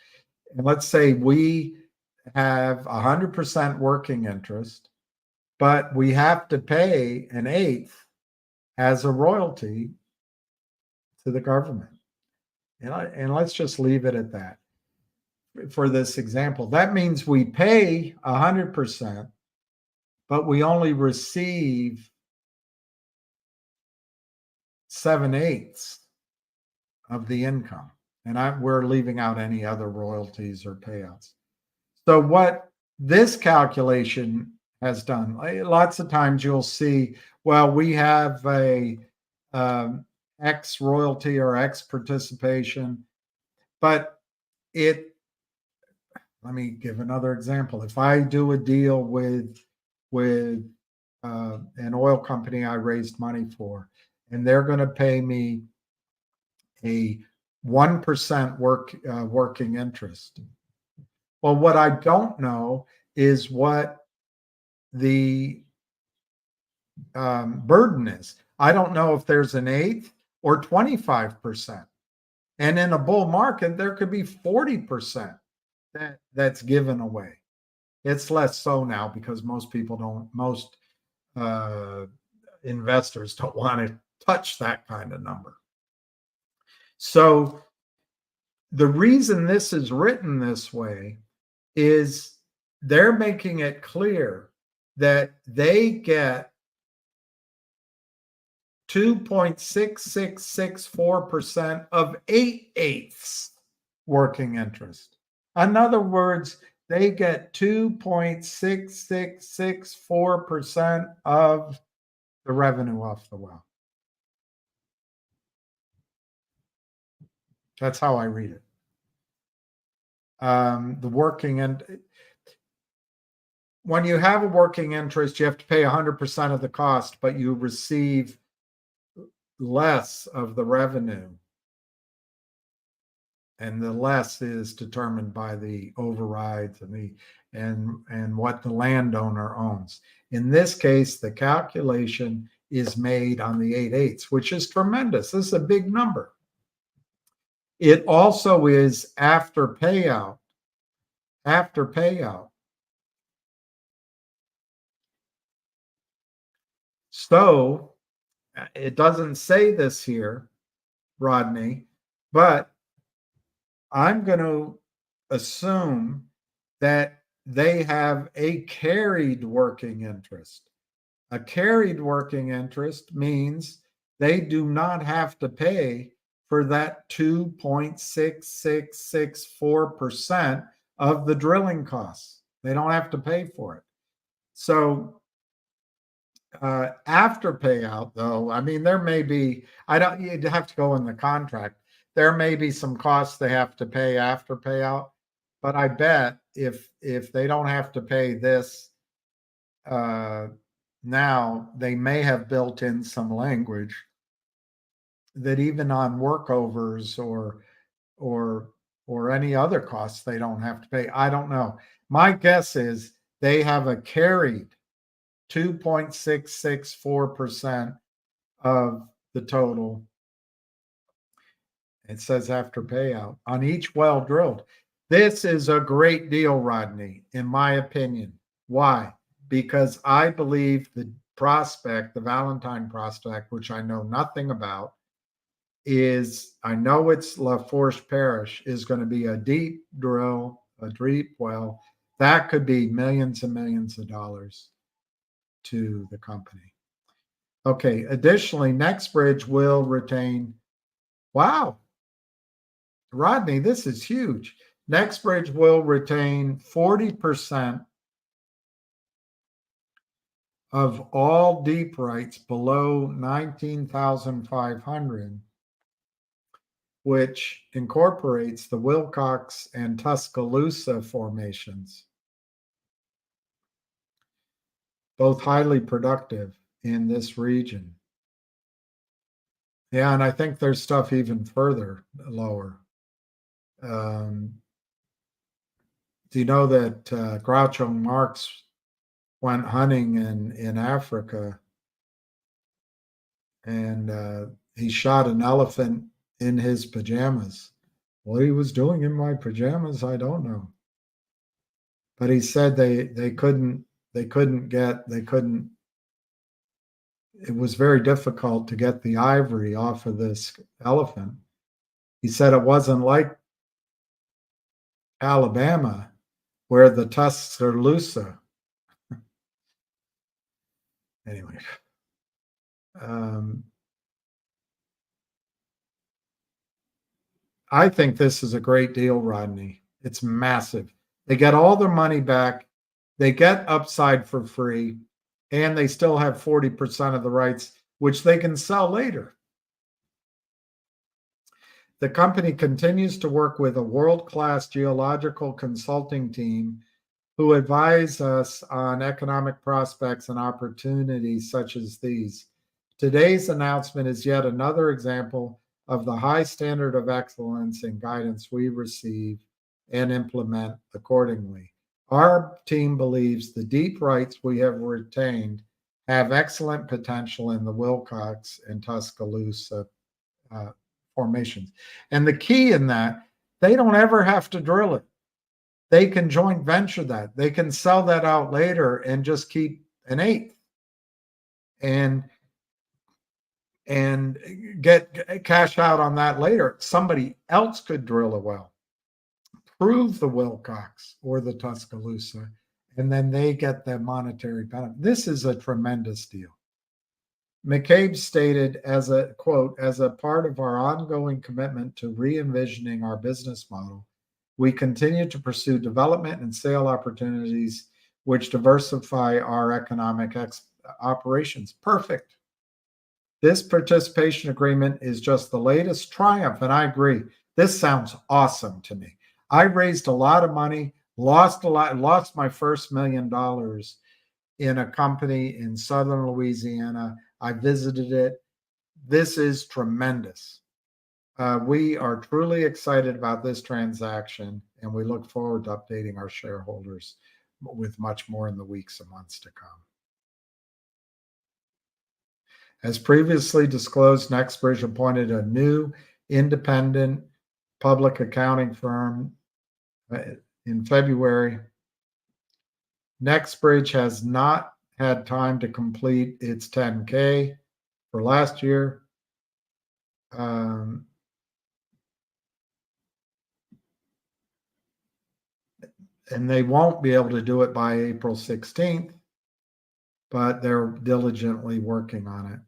S4: And let's say we have 100% working interest, but we have to pay an eighth as a royalty to the government. And let's just leave it at that for this example. That means we pay 100%, but we only receive 7/8 of the income. And we're leaving out any other royalties or payouts. So what this calculation has done, lots of times you'll see, well, we have a X royalty or X participation, but let me give another example. If I do a deal with an oil company I raised money for, and they're going to pay me a 1% working interest. Well, what I don't know is what the burden is. I don't know if there's an eighth or 25%. And in a bull market, there could be 40% that's given away. It's less so now because most investors don't want to touch that kind of number. So the reason this is written this way is they're making it clear that they get 2.6664% of 8/8 working interest. In other words, they get 2.6664% of the revenue off the well. That's how I read it. The working and when you have a working interest, you have to pay 100% of the cost, but you receive less of the revenue. And the less is determined by the overrides and what the landowner owns. In this case, the calculation is made on the 8/8, which is tremendous. This is a big number. It also is after payout. After payout. So it doesn't say this here, Rodney, but I'm going to assume that they have a carried working interest. A carried working interest means they do not have to pay for that 2.6664% of the drilling costs. They don't have to pay for it. So after payout, though, I mean, there may be, you'd have to go in the contract. There may be some costs they have to pay after payout, but I bet if they don't have to pay this now, they may have built in some language that even on workovers or any other costs they don't have to pay. I don't know. My guess is they have a carried 2.664% of the total. It says after payout on each well drilled. This is a great deal, Rodney, in my opinion. Why? Because I believe the prospect, the Valentine prospect, which I know nothing about, I know it's Lafourche Parish, is going to be a deep drill, a deep well. That could be millions and millions of dollars to the company. Okay, additionally, Nextbridge will retain, wow, Rodney, this is huge. Nextbridge will retain 40% of all deep rights below 19,500, which incorporates the Wilcox and Tuscaloosa formations, both highly productive in this region. Yeah, and I think there's stuff even further lower. Do you know that Groucho Marx went hunting in Africa and he shot an elephant in his pajamas? What he was doing in my pajamas, I don't know. But he said they couldn't, it was very difficult to get the ivory off of this elephant. He said it wasn't like Alabama, where the tusks are looser. Anyway, I think this is a great deal, Rodney. It's massive. They get all their money back. They get upside for free, and they still have 40% of the rights, which they can sell later. The company continues to work with a world-class geological consulting team who advise us on economic prospects and opportunities such as these. Today's announcement is yet another example of the high standard of excellence and guidance we receive and implement accordingly. Our team believes the deep rights we have retained have excellent potential in the Wilcox and Tuscaloosa formations. And the key in that, they don't ever have to drill it. They can joint venture that. They can sell that out later and just keep an eighth. And and get cash out on that later. Somebody else could drill a well, prove the Wilcox or the Tuscaloosa, and then they get the monetary benefit. This is a tremendous deal. McCabe stated, as a quote, as a part of our ongoing commitment to re-envisioning our business model, we continue to pursue development and sale opportunities which diversify our economic operations. Perfect. This participation agreement is just the latest triumph, and I agree. This sounds awesome to me. I raised a lot of money, lost my first $1 million in a company in southern Louisiana. I visited it. This is tremendous. We are truly excited about this transaction, and we look forward to updating our shareholders with much more in the weeks and months to come. As previously disclosed, Nextbridge appointed a new independent public accounting firm in February. Nextbridge has not had time to complete its 10K for last year. And they won't be able to do it by April 16th, but they're diligently working on it.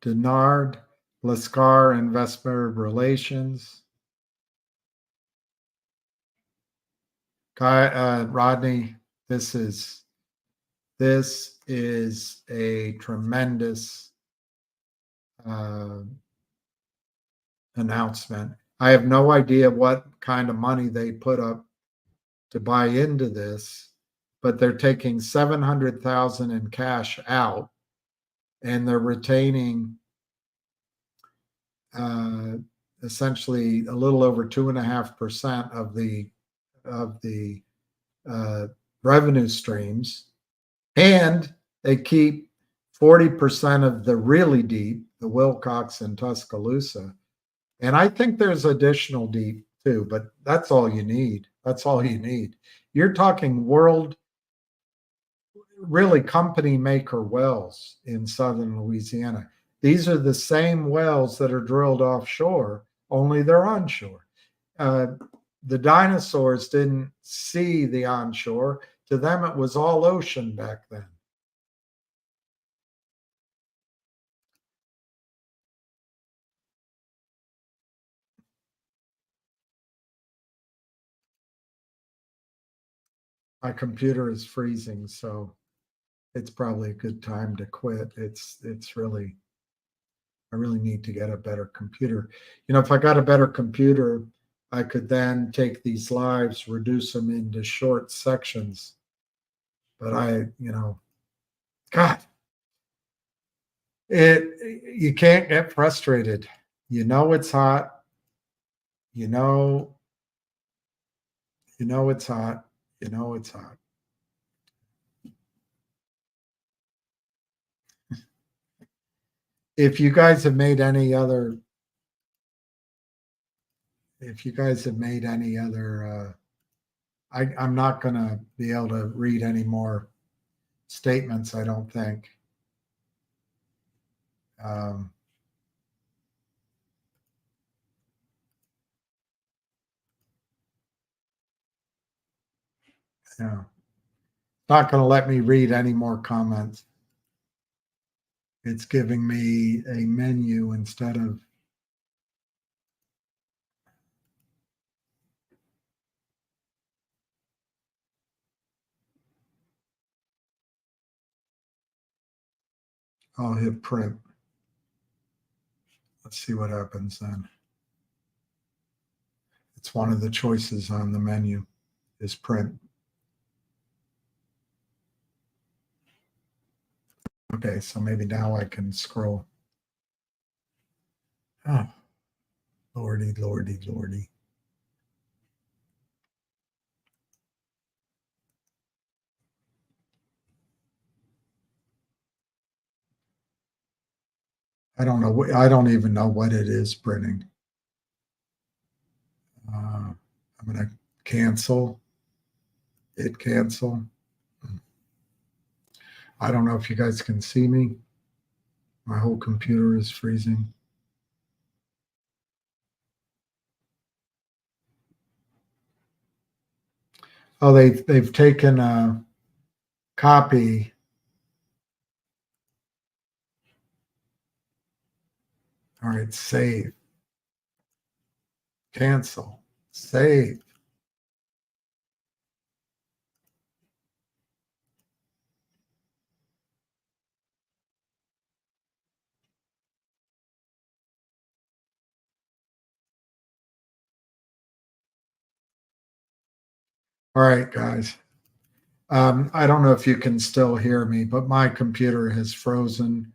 S4: Denard Lascar, Investor Relations. Rodney, this is a tremendous announcement. I have no idea what kind of money they put up to buy into this, but they're taking $700,000 in cash out, and they're retaining essentially a little over 2.5% of the revenue streams, and they keep 40% of the really deep, the Wilcox and Tuscaloosa. And I think there's additional deep too, but that's all you need. That's all you need. You're talking really company maker wells in southern Louisiana. These are the same wells that are drilled offshore, only they're onshore. The dinosaurs didn't see the onshore. To them, it was all ocean back then. My computer is freezing, so it's probably a good time to quit. It's really, I really need to get a better computer. If I got a better computer, I could then take these lives, reduce them into short sections. But God, you can't get frustrated. It's hot. It's hot. It's hot. If you guys have made any other, I'm not going to be able to read any more statements, I don't think. Yeah. Not going to let me read any more comments. It's giving me a menu instead of. I'll hit print. Let's see what happens then. It's one of the choices on the menu is print. Okay, so maybe now I can scroll. Oh, lordy, lordy, lordy. I don't know. I don't even know what it is printing. I'm going to cancel. Hit cancel. I don't know if you guys can see me. My whole computer is freezing. Oh, they've taken a copy. All right, save. Cancel. Save. All right, guys. I don't know if you can still hear me, but my computer has frozen.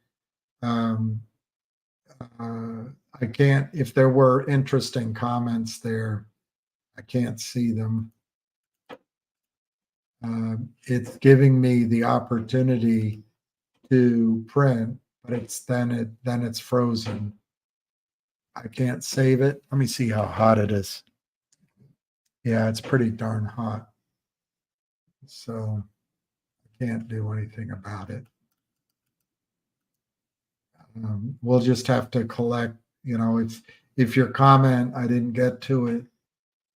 S4: Um, I can't, if there were interesting comments there, I can't see them. It's giving me the opportunity to print, but then it's frozen. I can't save it. Let me see how hot it is. Yeah, it's pretty darn hot. So I can't do anything about it. We'll just have to collect, if your comment, I didn't get to it,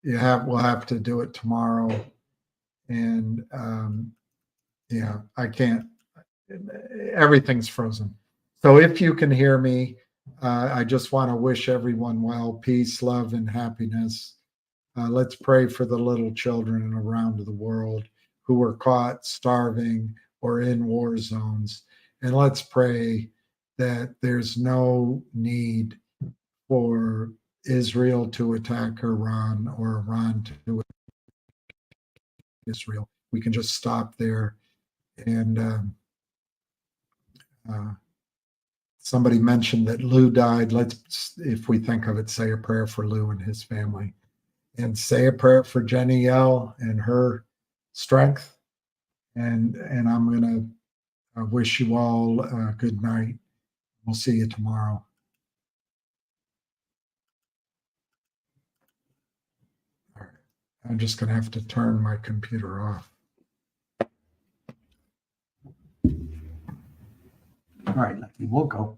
S4: we'll have to do it tomorrow. And yeah, I can't, everything's frozen. So if you can hear me, I just want to wish everyone well, peace, love, and happiness. Let's pray for the little children around the world who were caught starving or in war zones. And let's pray that there's no need for Israel to attack Iran or Iran to attack Israel. We can just stop there. And somebody mentioned that Lou died. Let's, if we think of it, say a prayer for Lou and his family. And say a prayer for Jenny L and her strength. And I'm going to wish you all a good night. We'll see you tomorrow. All right. I'm just going to have to turn my computer off. All right, Lucky, we'll go.